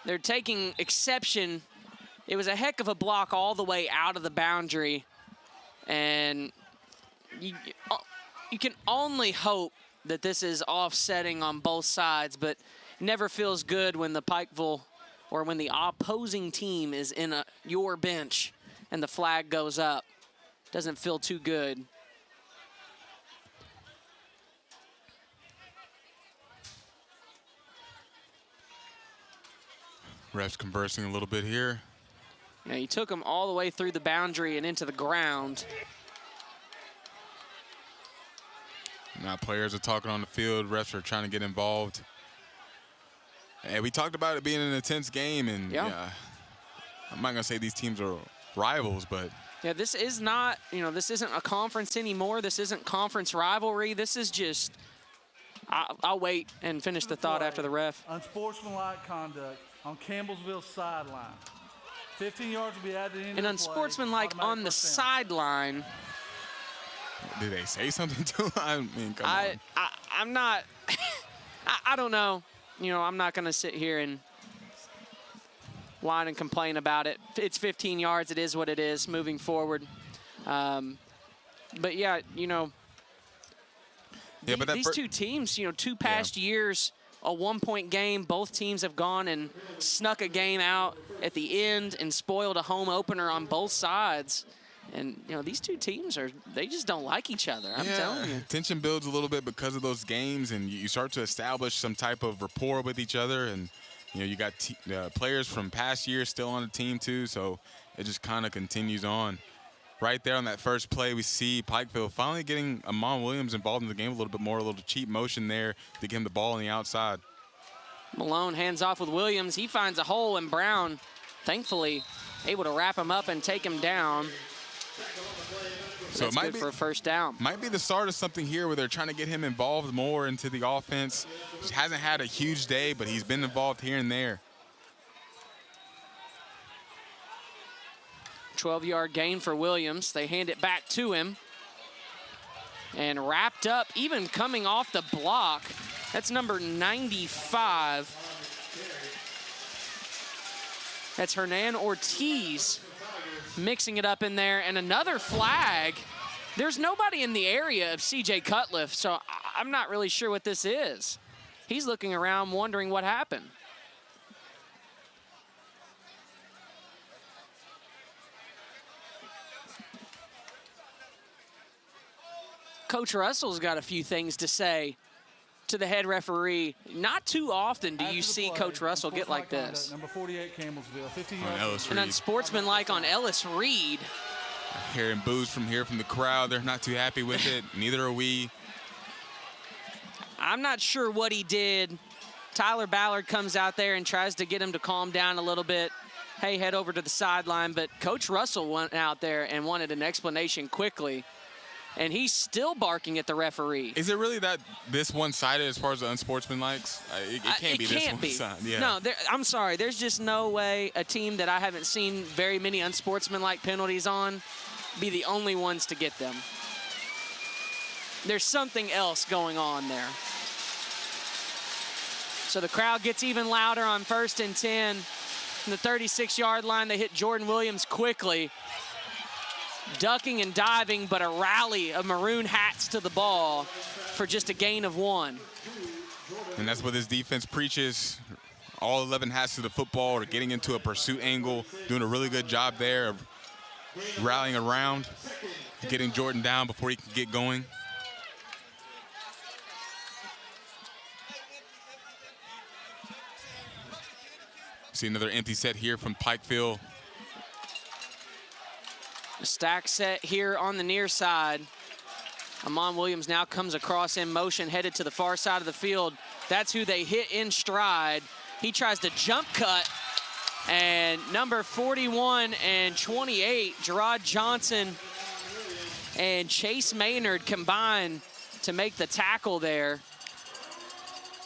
they're taking exception. It was a heck of a block all the way out of the boundary. And you can only hope that this is offsetting on both sides, but it never feels good when the Pikeville or when the opposing team is in your bench and the flag goes up. Doesn't feel too good. Refs conversing a little bit here. Yeah, he took him all the way through the boundary and into the ground. Now players are talking on the field. Refs are trying to get involved. And we talked about it being an intense game, and yeah, I'm not gonna say these teams are rivals, but yeah, this is not, this isn't a conference anymore. This isn't conference rivalry. This is just, I'll wait and finish the thought after the ref. Unsportsmanlike conduct on Campbellsville sideline. 15 yards will be added into and unsportsmanlike on the sideline. Did they say something to him? I mean, come on. I'm not, I don't know. I'm not going to sit here and whine and complain about it. It's 15 yards. It is what it is moving forward. But, yeah, these two teams, 2 past years, a one-point game. Both teams have gone and snuck a game out at the end and spoiled a home opener on both sides. And, these two teams they just don't like each other. I'm telling you. Tension builds a little bit because of those games, and you start to establish some type of rapport with each other. And, you got players from past years still on the team, too. So it just kind of continues on. Right there on that first play, we see Pikeville finally getting Amon Williams involved in the game a little bit more, a little cheap motion there to get him the ball on the outside. Malone hands off with Williams. He finds a hole, and Brown, thankfully, able to wrap him up and take him down. So that's good for a first down. Might be the start of something here where they're trying to get him involved more into the offense. He hasn't had a huge day, but he's been involved here and there. 12-yard gain for Williams. They hand it back to him. And wrapped up, even coming off the block. That's number 95. That's Hernan Ortiz mixing it up in there. And another flag. There's nobody in the area of CJ Cutliff, so I'm not really sure what this is. He's looking around wondering what happened. Coach Russell's got a few things to say to the head referee. Not too often do you see Coach Russell get like this. Number 48, Campbellsville, 15 yards. And unsportsmanlike on Ellis Reed. Hearing boos from the crowd. They're not too happy with it. Neither are we. I'm not sure what he did. Tyler Ballard comes out there and tries to get him to calm down a little bit. Hey, head over to the sideline. But Coach Russell went out there and wanted an explanation quickly. And he's still barking at the referee. Is it really this one-sided as far as the unsportsmanlikes? It can't be this one-sided. Yeah. No, I'm sorry. There's just no way a team that I haven't seen very many unsportsmanlike penalties on be the only ones to get them. There's something else going on there. So the crowd gets even louder on 1st and 10. From the 36-yard line, they hit Jordan Williams quickly. Ducking and diving, but a rally of maroon hats to the ball for just a gain of 1. And that's what this defense preaches. All 11 hats to the football, or getting into a pursuit angle, doing a really good job there of rallying around, getting Jordan down before he can get going. See another empty set here from Pikeville. Stack set here on the near side. Amon Williams now comes across in motion, headed to the far side of the field. That's who they hit in stride. He tries to jump cut, and number 41 and 28, Gerard Johnson and Chase Maynard combine to make the tackle there.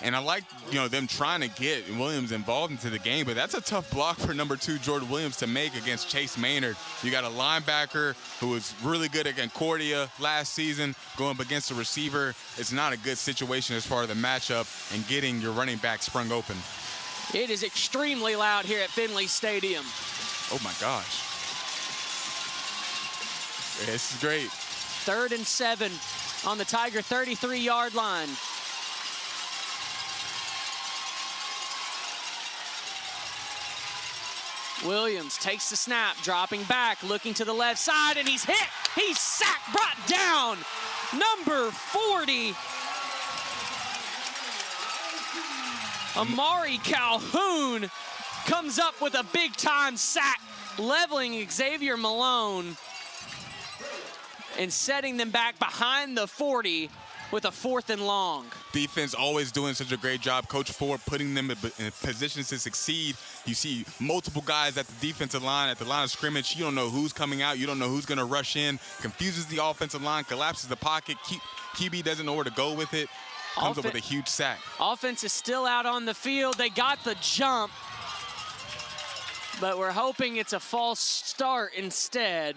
And I like, them trying to get Williams involved into the game, but that's a tough block for number 2, Jordan Williams, to make against Chase Maynard. You got a linebacker who was really good at Concordia last season, going up against a receiver. It's not a good situation as far as the matchup and getting your running back sprung open. It is extremely loud here at Finley Stadium. Oh my gosh. This is great. 3rd and 7 on the Tiger 33-yard line. Williams takes the snap, dropping back, looking to the left side, and he's hit. He's sacked, brought down. Number 40. Amari Calhoun comes up with a big-time sack, leveling Xavier Malone and setting them back behind the 40 with a 4th and long. Defense always doing such a great job. Coach Ford putting them in positions to succeed. You see multiple guys at the defensive line, at the line of scrimmage. You don't know who's coming out. You don't know who's going to rush in. Confuses the offensive line, collapses the pocket. QB doesn't know where to go with it. Comes up with a huge sack. Offense is still out on the field. They got the jump, but we're hoping it's a false start instead.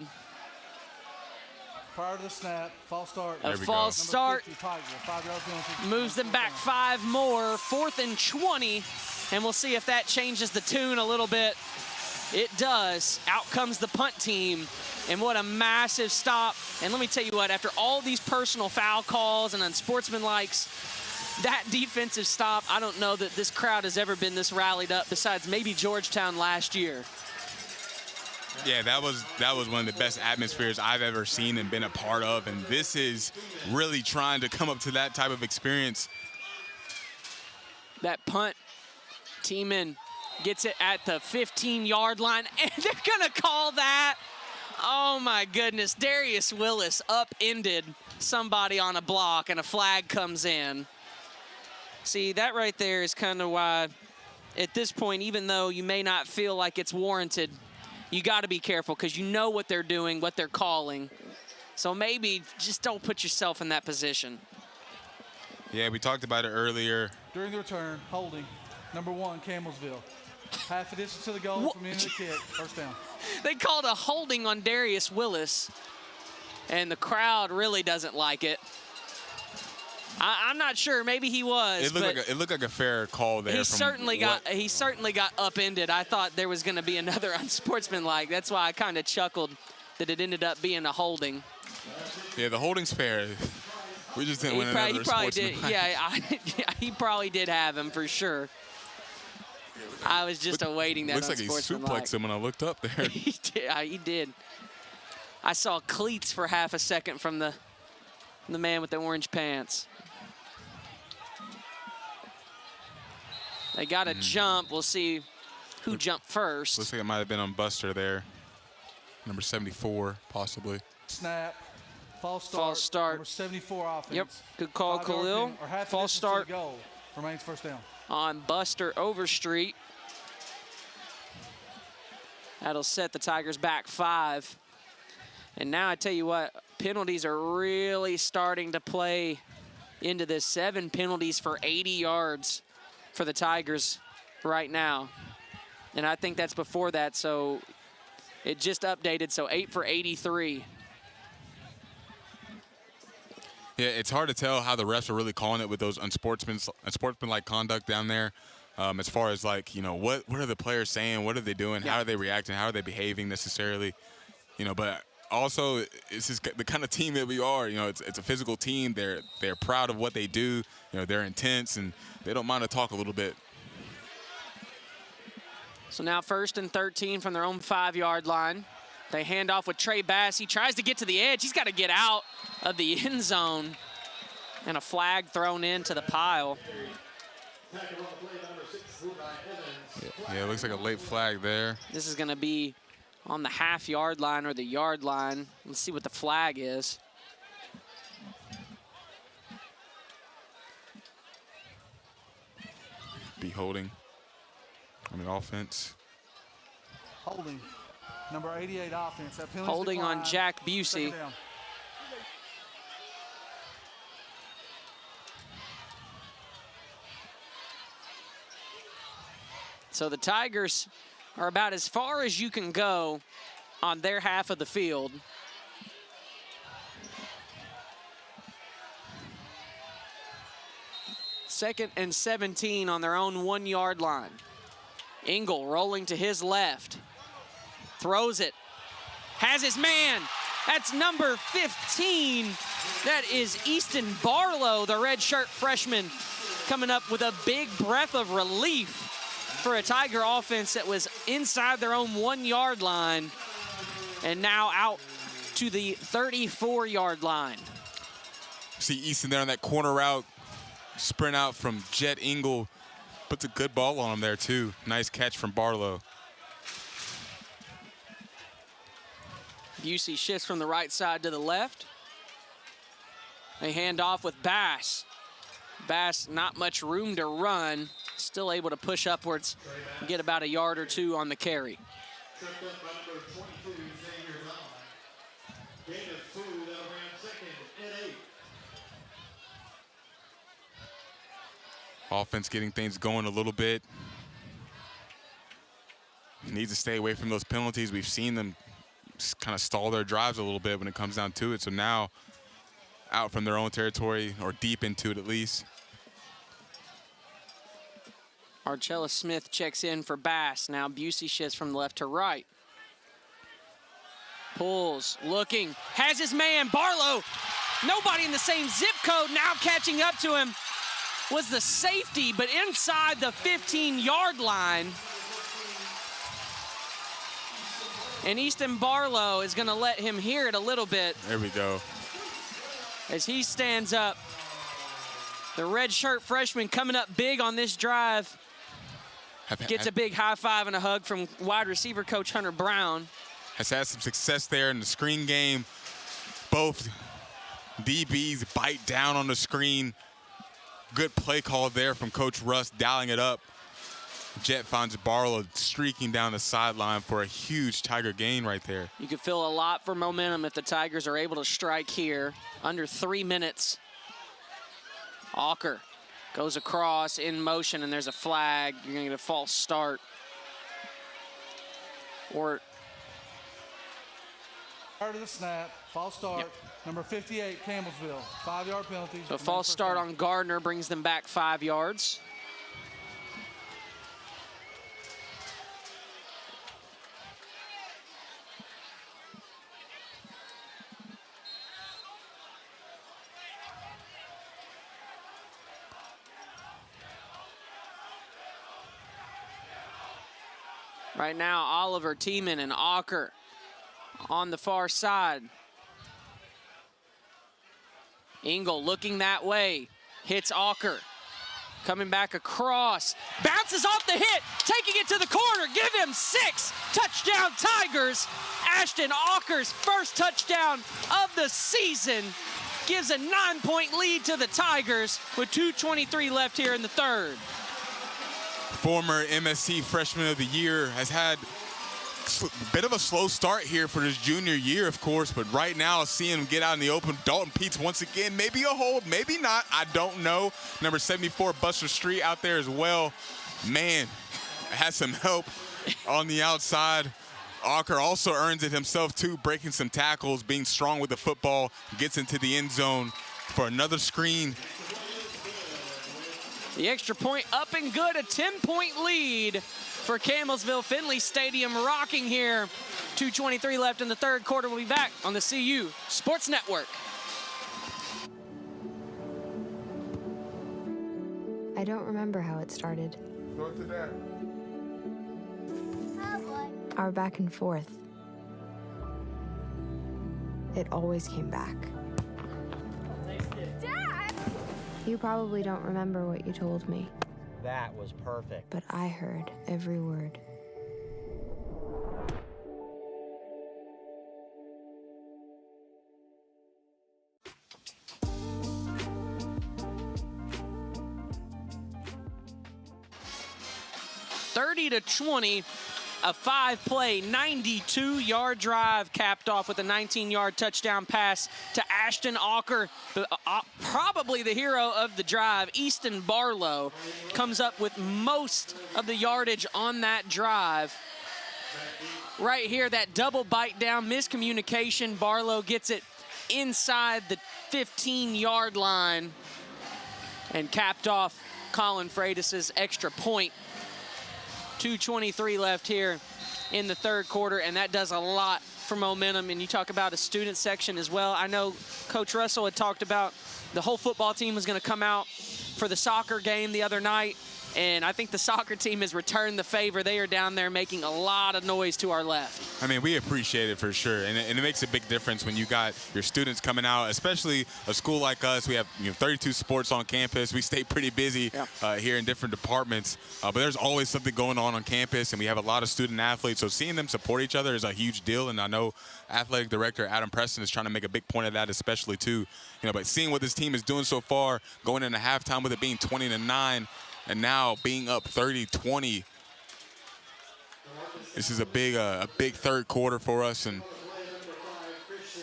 Prior to the snap, false start. A false start. 50, 5-yard penalty. Moves them back 5 more. 4th and 20. And we'll see if that changes the tune a little bit. It does. Out comes the punt team. And what a massive stop. And let me tell you what, after all these personal foul calls and unsportsmanlikes, that defensive stop, I don't know that this crowd has ever been this rallied up, besides maybe Georgetown last year. Yeah, that was one of the best atmospheres I've ever seen and been a part of, and this is really trying to come up to that type of experience. That punt, Tiemann gets it at the 15-yard line, and they're gonna call that. Oh my goodness, Darius Willis upended somebody on a block, and a flag comes in. See, that right there is kind of why, at this point, even though you may not feel like it's warranted, you got to be careful because you know what they're doing, what they're calling. So maybe just don't put yourself in that position. Yeah, we talked about it earlier. During the return, holding, number 1, Campbellsville. Half a distance to the goal from the end of the kick, first down. They called a holding on Darius Willis, and the crowd really doesn't like it. I'm not sure. Maybe he was. It looked like a fair call there. He certainly got upended. I thought there was going to be another unsportsmanlike. That's why I kind of chuckled that it ended up being a holding. Yeah, the holding's fair. We just didn't win another unsportsmanlike. Yeah, he probably did have him for sure. I was just awaiting that. Looks like he suplexed him when I looked up there. He did. I saw cleats for half a second from the man with the orange pants. They got a jump. We'll see who jumped first. Looks like it might have been on Buster there. Number 74, possibly. Snap. False start. False start. Number 74 offense. Yep. Good call, Khalil. False start. Goal. Remains first down. On Buster Overstreet. That'll set the Tigers back 5. And now I tell you what, penalties are really starting to play into this. 7 penalties for 80 yards for the Tigers right now. And I think that's before that, so it just updated, so 8 for 83. Yeah, it's hard to tell how the refs are really calling it with those unsportsmanlike conduct down there. As far as, like, what are the players saying? What are they doing? Yeah. How are they reacting? How are they behaving necessarily? But also, it's just the kind of team that we are. You know, it's a physical team. They're proud of what they do. You know, they're intense, and they don't mind to talk a little bit. So now 1st and 13 from their own 5-yard line. They hand off with Trey Bass. He tries to get to the edge. He's got to get out of the end zone. And a flag thrown into the pile. Yeah, it looks like a late flag there. This is going to be on the half-yard line or the yard line. Let's see what the flag is. Be holding on the offense. Holding. Number 88 offense. That penalty's Holding declined. on Jack Busey. Second down. So the Tigers are about as far as you can go on their half of the field. Second and 17 on their own 1-yard line. Engel rolling to his left. Throws it. Has his man. That's number 15. That is Easton Barlow, the redshirt freshman, coming up with a big breath of relief for a Tiger offense that was inside their own 1-yard line and now out to the 34-yard line. See Easton there on that corner route. Sprint out from Jet Engel. Puts a good ball on him there, too. Nice catch from Barlow. Busey shifts from the right side to the left. They hand off with Bass. Bass, not much room to run. Still able to push upwards and get about a yard or two on the carry. Offense getting things going a little bit. Needs to stay away from those penalties. We've seen them kind of stall their drives a little bit when it comes down to it. So now out from their own territory, or deep into it at least. Archella Smith checks in for Bass. Now Busey shifts from left to right. Pulls, looking, has his man, Barlow. Nobody in the same zip code. Now catching up to him was the safety, but inside the 15-yard line. And Easton Barlow is going to let him hear it a little bit. There we go. As he stands up. The red shirt freshman coming up big on this drive. Gets a big high five and a hug from wide receiver coach Hunter Brown. Has had some success there in the screen game. Both DBs bite down on the screen. Good play call there from Coach Russ, dialing it up. Jet finds Barlow streaking down the sideline for a huge Tiger gain right there. You could feel a lot for momentum if the Tigers are able to strike here. Under 3 minutes. Auker goes across in motion, and there's a flag. You're going to get a false start. Or prior to the snap, false start. Yep. Number 58, Campbellsville, 5-yard penalty. So false start on Gardner brings them back 5 yards. Right now, Oliver, Tiemann, and Auker on the far side. Engel looking that way, hits Auker. Coming back across, bounces off the hit, taking it to the corner, give him 6. Touchdown Tigers. Ashton Auker's first touchdown of the season gives a 9-point lead to the Tigers with 2:23 left here in the third. Former MSC Freshman of the Year has had a bit of a slow start here for his junior year, of course, but right now seeing him get out in the open. Dalton Peets once again, maybe a hold, maybe not, I don't know. Number 74, Buster Street out there as well. Man, has some help on the outside. Auker also earns it himself too, breaking some tackles, being strong with the football, gets into the end zone for another screen. The extra point up and good, a 10-point lead for Campbellsville. Finley Stadium rocking here. 2:23 left in the third quarter. We'll be back on the CU Sports Network. I don't remember how it started. Go to that. Our back and forth. It always came back. Dad! You probably don't remember what you told me, That was perfect. but I heard every word. (30-20), a 5-play, 92-yard drive capped off with a 19-yard touchdown pass to Ashton Alker, probably the hero of the drive. Easton Barlow comes up with most of the yardage on that drive. Right here, that double bite down, miscommunication. Barlow gets it inside the 15-yard line and capped off Colin Freitas' extra point. 2:23 left here in the third quarter, and that does a lot for momentum. And you talk about a student section as well. I know Coach Russell had talked about the whole football team was going to come out for the soccer game the other night, and I think the soccer team has returned the favor. They are down there making a lot of noise to our left. I mean, we appreciate it for sure, and it makes a big difference when you got your students coming out, especially a school like us. We have 32 sports on campus. We stay pretty busy here in different departments, but there's always something going on campus, and we have a lot of student athletes, so seeing them support each other is a huge deal, and I know athletic director Adam Preston is trying to make a big point of that, especially too. But seeing what this team is doing so far, going into halftime with it being 20-9, and now being up 30-20, this is a big third quarter for us and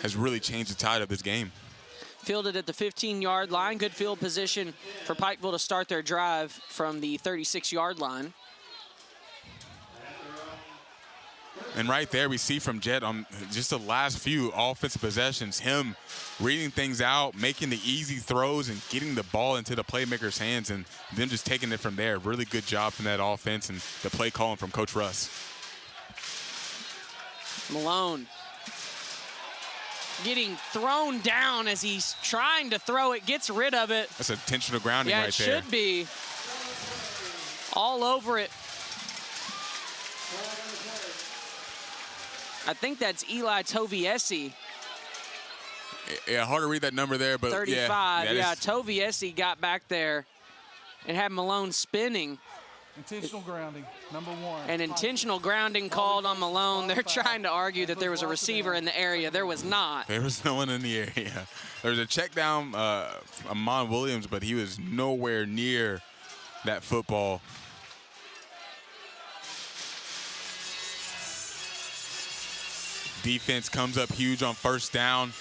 has really changed the tide of this game. Fielded at the 15-yard line. Good field position for Pikeville to start their drive from the 36-yard line. And right there, we see from Jet on just the last few offensive possessions, him reading things out, making the easy throws, and getting the ball into the playmaker's hands, and them just taking it from there. Really good job from that offense and the play calling from Coach Russ. Malone getting thrown down as he's trying to throw it, gets rid of it. That's intentional grounding right there. Yeah, it should be. All over it. I think that's Eli Toviesi. Yeah, hard to read that number there, but 35, yeah, Toviesi got back there and had Malone spinning. Intentional grounding, number 1. An intentional grounding called on Malone. They're trying to argue that there was a receiver in the area. There was not. There was no one in the area. There was a check down Amon Williams, but he was nowhere near that football. Defense comes up huge on first down.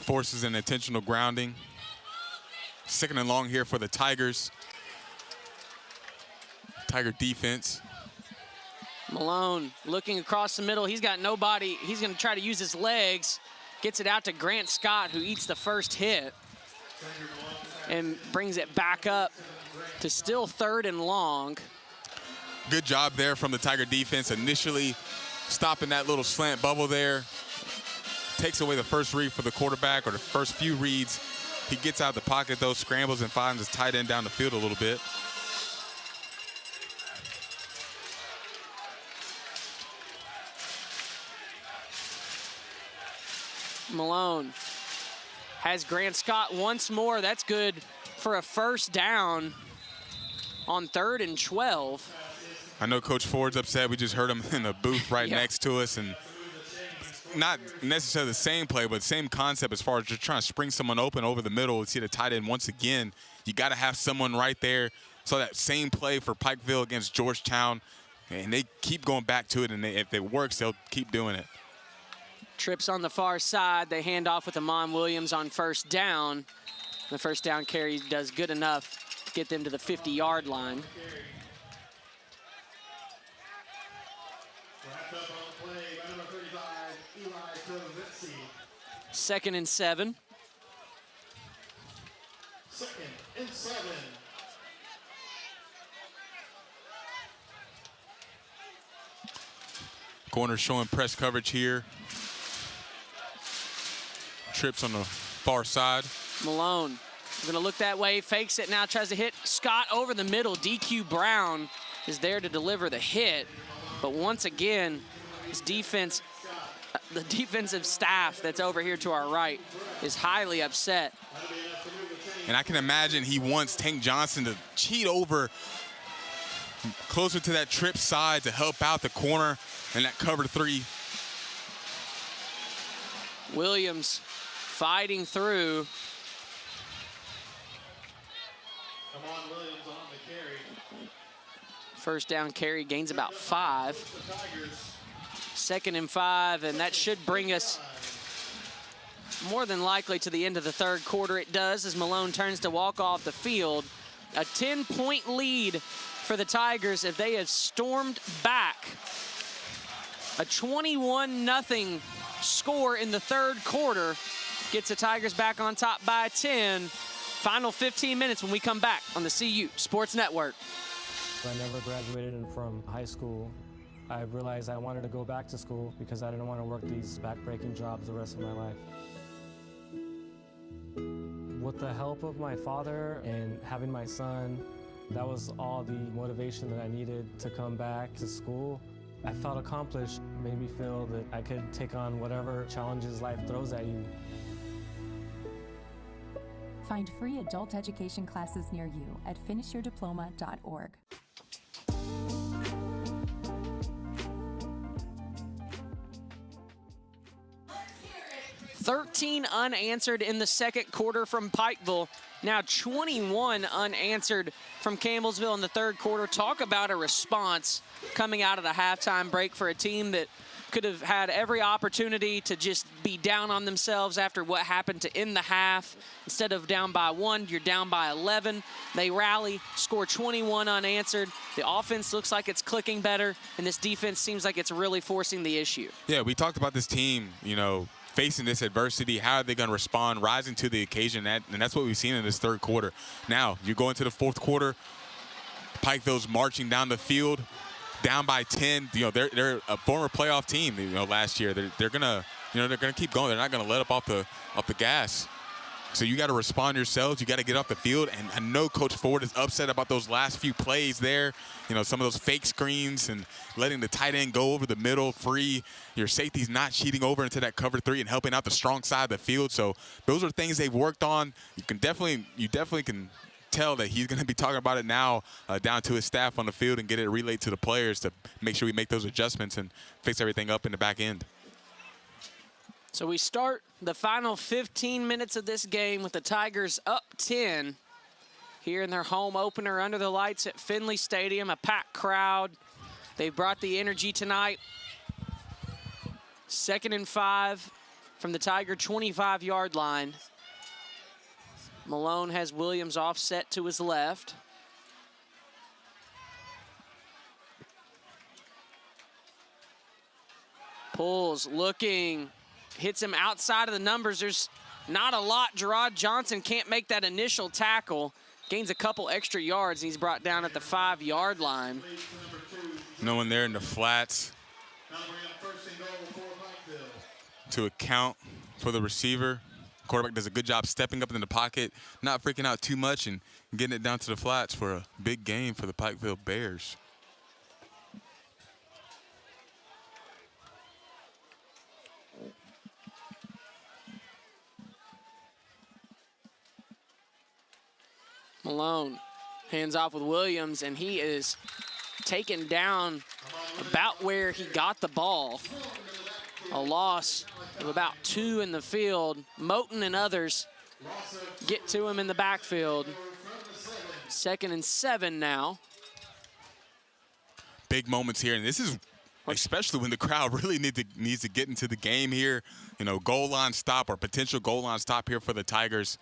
Forces an intentional grounding. 2nd and long here for the Tigers. Tiger defense. Malone looking across the middle. He's got nobody. He's going to try to use his legs. Gets it out to Grant Scott, who eats the first hit. And brings it back up to still 3rd and long. Good job there from the Tiger defense. Initially stopping that little slant bubble there. Takes away the first read for the quarterback, or the first few reads. He gets out of the pocket, though, scrambles, and finds his tight end down the field a little bit. Malone has Grant Scott once more. That's good for a first down on 3rd and 12. I know Coach Ford's upset. We just heard him in the booth right next to us, and not necessarily the same play, but same concept as far as just trying to spring someone open over the middle. We see the tight end once again. You got to have someone right there. So that same play for Pikeville against Georgetown, and they keep going back to it, and if it works, they'll keep doing it. Trips on the far side. They hand off with Amon Williams on first down. The first down carry does good enough to get them to the 50-yard line. 2nd and 7. 2nd Corner showing press coverage here. Trips on the far side. Malone going to look that way, fakes it now, tries to hit Scott over the middle. DQ Brown is there to deliver the hit. But once again, his defense, the defensive staff that's over here to our right is highly upset. And I can imagine he wants Tank Johnson to cheat over closer to that trip side to help out the corner and that cover three. Williams fighting through. Come on, Williams on the carry. First down carry, gains about 5. 2nd and 5, and that should bring us more than likely to the end of the third quarter. It does as Malone turns to walk off the field. A 10-point lead for the Tigers if they have stormed back. A 21-0 score in the third quarter gets the Tigers back on top by 10. Final 15 minutes when we come back on the CU Sports Network. I never graduated from high school. I realized I wanted to go back to school because I didn't want to work these back-breaking jobs the rest of my life. With the help of my father and having my son, that was all the motivation that I needed to come back to school. I felt accomplished, made me feel that I could take on whatever challenges life throws at you. Find free adult education classes near you at finishyourdiploma.org. 13 unanswered in the second quarter from Pikeville. Now 21 unanswered from Campbellsville in the third quarter. Talk about a response coming out of the halftime break for a team that could have had every opportunity to just be down on themselves after what happened to end the half. Instead of down by 1, you're down by 11. They rally, score 21 unanswered. The offense looks like it's clicking better, and this defense seems like it's really forcing the issue. Yeah, we talked about this team, you know, facing this adversity. How are they going to respond, rising to the occasion? And that's what we've seen in this third quarter. Now, you go into the fourth quarter, Pikeville's marching down the field, down by 10. You know, they're a former playoff team. You know, last year they're gonna keep going. They're not gonna let up off the gas. So you got to respond yourselves. You got to get off the field. And I know Coach Ford is upset about those last few plays there. You know, some of those fake screens and letting the tight end go over the middle free. Your safety's not cheating over into that cover 3 and helping out the strong side of the field. So those are things they've worked on. You definitely can tell that he's going to be talking about it now down to his staff on the field and get it relayed to the players to make sure we make those adjustments and fix everything up in the back end. So we start the final 15 minutes of this game with the Tigers up 10 here in their home opener under the lights at Finley Stadium, a packed crowd. They've brought the energy tonight. 2nd and 5 from the Tiger 25-yard line. Malone has Williams offset to his left. Pulls, looking, hits him outside of the numbers. There's not a lot. Gerard Johnson can't make that initial tackle. Gains a couple extra yards, and he's brought down at the 5-yard line. No one there in the flats to account for the receiver. Quarterback does a good job stepping up in the pocket, not freaking out too much, and getting it down to the flats for a big game for the Pikeville Bears. Malone hands off with Williams, and he is taken down about where he got the ball. A loss of about 2 in the field. Moten and others get to him in the backfield. 2nd and 7 now. Big moments here, and this is especially when the crowd really needs to get into the game here. You know, goal line stop or potential goal line stop here for the Tigers.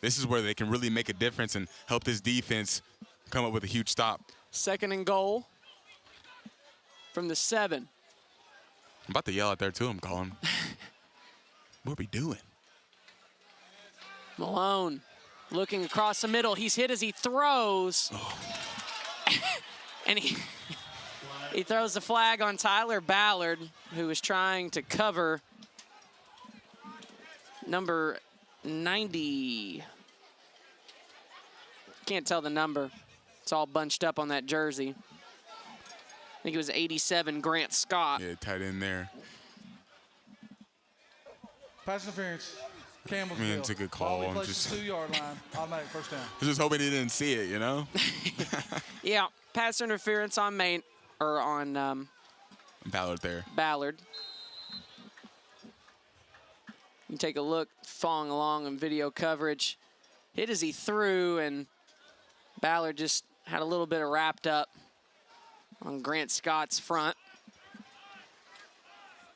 This is where they can really make a difference and help this defense come up with a huge stop. 2nd and goal from the 7. I'm about to yell out there to him, Colin. What are we doing? Malone Looking across the middle, he's hit as he throws. And he throws the flag on Tyler Ballard, who was trying to cover number 90. Can't tell the number. It's all bunched up on that jersey. I think it was 87, Grant Scott. Yeah, tight end there. Pass interference. Campbellsville. I mean, it's a good call. I'm just 2-yard line. Automatic first down. I was just hoping he didn't see it, you know? Yeah, pass interference on Ballard there. Ballard. You take a look, following along in video coverage. Hit as he threw, and Ballard just had a little bit of wrapped up on Grant Scott's front.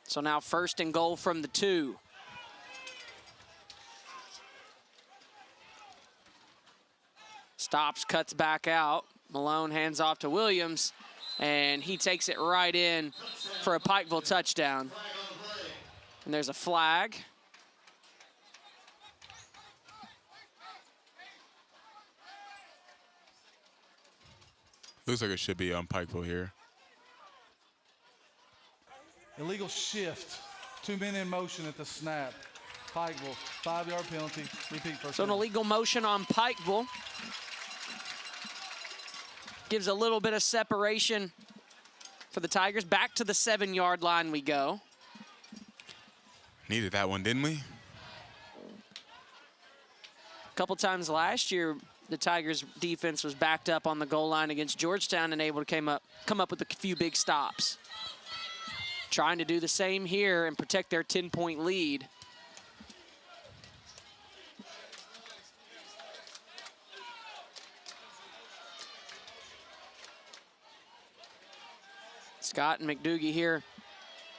So now 1st and goal from the 2. Stops, cuts back out. Malone hands off to Williams, and he takes it right in for a Pikeville touchdown. And there's a flag. Looks like it should be on Pikeville here. Illegal shift. 2 men in motion at the snap. Pikeville, 5-yard penalty. Repeat first. So an illegal motion on Pikeville. Gives a little bit of separation for the Tigers. Back to the 7-yard line we go. Needed that one, didn't we? A couple times last year, the Tigers defense was backed up on the goal line against Georgetown and able to come up with a few big stops. Trying to do the same here and protect their 10-point lead. Scott and McDougie here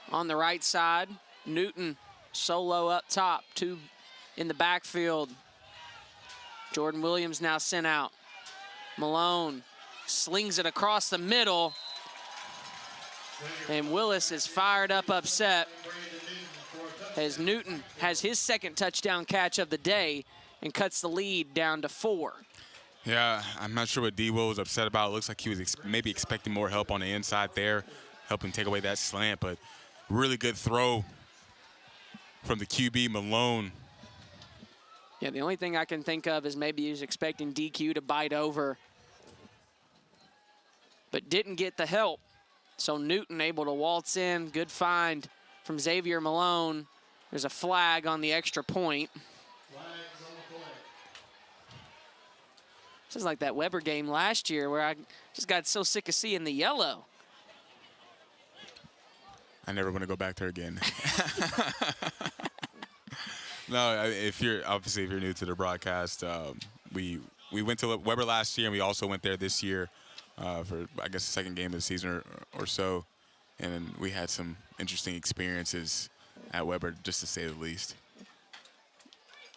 on the right side. Newton solo up top, 2 in the backfield. Jordan Williams now sent out. Malone slings it across the middle. And Willis is fired up, upset, as Newton has his 2nd touchdown catch of the day and cuts the lead down to 4. Yeah, I'm not sure what D-Will was upset about. It looks like he was maybe expecting more help on the inside there, helping take away that slant, but really good throw from the QB, Malone. Yeah, the only thing I can think of is maybe he was expecting DQ to bite over, but didn't get the help. So Newton able to waltz in. Good find from Xavier Malone. There's a flag on the extra point. This is like that Weber game last year where I just got so sick of seeing the yellow. I never want to go back there again. No, if you're new to the broadcast, we went to Weber last year and we also went there this year for, I guess, the 2nd game of the season or so. And we had some interesting experiences at Weber, just to say the least.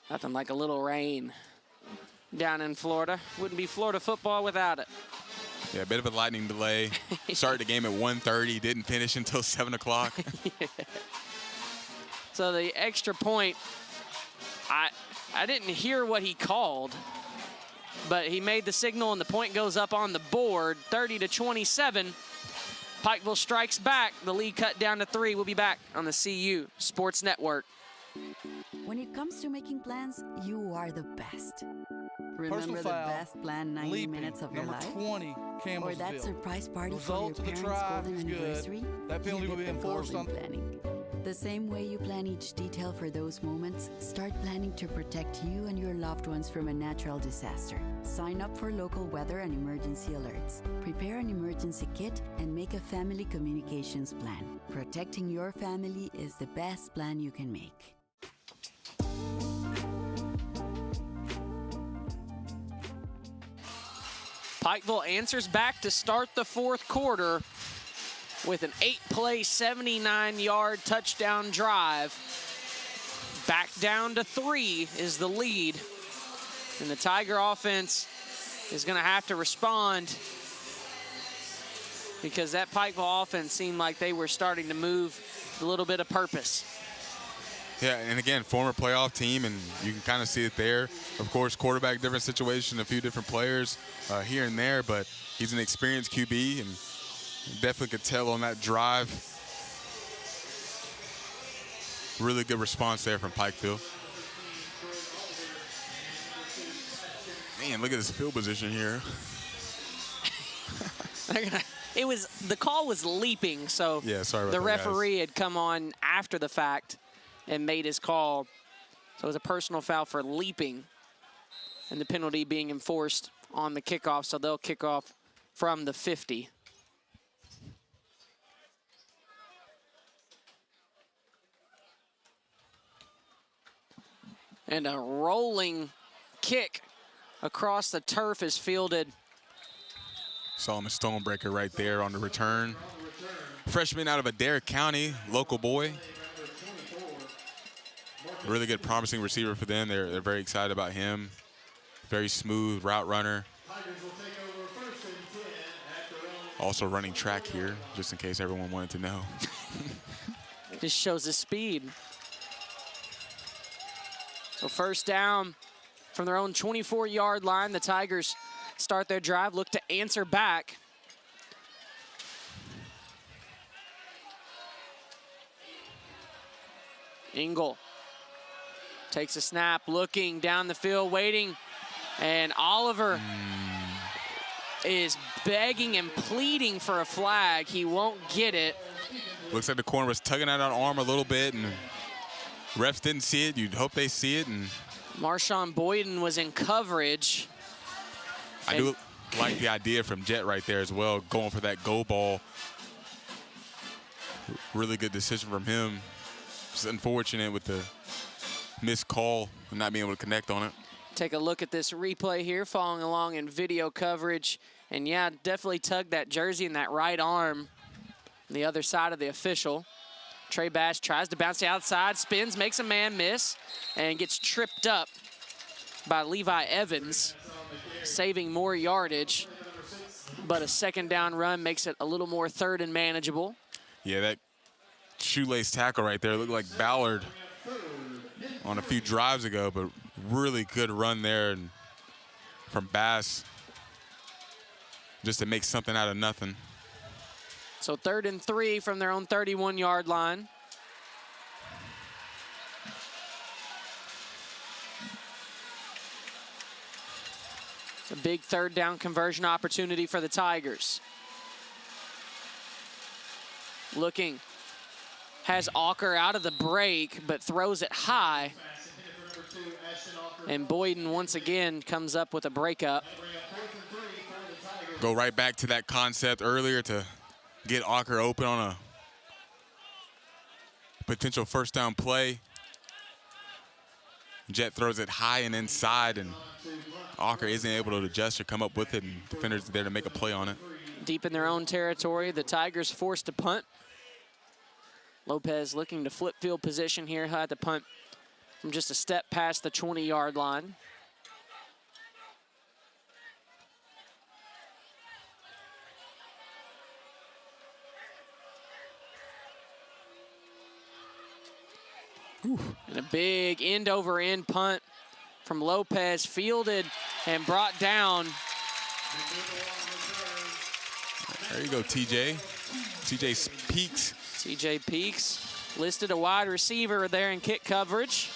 Nothing like a little rain down in Florida. Wouldn't be Florida football without it. Yeah, a bit of a lightning delay. Started the game at 1:30, didn't finish until 7 o'clock. Yeah. So the extra point, I didn't hear what he called, but he made the signal and the point goes up on the board, 30-27. Pikeville strikes back. The lead cut down to 3. We'll be back on the CU Sports Network. When it comes to making plans, you are the best. Remember Personal the foul, best planned 90 leaping, minutes of your number life? 20, Campbellsville. Or that surprise party Result for your of the parents' try golden is good. anniversary? That penalty You will be get the enforced golden on planning. The same way you plan each detail for those moments, start planning to protect you and your loved ones from a natural disaster. Sign up for local weather and emergency alerts. Prepare an emergency kit and make a family communications plan. Protecting your family is the best plan you can make. Pikeville answers back to start the 4th quarter with an 8-play, 79-yard touchdown drive. Back down to 3 is the lead. And the Tiger offense is going to have to respond because that Pikeville offense seemed like they were starting to move with a little bit of purpose. Yeah, and again, former playoff team, and you can kind of see it there. Of course, quarterback, different situation, a few different players here and there, but he's an experienced QB, and definitely could tell on that drive. Really good response there from Pikeville. Man, look at this field position here. The call was leaping, so yeah, sorry about the that, referee had come on after the fact and made his call. So it was a personal foul for leaping, and the penalty being enforced on the kickoff, so they'll kick off from the 50. And a rolling kick across the turf is fielded. Solomon Stonebreaker right there on the return. Freshman out of Adair County, local boy. A really good, promising receiver for them. They're very excited about him. Very smooth route runner. Also running track here, just in case everyone wanted to know. Just shows his speed. So first down from their own 24-yard line. The Tigers start their drive, look to answer back. Engel takes a snap, looking down the field, waiting, and Oliver is begging and pleading for a flag. He won't get it. Looks like the corner was tugging at an arm a little bit, and refs didn't see it. You'd hope they see it. And Marshawn Boyden was in coverage. I do like the idea from Jet right there as well, going for that go ball. Really good decision from him. Just unfortunate with the missed call and not being able to connect on it. Take a look at this replay here, following along in video coverage. And yeah, definitely tugged that jersey and that right arm on the other side of the official. Trey Bash tries to bounce the outside, spins, makes a man miss, and gets tripped up by Levi Evans, saving more yardage. But a second down run makes it a little more third and manageable. Yeah, that shoelace tackle right there looked like Ballard on a few drives ago, but really good run there and from Bass just to make something out of nothing. So 3rd and 3 from their own 31-yard line. It's a big third down conversion opportunity for the Tigers. Looking, has Walker out of the break, but throws it high. And Boyden once again comes up with a breakup. Go right back to that concept earlier to get Walker open on a potential first down play. Jet throws it high and inside, and Walker isn't able to adjust or come up with it, and defenders are there to make a play on it. Deep in their own territory, the Tigers forced to punt. Lopez looking to flip field position here. Had to punt from just a step past the 20-yard line. And a big end-over-end punt from Lopez, fielded and brought down. There you go, TJ. TJ Peaks. TJ Peaks listed a wide receiver there in kick coverage.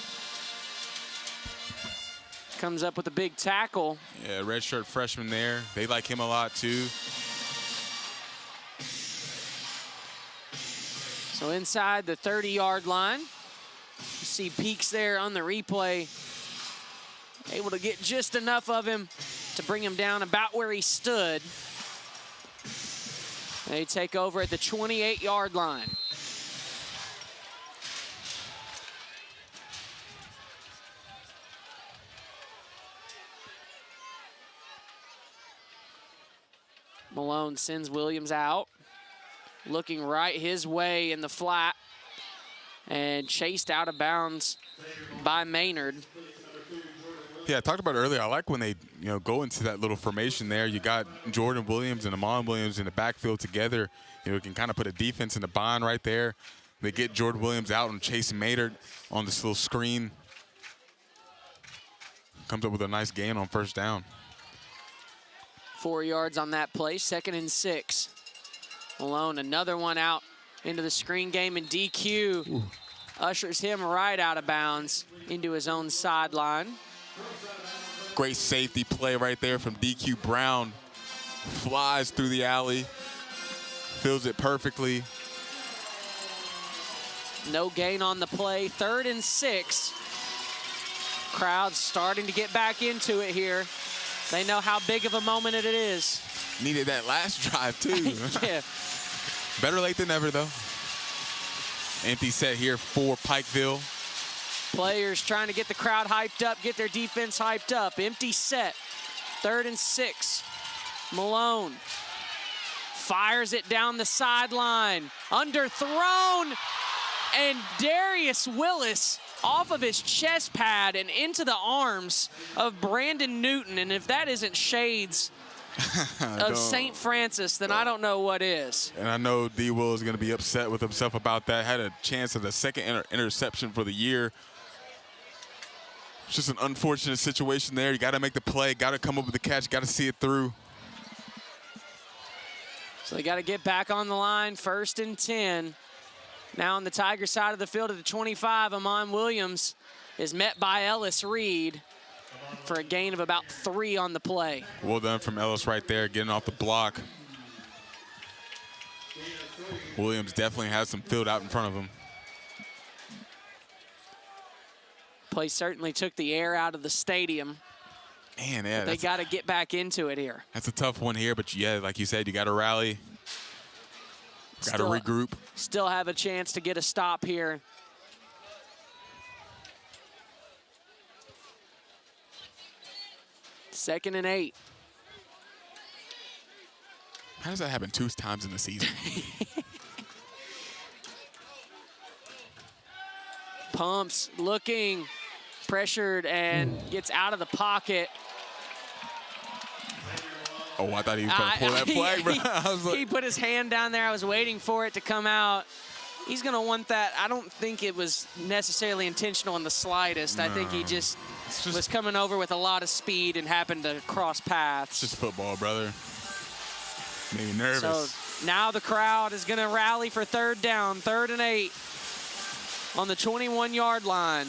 Comes up with a big tackle. Yeah, redshirt freshman there. They like him a lot too. So inside the 30-yard line. You see Peaks there on the replay. Able to get just enough of him to bring him down about where he stood. They take over at the 28-yard line. Malone sends Williams out. Looking right his way in the flat. And chased out of bounds by Maynard. Yeah, I talked about it earlier. I like when they go into that little formation there. You got Jordan Williams and Amon Williams in the backfield together. Can kind of put a defense in the bind right there. They get Jordan Williams out on Chase Maynard on this little screen. Comes up with a nice gain on first down. 4 yards on that play, 2nd and 6. Malone, another one out into the screen game, and DQ ushers him right out of bounds into his own sideline. Great safety play right there from DQ Brown. Flies through the alley, fills it perfectly. No gain on the play, 3rd and 6. Crowd's starting to get back into it here. They know how big of a moment it is. Needed that last drive, too. Yeah. Better late than never, though. Empty set here for Pikeville. Players trying to get the crowd hyped up, get their defense hyped up. Empty set, 3rd and 6. Malone fires it down the sideline. Underthrown, and Darius Willis off of his chest pad and into the arms of Brandon Newton. And if that isn't shades of St. Francis, then I don't know what is. And I know D. Will is going to be upset with himself about that. Had a chance at the second interception for the year. It's just an unfortunate situation there. You got to make the play, got to come up with the catch, got to see it through. So they got to get back on the line, 1st and 10. Now on the Tiger side of the field at the 25, Amon Williams is met by Ellis Reed for a gain of about 3 on the play. Well done from Ellis right there, getting off the block. Williams definitely has some field out in front of him. Play certainly took the air out of the stadium. Man, yeah. They got to get back into it here. That's a tough one here, but yeah, like you said, you got to rally. Got to regroup. Still have a chance to get a stop here. Second and 8. How does that happen 2 times in the season? Pumps, looking, pressured, and gets out of the pocket. Oh, I thought he was going to pull that flag, bro. I was like, He put his hand down there. I was waiting for it to come out. He's going to want that. I don't think it was necessarily intentional in the slightest. I think he just was coming over with a lot of speed and happened to cross paths. It's just football, brother. Made me nervous. So now the crowd is going to rally for 3rd down, 3rd and 8 on the 21-yard line.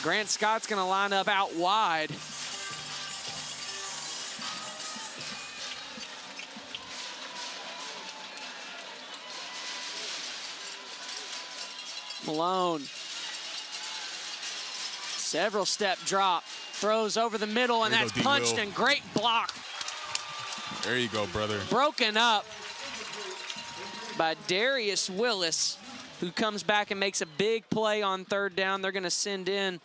Grant Scott's going to line up out wide. Malone. Several step drop. Throws over the middle, and that's punched, and great block. There you go, brother. Broken up by Darius Willis, who comes back and makes a big play on 3rd down. They're going to send in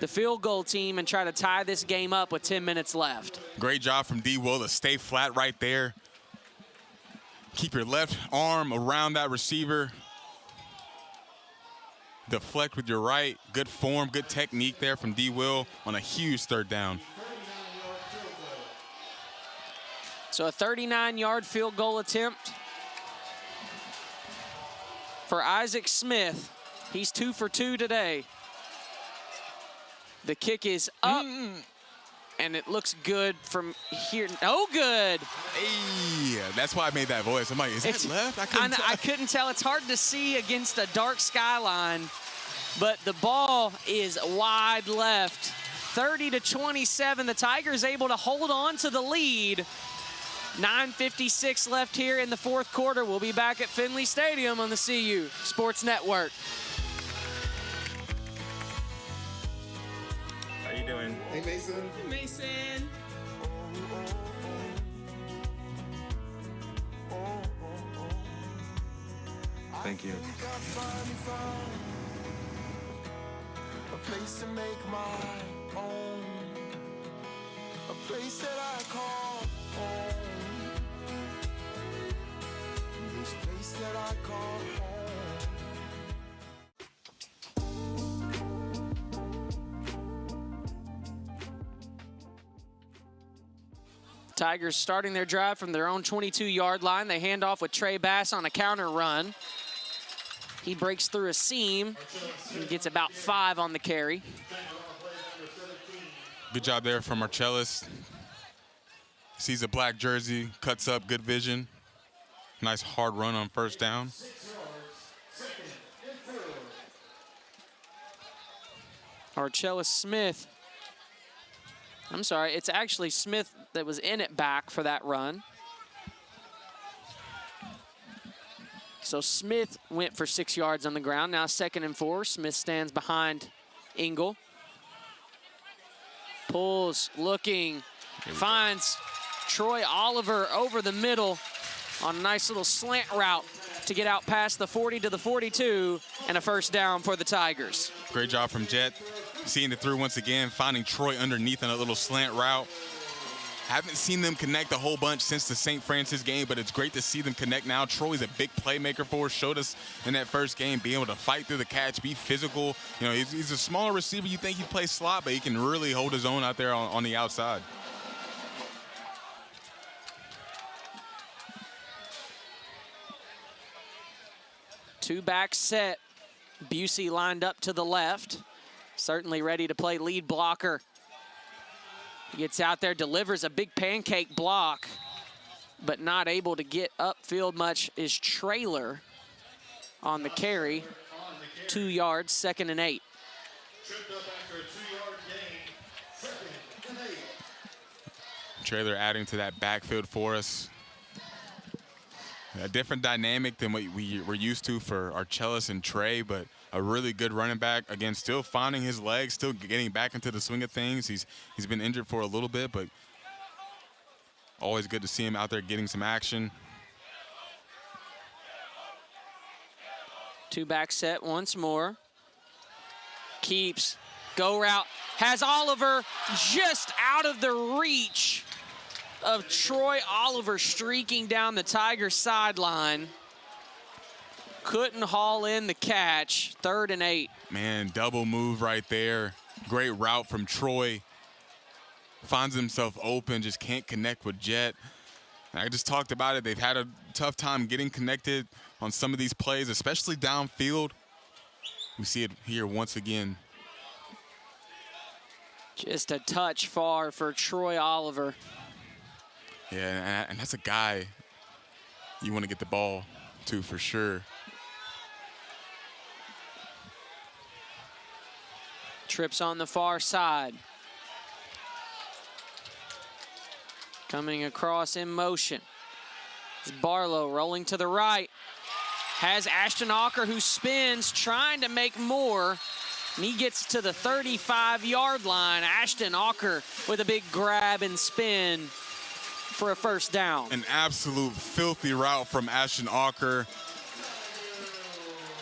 the field goal team and try to tie this game up with 10 minutes left. Great job from D. Will to stay flat right there. Keep your left arm around that receiver. Deflect with your right. Good form, good technique there from D. Will on a huge 3rd down. So a 39-yard field goal attempt for Isaac Smith. He's 2 for 2 today. The kick is up, and it looks good from here. No good. Hey, that's why I made that voice. I'm like, is that left? I couldn't tell. It's hard to see against a dark skyline, but the ball is wide left. 30-27. The Tigers able to hold on to the lead. 9:56 left here in the 4th quarter. We'll be back at Finley Stadium on the CU Sports Network. How you doing? Hey, Mason. Hey, Mason. Thank you. A place to make my own. A place that I call home. This place that I call home. Tigers starting their drive from their own 22-yard line. They hand off with Trey Bass on a counter run. He breaks through a seam and gets about 5 on the carry. Good job there from Marcellus. Sees a black jersey, cuts up, good vision. Nice hard run on first down. Marcellus Smith. I'm sorry, it's actually Smith that was in it back for that run. So Smith went for 6 yards on the ground. Now 2nd and 4. Smith stands behind Engel. Pulls, looking, finds Troy Oliver over the middle on a nice little slant route to get out past the 40 to the 42, and a first down for the Tigers. Great job from Jet. Seeing it through once again, finding Troy underneath on a little slant route. Haven't seen them connect a whole bunch since the St. Francis game, but it's great to see them connect now. Troy's a big playmaker for us, showed us in that first game, being able to fight through the catch, be physical. You know, he's a smaller receiver. You think he'd play slot, but he can really hold his own out there on the outside. Two-back set. Busey lined up to the left. Certainly ready to play lead blocker. He gets out there, delivers a big pancake block, but not able to get upfield much is Traylor on the carry. 2 yards, 2nd and 8. Traylor adding to that backfield for us. A different dynamic than what we were used to for Arcellus and Trey, but a really good running back. Again, still finding his legs, still getting back into the swing of things. He's been injured for a little bit, but always good to see him out there getting some action. Two-back set once more. Keeps, go route, has Oliver just out of the reach of Troy Oliver streaking down the Tigers sideline. Couldn't haul in the catch. 3rd and 8. Man, double move right there. Great route from Troy. Finds himself open, just can't connect with Jet. And I just talked about it. They've had a tough time getting connected on some of these plays, especially downfield. We see it here once again. Just a touch far for Troy Oliver. Yeah, and that's a guy you want to get the ball to for sure. Trips on the far side. Coming across in motion. It's Barlow rolling to the right. Has Ashton Ocker, who spins, trying to make more. And he gets to the 35-yard line. Ashton Ocker with a big grab and spin for a first down. An absolute filthy route from Ashton Ocker.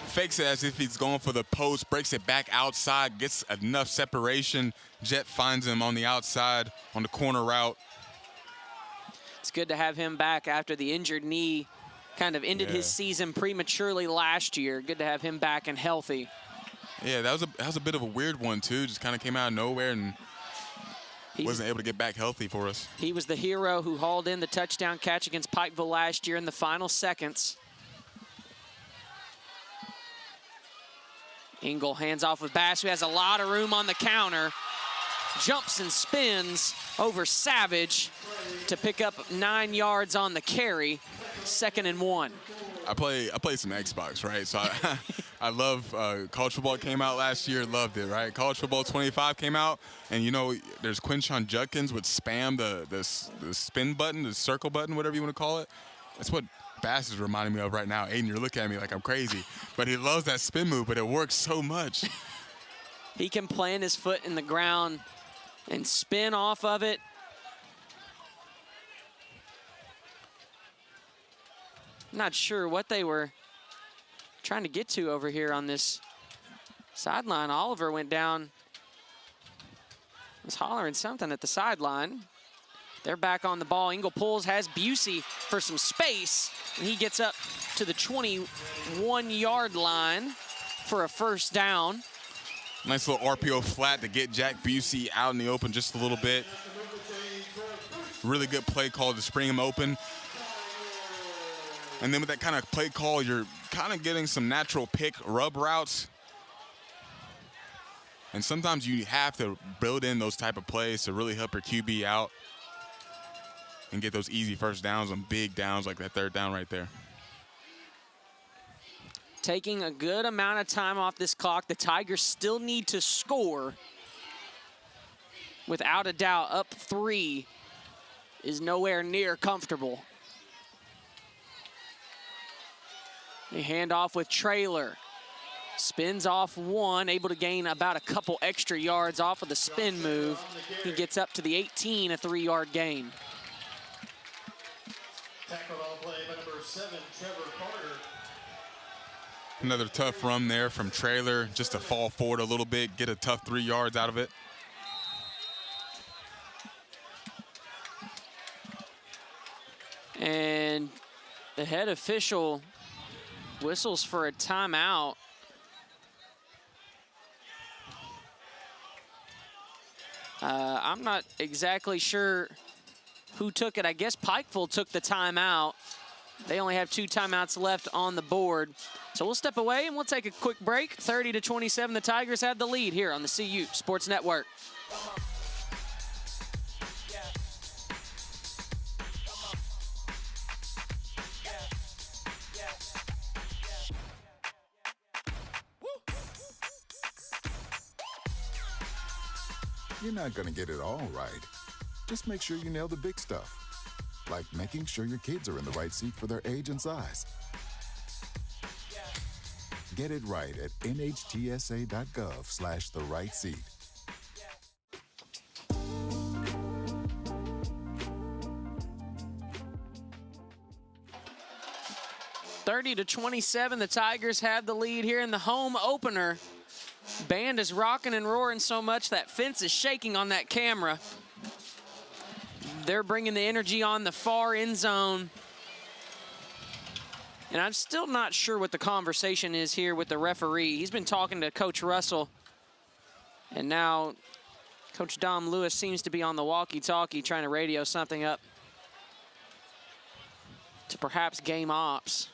Fakes it as if he's going for the post, breaks it back outside, gets enough separation. Jet finds him on the outside on the corner route. It's good to have him back after the injured knee kind of ended his season prematurely last year. Good to have him back and healthy. Yeah, that was a bit of a weird one too. Just kind of came out of nowhere and wasn't able to get back healthy for us. He was the hero who hauled in the touchdown catch against Pikeville last year in the final seconds. Engel hands off with Bass, who has a lot of room on the counter. Jumps and spins over Savage to pick up 9 yards on the carry. 2nd and 1. I play some Xbox, right? So I love college football. Came out last year, loved it, right? College football 25 came out, and you know there's Quinshon Judkins would spam the spin button, the circle button, whatever you want to call it. That's what Bass is reminding me of right now. Aiden, you're looking at me like I'm crazy, but he loves that spin move, but it works so much. He can plant his foot in the ground and spin off of it. Not sure what they were trying to get to over here on this sideline. Oliver went down, was hollering something at the sideline. They're back on the ball. Engel pulls, has Busey for some space, and he gets up to the 21-yard line for a first down. Nice little RPO flat to get Jack Busey out in the open just a little bit. Really good play call to spring him open. And then with that kind of play call, you're kind of getting some natural pick rub routes. And sometimes you have to build in those type of plays to really help your QB out and get those easy first downs on big downs like that third down right there. Taking a good amount of time off this clock. The Tigers still need to score. Without a doubt, up 3 is nowhere near comfortable. They hand off with Traylor. Spins off 1, able to gain about a couple extra yards off of the spin move. He gets up to the 18, a 3-yard gain. Tackled on play by number 7, Trevor Carter. Another tough run there from Traylor, just to fall forward a little bit, get a tough 3 yards out of it. And the head official whistles for a timeout. I'm not exactly sure who took it. I guess Pikeville took the timeout. They only have 2 timeouts left on the board. So we'll step away and we'll take a quick break. 30-27, the Tigers have the lead here on the CU Sports Network. You're not going to get it all right. Just make sure you nail the big stuff, like making sure your kids are in the right seat for their age and size. Get it right at nhtsa.gov/the-right seat. (30-27), the Tigers have the lead here in the home opener. Band is rocking and roaring so much that fence is shaking on that camera. They're bringing the energy on the far end zone. And I'm still not sure what the conversation is here with the referee. He's been talking to Coach Russell. And now Coach Dom Lewis seems to be on the walkie-talkie trying to radio something up to perhaps game ops.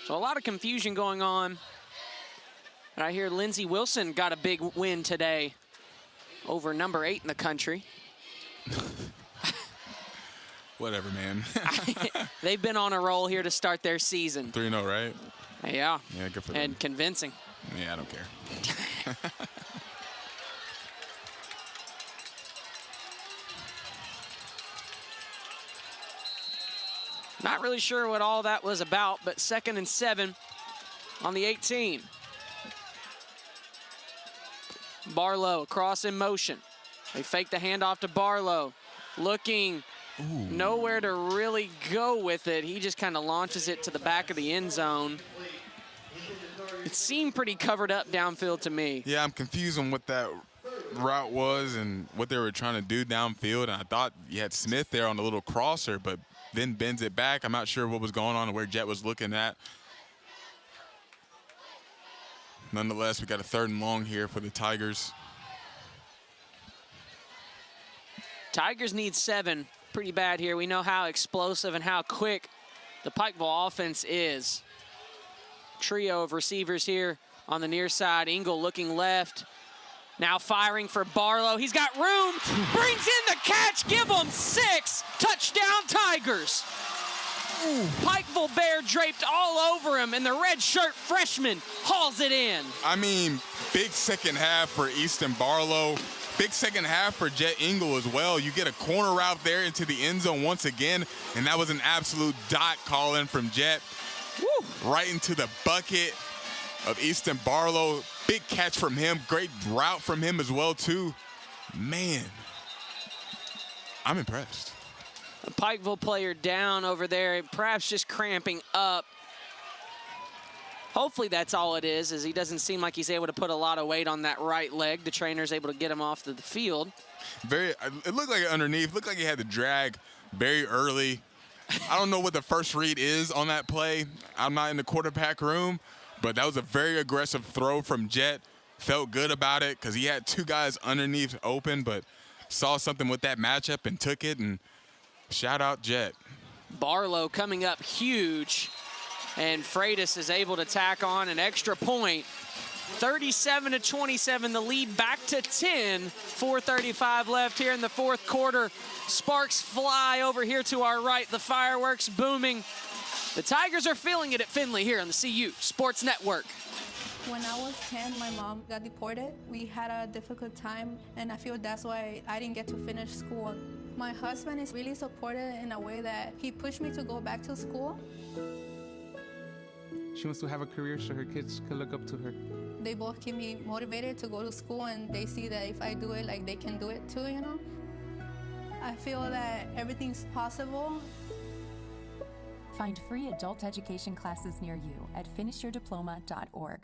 So a lot of confusion going on. And I hear Lindsey Wilson got a big win today over number 8 in the country. Whatever, man. They've been on a roll here to start their season. 3-0, right? Yeah. Yeah, good for them. And convincing. Yeah, I don't care. Not really sure what all that was about, but 2nd and 7 on the 18. Barlow across in motion. They fake the handoff to Barlow. Looking nowhere to really go with it. He just kind of launches it to the back of the end zone. It seemed pretty covered up downfield to me. Yeah, I'm confused on what that route was and what they were trying to do downfield. And I thought you had Smith there on the little crosser, but then bends it back. I'm not sure what was going on and where Jet was looking at. Nonetheless, we got a 3rd and long here for the Tigers. Tigers need 7 pretty bad here. We know how explosive and how quick the Pikeville offense is. Trio of receivers here on the near side. Engel looking left. Now firing for Barlow. He's got room. Brings in the catch. Give them 6. Touchdown Tigers. Pikeville Bear draped all over him, and the red shirt freshman hauls it in. I mean, big second half for Easton Barlow. Big second half for Jet Engel as well. You get a corner route there into the end zone once again, and that was an absolute dot call in from Jet. Woo. Right into the bucket of Easton Barlow. Big catch from him. Great route from him as well, too. Man, I'm impressed. A Pikeville player down over there, perhaps just cramping up. Hopefully that's all it is, as he doesn't seem like he's able to put a lot of weight on that right leg. The trainer's able to get him off to the field. It looked like underneath. Looked like he had to drag very early. I don't know what the first read is on that play. I'm not in the quarterback room, but that was a very aggressive throw from Jet. felt good about it because he had 2 guys underneath open, but saw something with that matchup and took it, and shout out Jet. Barlow coming up huge, and Freitas is able to tack on an extra point. 37-27, the lead back to 10. 4:35 left here in the fourth quarter. Sparks fly over here to our right. The fireworks booming. The Tigers are feeling it at Finley here on the CU Sports Network. When I was 10, my mom got deported. We had a difficult time, and I feel that's why I didn't get to finish school. My husband is really supportive in a way that he pushed me to go back to school. She wants to have a career so her kids can look up to her. They both keep me motivated to go to school, and they see that if I do it, like, they can do it too, you know? I feel that everything's possible. Find free adult education classes near you at finishyourdiploma.org.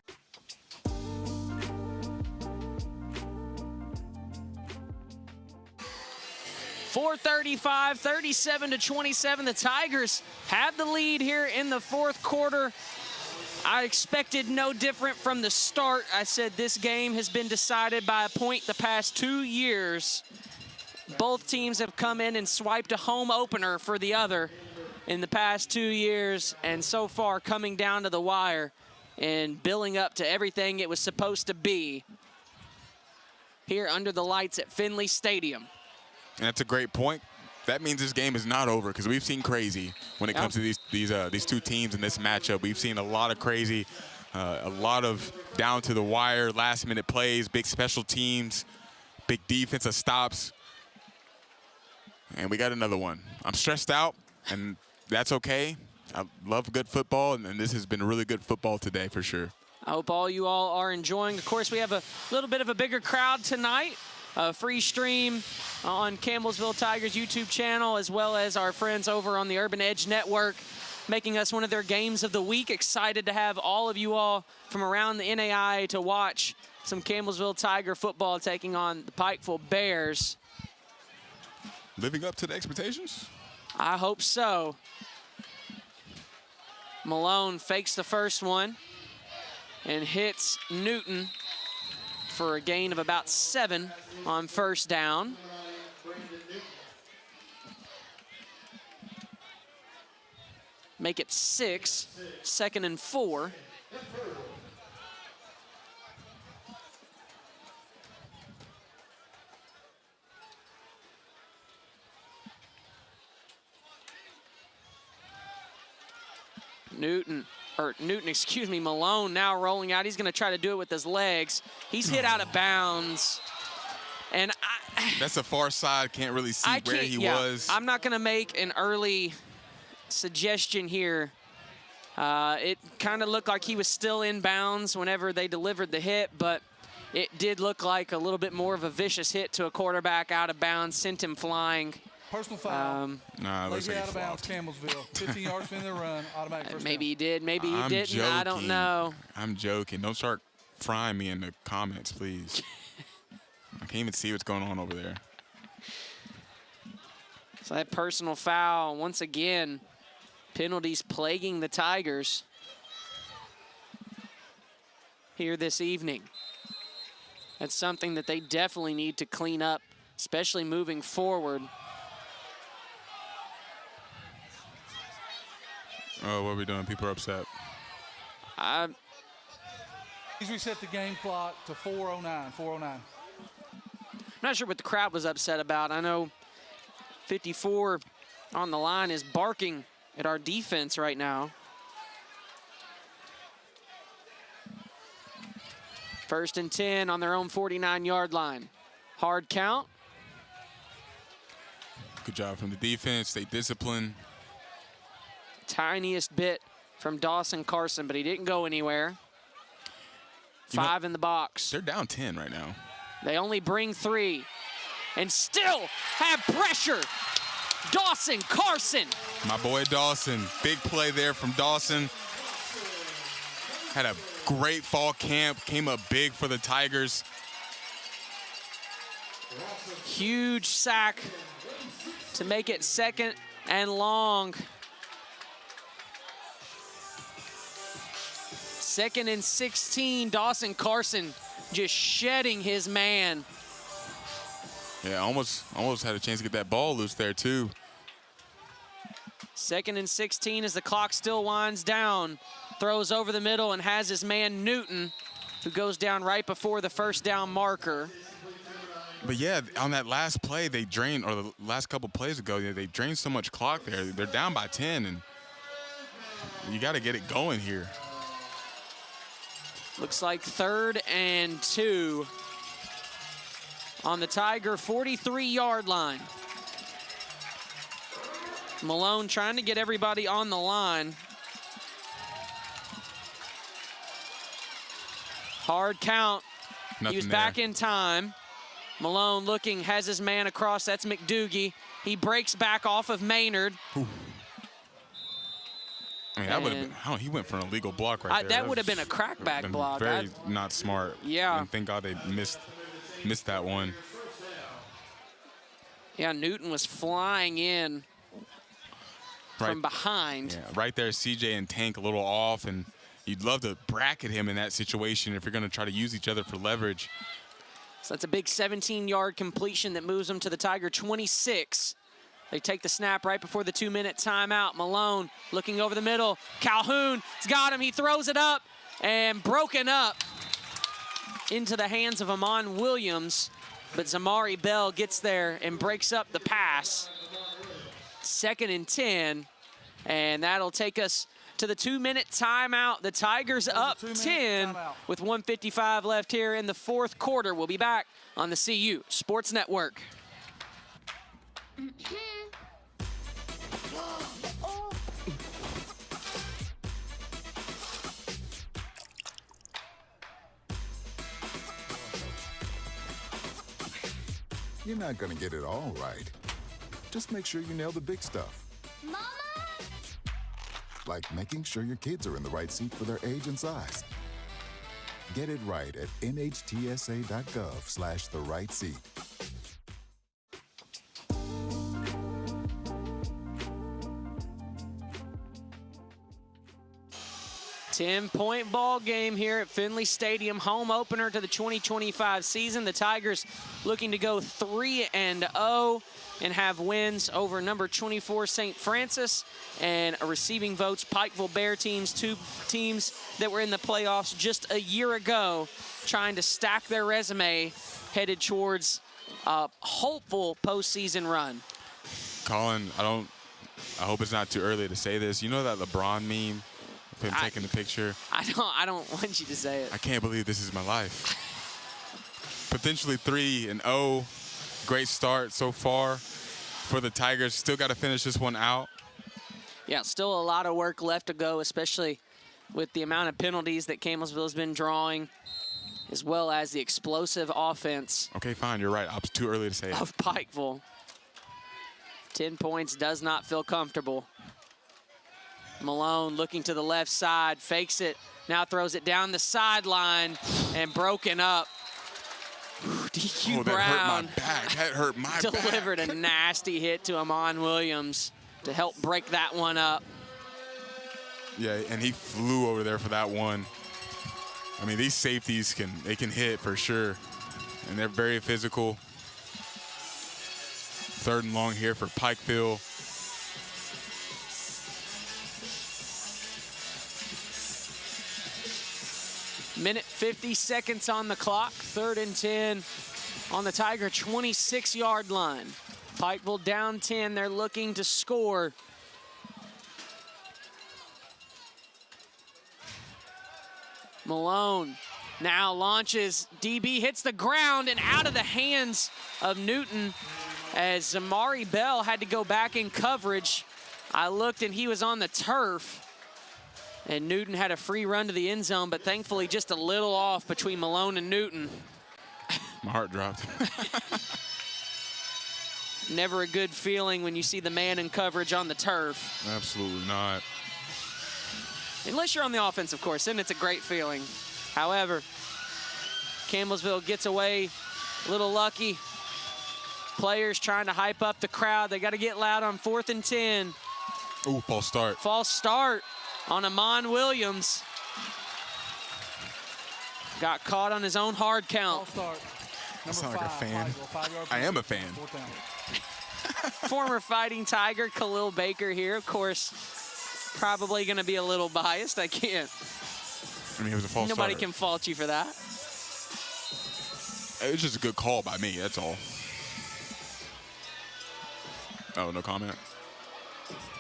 .435, 37-27. The Tigers have the lead here in the fourth quarter. I expected no different from the start. I said this game has been decided by a point the past 2 years. Both teams have come in and swiped a home opener for the other in the past 2 years, and so far coming down to the wire and billing up to everything it was supposed to be here under the lights at Finley Stadium. And that's a great point. That means this game is not over because we've seen crazy when it comes to these 2 teams in this matchup. We've seen a lot of crazy, a lot of down to the wire, last-minute plays, big special teams, big defensive stops. And we got another one. I'm stressed out, and that's okay. I love good football, and this has been really good football today for sure. I hope all you all are enjoying. Of course, we have a little bit of a bigger crowd tonight. A free stream on Campbellsville Tigers YouTube channel, as well as our friends over on the Urban Edge Network, making us one of their games of the week. Excited to have all of you all from around the NAI to watch some Campbellsville Tiger football taking on the Pikeville Bears. Living up to the expectations? I hope so. Malone fakes the first one and hits Newton for a gain of about 7 on first down. Make it 6, 2nd and 4. Malone now rolling out. He's going to try to do it with his legs. He's hit out of bounds. And that's a far side. Can't really see where he was. I'm not going to make an early suggestion here. It kind of looked like he was still in bounds whenever they delivered the hit, but it did look like a little bit more of a vicious hit to a quarterback out of bounds, sent him flying. Personal foul. Looks like out of bounds, Campbellsville. 15 yards from the run, automatic first maybe down. he did, maybe he didn't. Joking. I don't know. I'm joking. Don't start frying me in the comments, please. I can't even see what's going on over there. So that personal foul, once again, penalties plaguing the Tigers here this evening. That's something that they definitely need to clean up, especially moving forward. Oh, what are we doing? People are upset. He's reset the game clock to 4:09. 4:09. I'm not sure what the crowd was upset about. I know 54 on the line is barking at our defense right now. First and 10 on their own 49-yard line. Hard count. Good job from the defense. Stay disciplined. Tiniest bit from Dawson Carson, but he didn't go anywhere. 5 in the box. They're down 10 right now. They only bring 3 and still have pressure. Dawson Carson. My boy Dawson. Big play there from Dawson. Had a great fall camp. Came up big for the Tigers. Huge sack to make it 2nd and long. 2nd and 16. Dawson Carson just shedding his man. Yeah, almost had a chance to get that ball loose there, too. 2nd and 16 as the clock still winds down. Throws over the middle and has his man Newton, who goes down right before the first down marker. But yeah, on that last play, they drained, or the last couple plays ago, they drained so much clock there. They're down by 10, and you got to get it going here. Looks like 3rd and 2 on the Tiger 43-yard line. Malone trying to get everybody on the line. Hard count. Nothing he was there. back in time. Malone looking, has his man across. That's McDougie. He breaks back off of Maynard. Ooh. I mean, that would have been, he went for an illegal block right there. That would have been a crackback block. Very not smart. Yeah. And thank God they missed that one. Yeah, Newton was flying in from behind. Yeah, right there, CJ and Tank a little off, and you'd love to bracket him in that situation if you're going to try to use each other for leverage. So that's a big 17-yard completion that moves them to the Tiger 26. They take the snap right before the 2-minute timeout. Malone looking over the middle. Calhoun's got him. He throws it up and broken up into the hands of Amon Williams. But Zamari Bell gets there and breaks up the pass. 2nd and 10. And that'll take us to the 2-minute timeout. The Tigers up 10 with 1:55 left here in the 4th quarter. We'll be back on the CU Sports Network. You're not going to get it all right. Just make sure you nail the big stuff. Mama! Like making sure your kids are in the right seat for their age and size. Get it right at nhtsa.gov/the-right-seat. Ten-point ball game here at Finley Stadium, home opener to the 2025 season. The Tigers looking to go 3-0 and have wins over number 24 St. Francis and receiving votes Pikeville Bear teams, 2 teams that were in the playoffs just a year ago, trying to stack their resume headed towards a hopeful postseason run. Colin, I hope it's not too early to say this. You know that LeBron meme? Him taking the picture. I don't want you to say it. I can't believe this is my life. Potentially 3-0. Great start so far for the Tigers. Still got to finish this one out. Yeah, still a lot of work left to go, especially with the amount of penalties that Campbellsville has been drawing, as well as the explosive offense. Okay, fine. You're right. It's too early to say it. Of Pikeville. 10 points does not feel comfortable. Malone looking to the left side, fakes it, now throws it down the sideline and broken up. DQ Brown that hurt my back. Delivered a nasty hit to Amon Williams to help break that one up. Yeah, and he flew over there for that one. I mean, these safeties can hit for sure, and they're very physical. 3rd and long here for Pikeville. Minute 50 seconds on the clock. 3rd and 10 on the Tiger 26-yard line. Pikeville down 10. They're looking to score. Malone now launches. DB hits the ground and out of the hands of Newton as Zamari Bell had to go back in coverage. I looked and he was on the turf. And Newton had a free run to the end zone, but thankfully just a little off between Malone and Newton. My heart dropped. Never a good feeling when you see the man in coverage on the turf. Absolutely not. Unless you're on the offense, of course, then it's a great feeling. However, Campbellsville gets away a little lucky. Players trying to hype up the crowd. They got to get loud on 4th and 10. Ooh, false start. False start on Amon Williams. got caught on his own hard count. I sound like a fan. I am a fan. Former Fighting Tiger Khalil Baker here, of course, probably going to be a little biased. I can't. I mean, it was a false Nobody starter. can fault you for that. It was just a good call by me, that's all. Oh, no comment?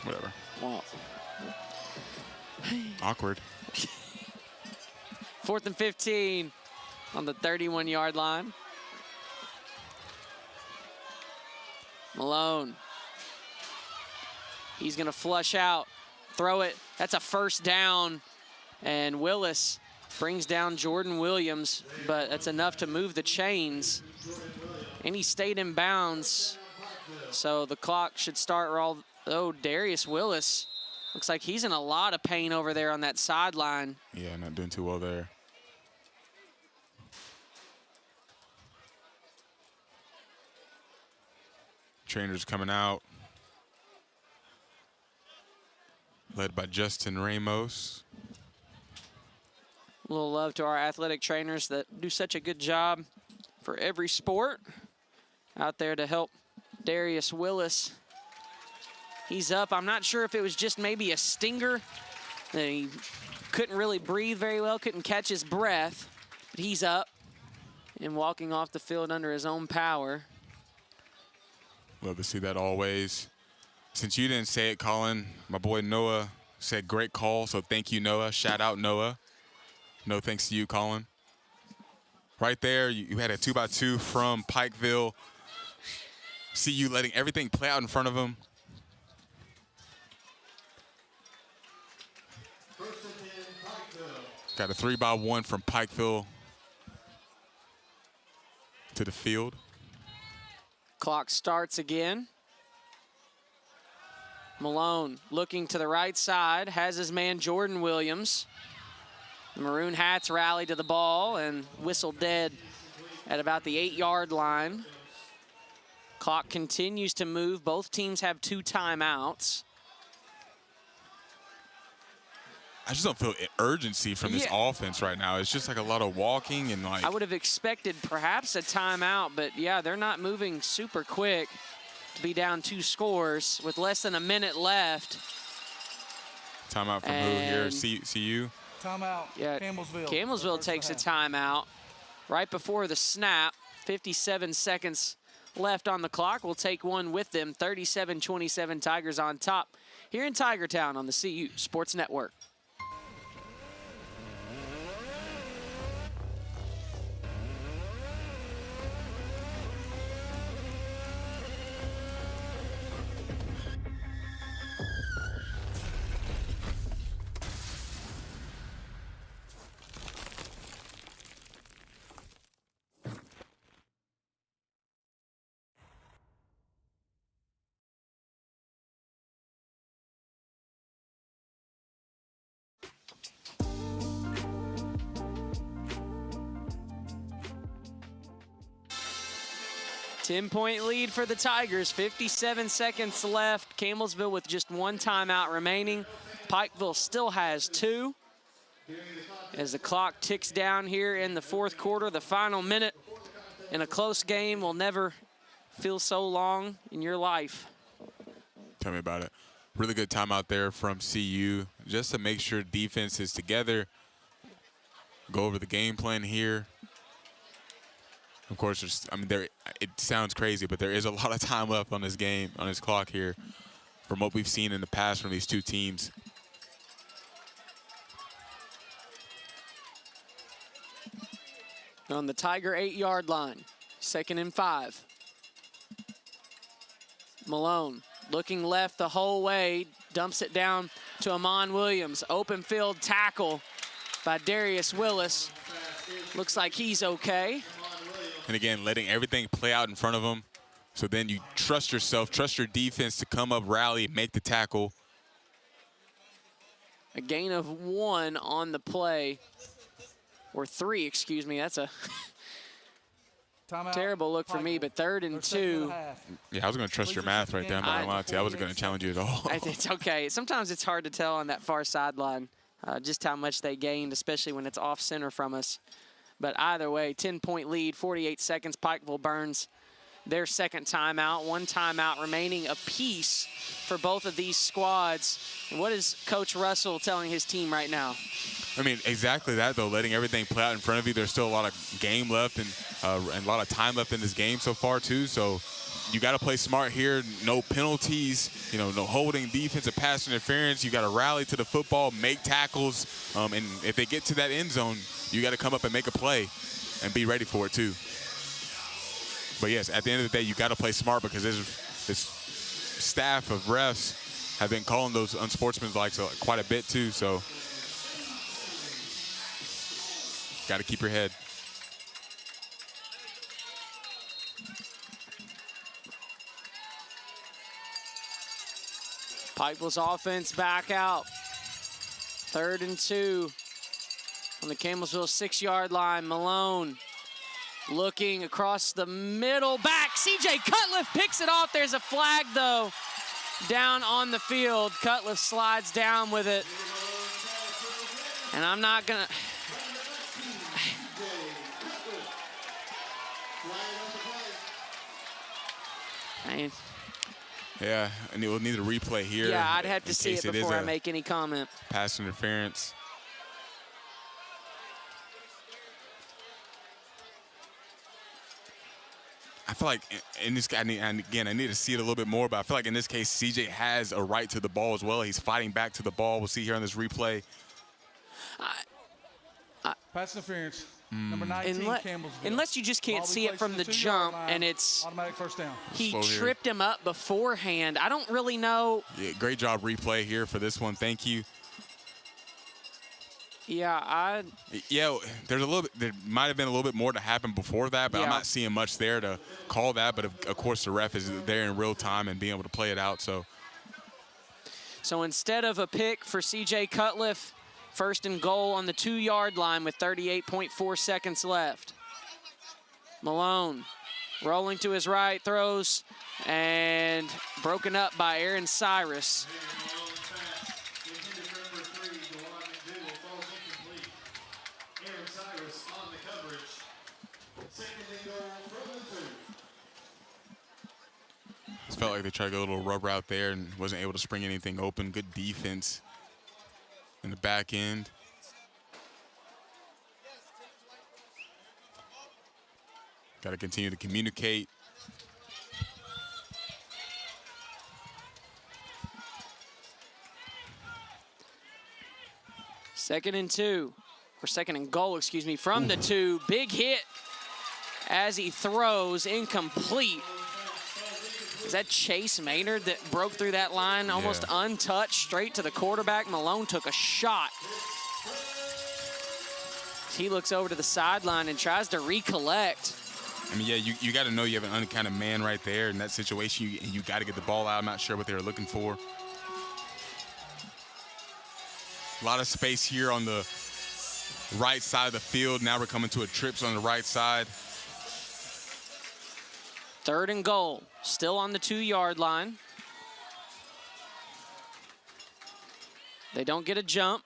Whatever. Well. Awkward. 4th and 15 on the 31-yard line. Malone. He's going to flush out, throw it. That's a first down. And Willis brings down Jordan Williams, but that's enough to move the chains. And he stayed in bounds. So the clock should start. Oh, Darius Willis. Looks like he's in a lot of pain over there on that sideline. Yeah, not doing too well there. Trainers coming out. Led by Justin Ramos. A little love to our athletic trainers that do such a good job for every sport. Out there to help Darius Willis. He's up. I'm not sure if it was just maybe a stinger. He couldn't really breathe very well, couldn't catch his breath. But he's up and walking off the field under his own power. Love to see that always. Since you didn't say it, Colin, my boy Noah said great call, so thank you, Noah. Shout out, Noah. No thanks to you, Colin. Right there, you had a 2x2 from Pikeville. See you letting everything play out in front of him. Got a 3x1 from Pikeville to the field. Clock starts again. Malone looking to the right side, has his man Jordan Williams. The Maroon Hats rally to the ball and whistle dead at about the 8-yard line. Clock continues to move. Both teams have 2 timeouts. I just don't feel urgency from this offense right now. It's just like a lot of walking and like. I would have expected perhaps a timeout, but yeah, they're not moving super quick to be down 2 scores with less than a minute left. Timeout from who here? CU? Timeout, yeah, Campbellsville. Campbellsville takes a timeout right before the snap. 57 seconds left on the clock. We'll take one with them. 37-27 Tigers on top here in Tigertown on the CU Sports Network. Ten-point lead for the Tigers, 57 seconds left. Campbellsville with just 1 timeout remaining. Pikeville still has 2. As the clock ticks down here in the 4th quarter, the final minute in a close game will never feel so long in your life. Tell me about it. Really good timeout there from CU, just to make sure defense is together. Go over the game plan here. Of course, it sounds crazy, but there is a lot of time left on this game, on this clock here, from what we've seen in the past from these 2 teams. On the Tiger 8-yard line, 2nd and 5. Malone looking left the whole way, dumps it down to Amon Williams. Open field tackle by Darius Willis. Looks like he's okay. And again, letting everything play out in front of them. So then you trust yourself, trust your defense to come up, rally, make the tackle. A gain of 1 on the play, or 3, excuse me. That's a terrible look for me, but 3rd and 2. Yeah, I was going to trust your math right there. I'm not going to lie to you. I wasn't going to challenge you at all. It's okay. Sometimes it's hard to tell on that far sideline just how much they gained, especially when it's off center from us. But either way, 10-point lead, 48 seconds. Pikeville burns their second timeout. 1 timeout remaining apiece for both of these squads. And what is Coach Russell telling his team right now? I mean, exactly that, though, letting everything play out in front of you. There's still a lot of game left and a lot of time left in this game so far, too. So you got to play smart here. No penalties, no holding, defensive pass interference. You got to rally to the football, make tackles. And if they get to that end zone, you got to come up and make a play and be ready for it, too. But, yes, at the end of the day, you got to play smart because this staff of refs have been calling those unsportsmanlike quite a bit, too. So got to keep your head. Pikeville's offense back out. 3rd and 2 on the Campbellsville 6-yard line. Malone looking across the middle, back. CJ Cutliff picks it off. There's a flag, though, down on the field. Cutliff slides down with it. And I'm not going to... Yeah, and we'll need a replay here. Yeah, I'd have to see it before I make any comment. Pass interference. I feel like in this, I need to see it a little bit more, but I feel like in this case, CJ has a right to the ball as well. He's fighting back to the ball. We'll see here on this replay. Pass interference. Number 19, Campbellsville. Unless you just can't see it from the jump and it's automatic first down. He tripped him up beforehand. I don't really know. Yeah, great job replay here for this one. Thank you. Yeah, there might have been a little bit more to happen before that, but I'm not seeing much there to call that. But of course, the ref is there in real time and being able to play it out. So instead of a pick for CJ Cutliff, 1st and goal on the 2-yard line with 38.4 seconds left. Malone rolling to his right, throws, and broken up by Aaron Cyrus. It felt like they tried to go a little rubber out there and wasn't able to spring anything open. Good defense in the back end. Got to continue to communicate. Second and goal, excuse me, from the 2. Big hit as he throws, incomplete. Is that Chase Maynard that broke through that line almost untouched straight to the quarterback? Malone took a shot. He looks over to the sideline and tries to recollect. I mean, yeah, you got to know you have an uncounted man right there in that situation. You got to get the ball out. I'm not sure what they were looking for. A lot of space here on the right side of the field. Now we're coming to a trips on the right side. 3rd and goal, still on the 2-yard line. They don't get a jump.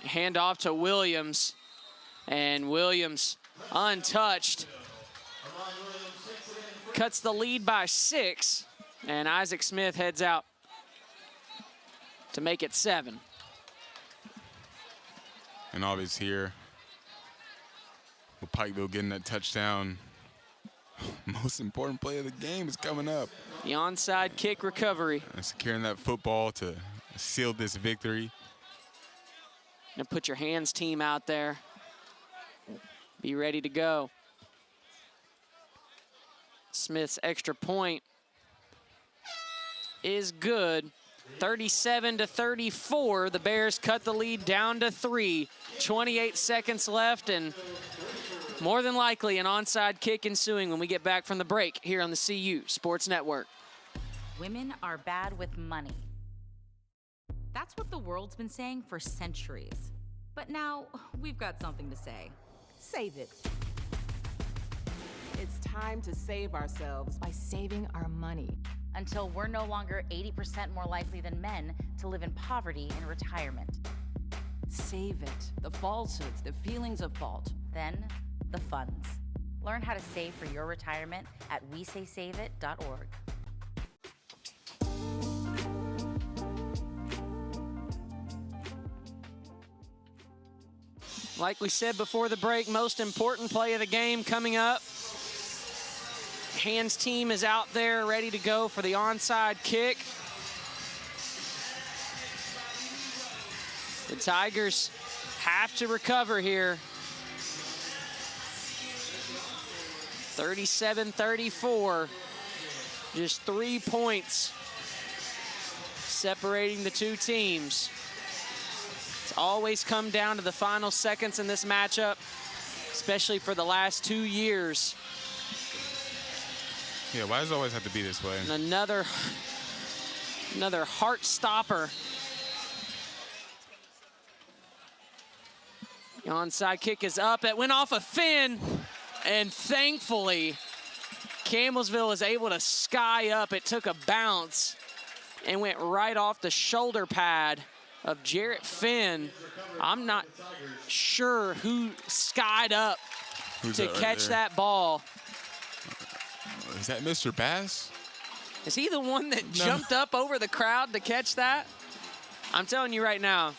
Hand off to Williams, and Williams untouched. Cuts the lead by 6. And Isaac Smith heads out to make it 7. And obviously here, with Pikeville getting that touchdown, most important play of the game is coming up. The onside kick recovery. And securing that football to seal this victory. And put your hands team out there. Be ready to go. Smith's extra point is good. 37-34. The Bears cut the lead down to 3. 28 seconds left, and more than likely an onside kick ensuing when we get back from the break here on the CU Sports Network. Women are bad with money. That's what the world's been saying for centuries. But now we've got something to say. Save it. It's time to save ourselves by saving our money. Until we're no longer 80% more likely than men to live in poverty in retirement. Save it. The falsehoods, the feelings of fault. Then, the funds. Learn how to save for your retirement at wesaysaveit.org. Like we said before the break, most important play of the game coming up. Hands team is out there ready to go for the onside kick. The Tigers have to recover here. 37-34, just 3 points separating the two teams. It's always come down to the final seconds in this matchup, especially for the last 2 years. Yeah, why does it always have to be this way? And another heart stopper. The onside kick is up. It went off a fin, and thankfully, Campbellsville is able to sky up. It took a bounce and went right off the shoulder pad of Jarrett Finn. I'm not sure who skied up to catch that ball. Is that Mr. Bass? Is he the one that jumped up over the crowd to catch that? I'm telling you right now,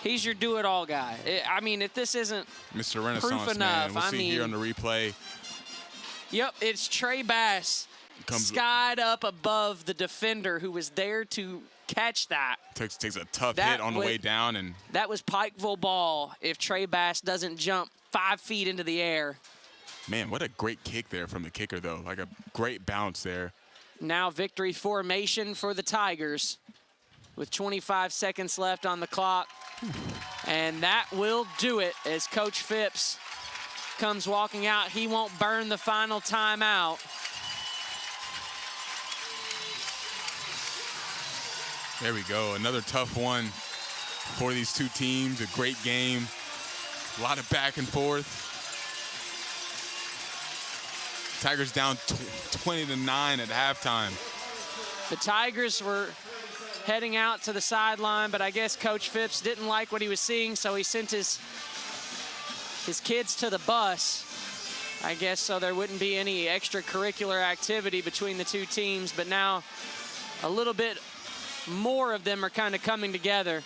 he's your do-it-all guy. I mean, if this isn't Mr. Renaissance proof man, enough, we'll see here on the replay. Yep, it's Trey Bass skied up above the defender who was there to catch that. Takes a tough hit on the way down. And that was Pikeville ball if Trey Bass doesn't jump 5 feet into the air. Man, what a great kick there from the kicker, though. Like a great bounce there. Now victory formation for the Tigers with 25 seconds left on the clock. And that will do it as Coach Phipps comes walking out. He won't burn the final timeout. There we go. Another tough one for these two teams. A great game. A lot of back and forth. Tigers down 20-9 at halftime. The Tigers were heading out to the sideline, but I guess Coach Phipps didn't like what he was seeing, so he sent his kids to the bus, I guess, so there wouldn't be any extracurricular activity between the two teams. But now a little bit more of them are kind of coming together.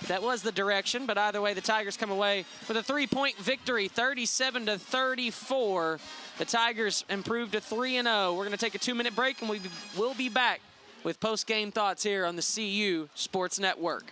That was the direction, but either way, the Tigers come away with a 3-point victory, 37-34. The Tigers improved to 3-0. We're going to take a 2-minute break, and we will be back with post-game thoughts here on the CU Sports Network.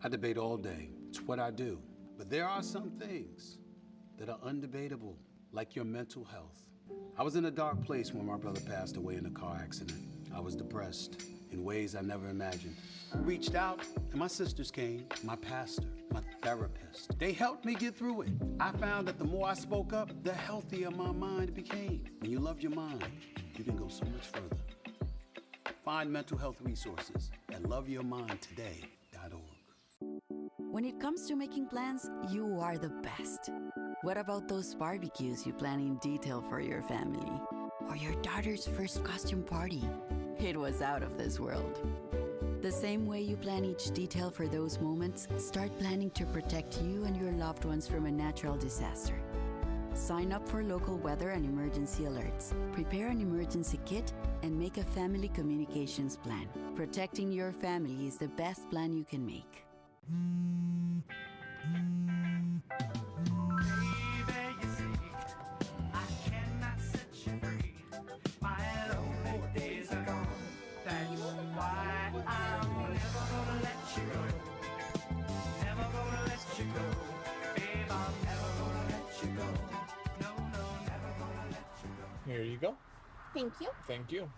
I debate all day. It's what I do. But there are some things that are undebatable, like your mental health. I was in a dark place when my brother passed away in a car accident. I was depressed in ways I never imagined. I reached out, and my sisters came, my pastor, my therapist. They helped me get through it. I found that the more I spoke up, the healthier my mind became. When you love your mind, you can go so much further. Find mental health resources at loveyourmindtoday.org. When it comes to making plans, you are the best. What about those barbecues you plan in detail for your family? Or your daughter's first costume party? It was out of this world. The same way you plan each detail for those moments, start planning to protect you and your loved ones from a natural disaster. Sign up for local weather and emergency alerts. Prepare an emergency kit and make a family communications plan. Protecting your family is the best plan you can make. Here you go. Thank you. Thank you.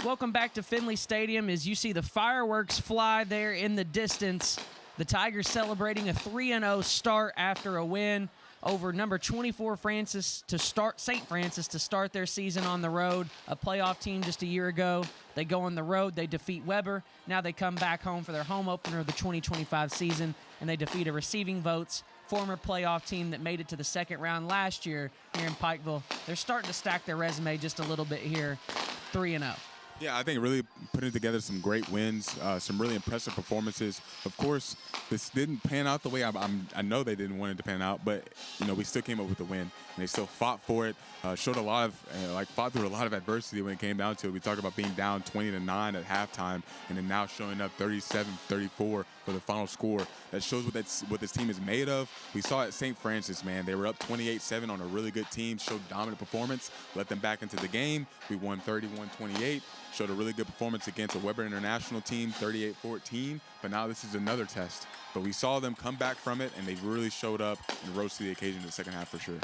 Welcome back to Finley Stadium as you see the fireworks fly there in the distance. The Tigers celebrating a 3-0 start after a win over number 24 St. Francis to start their season on the road. A playoff team just a year ago. They go on the road, they defeat Weber. Now they come back home for their home opener of the 2025 seaseason, and they defeat a receiving votes former playoff team that made it to the second round last year here in Pikeville. They're starting to stack their resume just a little bit here, 3-0. Yeah, I think really putting together some great wins, some really impressive performances. Of course, this didn't pan out the way I know they didn't want it to pan out, but we still came up with the win, and they still fought for it. Showed a lot of fought through a lot of adversity when it came down to it. We talked about being down 20-9 at halftime, and then now showing up 37-34 for the final score. That shows what this team is made of. We saw at St. Francis, man, they were up 28-7 on a really good team. Showed dominant performance, let them back into the game. We won 31-28. Showed a really good performance against a Weber International team, 38-14. But now this is another test. But we saw them come back from it, and they really showed up and rose to the occasion in the second half for sure.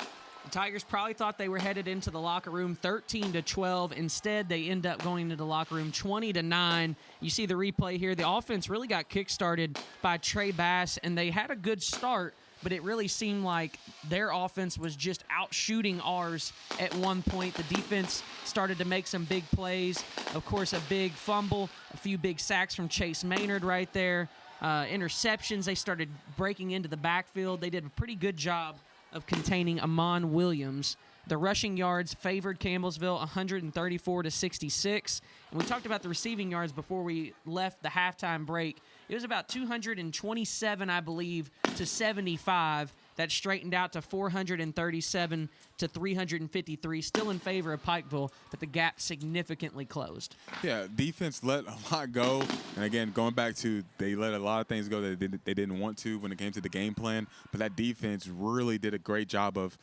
The Tigers probably thought they were headed into the locker room 13-12. Instead, they end up going into the locker room 20-9. You see the replay here. The offense really got kick-started by Trey Bass, and they had a good start, but it really seemed like their offense was just out-shooting ours at one point. The defense started to make some big plays. Of course, a big fumble, a few big sacks from Chase Maynard right there. Interceptions, they started breaking into the backfield. They did a pretty good job of containing Amon Williams. The rushing yards favored Campbellsville 134-66. And we talked about the receiving yards before we left the halftime break. It was about 227, I believe, to 75. That straightened out to 437 to 353, still in favor of Pikeville, but the gap significantly closed. Yeah, defense let a lot go. And again, going back to they let a lot of things go that they didn't want to when it came to the game plan. But that defense really did a great job of,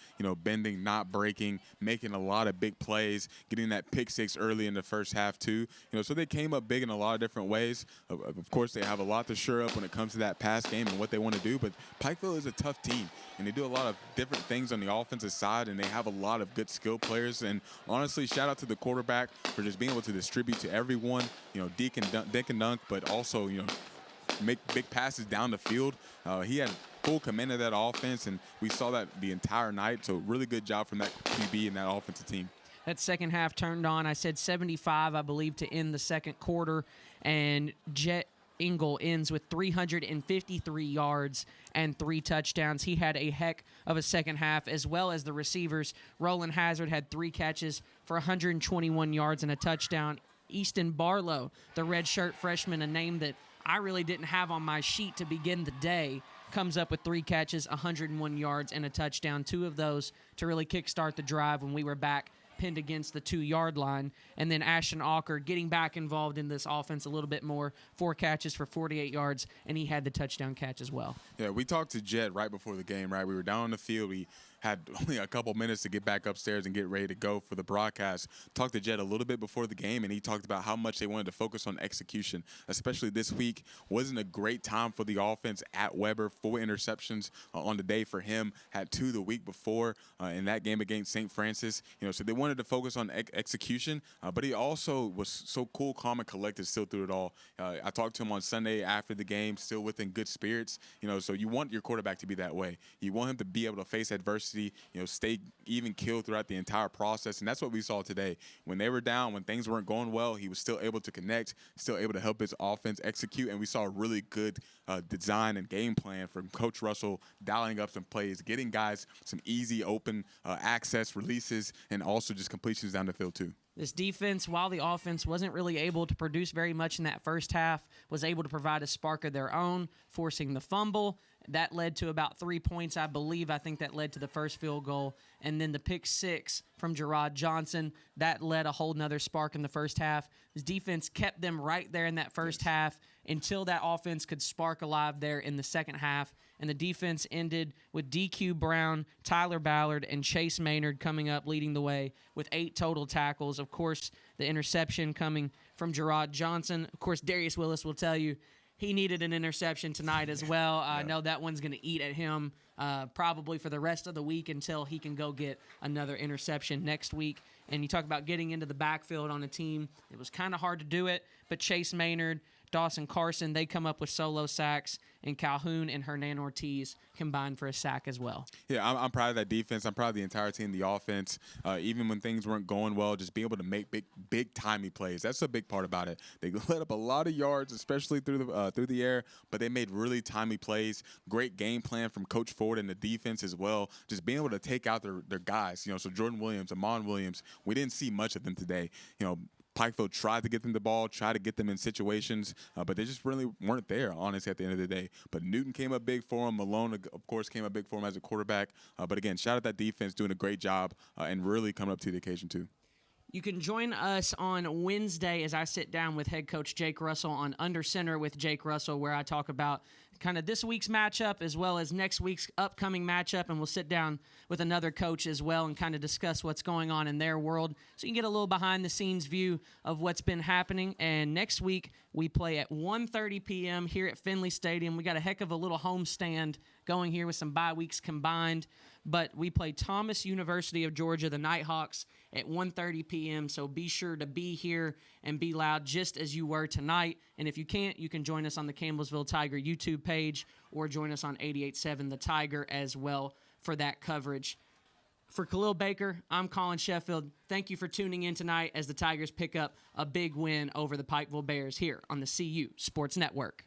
bending, not breaking, making a lot of big plays, getting that pick six early in the first half too. So they came up big in a lot of different ways. Of course, they have a lot to shore up when it comes to that pass game and what they want to do. But Pikeville is a tough team, and they do a lot of different things on the offensive side, and they have a lot of good skill players. And honestly, shout out to the quarterback for just being able to distribute to everyone, dink and dunk, but also, make big passes down the field. He had full command of that offense, and we saw that the entire night. So really good job from that QB and that offensive team. That second half turned on. I said 75, I believe, to end the second quarter, and Jet Engel ends with 353 yards and 3 touchdowns. He had a heck of a second half, as well as the receivers. Roland Hazard had 3 catches for 121 yards and a touchdown. Easton Barlow, the redshirt freshman, a name that I really didn't have on my sheet to begin the day, comes up with 3 catches, 101 yards, and a touchdown. 2 of those to really kickstart the drive when we were back pinned against the 2-yard line. And then Ashton Alker getting back involved in this offense a little bit more. 4 catches for 48 yards, and he had the touchdown catch as well. Yeah, we talked to Jet right before the game, right? We were down on the field. We had only a couple minutes to get back upstairs and get ready to go for the broadcast. Talked to Jet a little bit before the game, and he talked about how much they wanted to focus on execution, especially this week. Wasn't a great time for the offense at Weber. 4 interceptions on the day for him. Had 2 the week before in that game against St. Francis. So they wanted to focus on execution, but he also was so cool, calm, and collected still through it all. I talked to him on Sunday after the game, still within good spirits. So you want your quarterback to be that way. You want him to be able to face adversity, stay even killed throughout the entire process. And that's what we saw today. When they were down, when things weren't going well, he was still able to connect, still able to help his offense execute. And we saw a really good design and game plan from Coach Russell, dialing up some plays, getting guys some easy open access releases, and also just completions down the field too. This defense, while the offense wasn't really able to produce very much in that first half, was able to provide a spark of their own, forcing the fumble, That led to about 3 points, I believe. I think that led to the first field goal. And then the pick six from Gerard Johnson, that led a whole nother spark in the first half. His defense kept them right there in that first half until that offense could spark alive there in the second half. And the defense ended with DQ Brown, Tyler Ballard, and Chase Maynard coming up leading the way with 8 total tackles. Of course, the interception coming from Gerard Johnson. Of course, Darius Willis will tell you he needed an interception tonight as well. I know that one's going to eat at him probably for the rest of the week until he can go get another interception next week. And you talk about getting into the backfield on a team. It was kind of hard to do it, but Chase Maynard, Dawson Carson, they come up with solo sacks, and Calhoun and Hernan Ortiz combined for a sack as well. Yeah, I'm proud of that defense. I'm proud of the entire team, the offense. Even when things weren't going well, just being able to make big timey plays. That's a big part about it. They let up a lot of yards, especially through the air, but they made really timely plays. Great game plan from Coach Ford and the defense as well. Just being able to take out their guys. So Jordan Williams, Amon Williams, we didn't see much of them today. Pikeville tried to get them the ball, tried to get them in situations, but they just really weren't there, honestly, at the end of the day. But Newton came up big for him. Malone, of course, came up big for him as a quarterback. But, again, shout out that defense doing a great job and really coming up to the occasion, too. You can join us on Wednesday as I sit down with head coach Jake Russell on Under Center with Jake Russell, where I talk about kind of this week's matchup as well as next week's upcoming matchup, and we'll sit down with another coach as well and kind of discuss what's going on in their world so you can get a little behind-the-scenes view of what's been happening. And next week we play at 1:30 p.m. here at Finley Stadium. We got a heck of a little homestand going here with some bye weeks combined, but we play Thomas University of Georgia, the Nighthawks, at 1:30 p.m., so be sure to be here and be loud just as you were tonight. And if you can't, you can join us on the Campbellsville Tiger YouTube page or join us on 88.7 The Tiger as well for that coverage. For Khalil Baker, I'm Colin Sheffield. Thank you for tuning in tonight as the Tigers pick up a big win over the Pikeville Bears here on the CU Sports Network.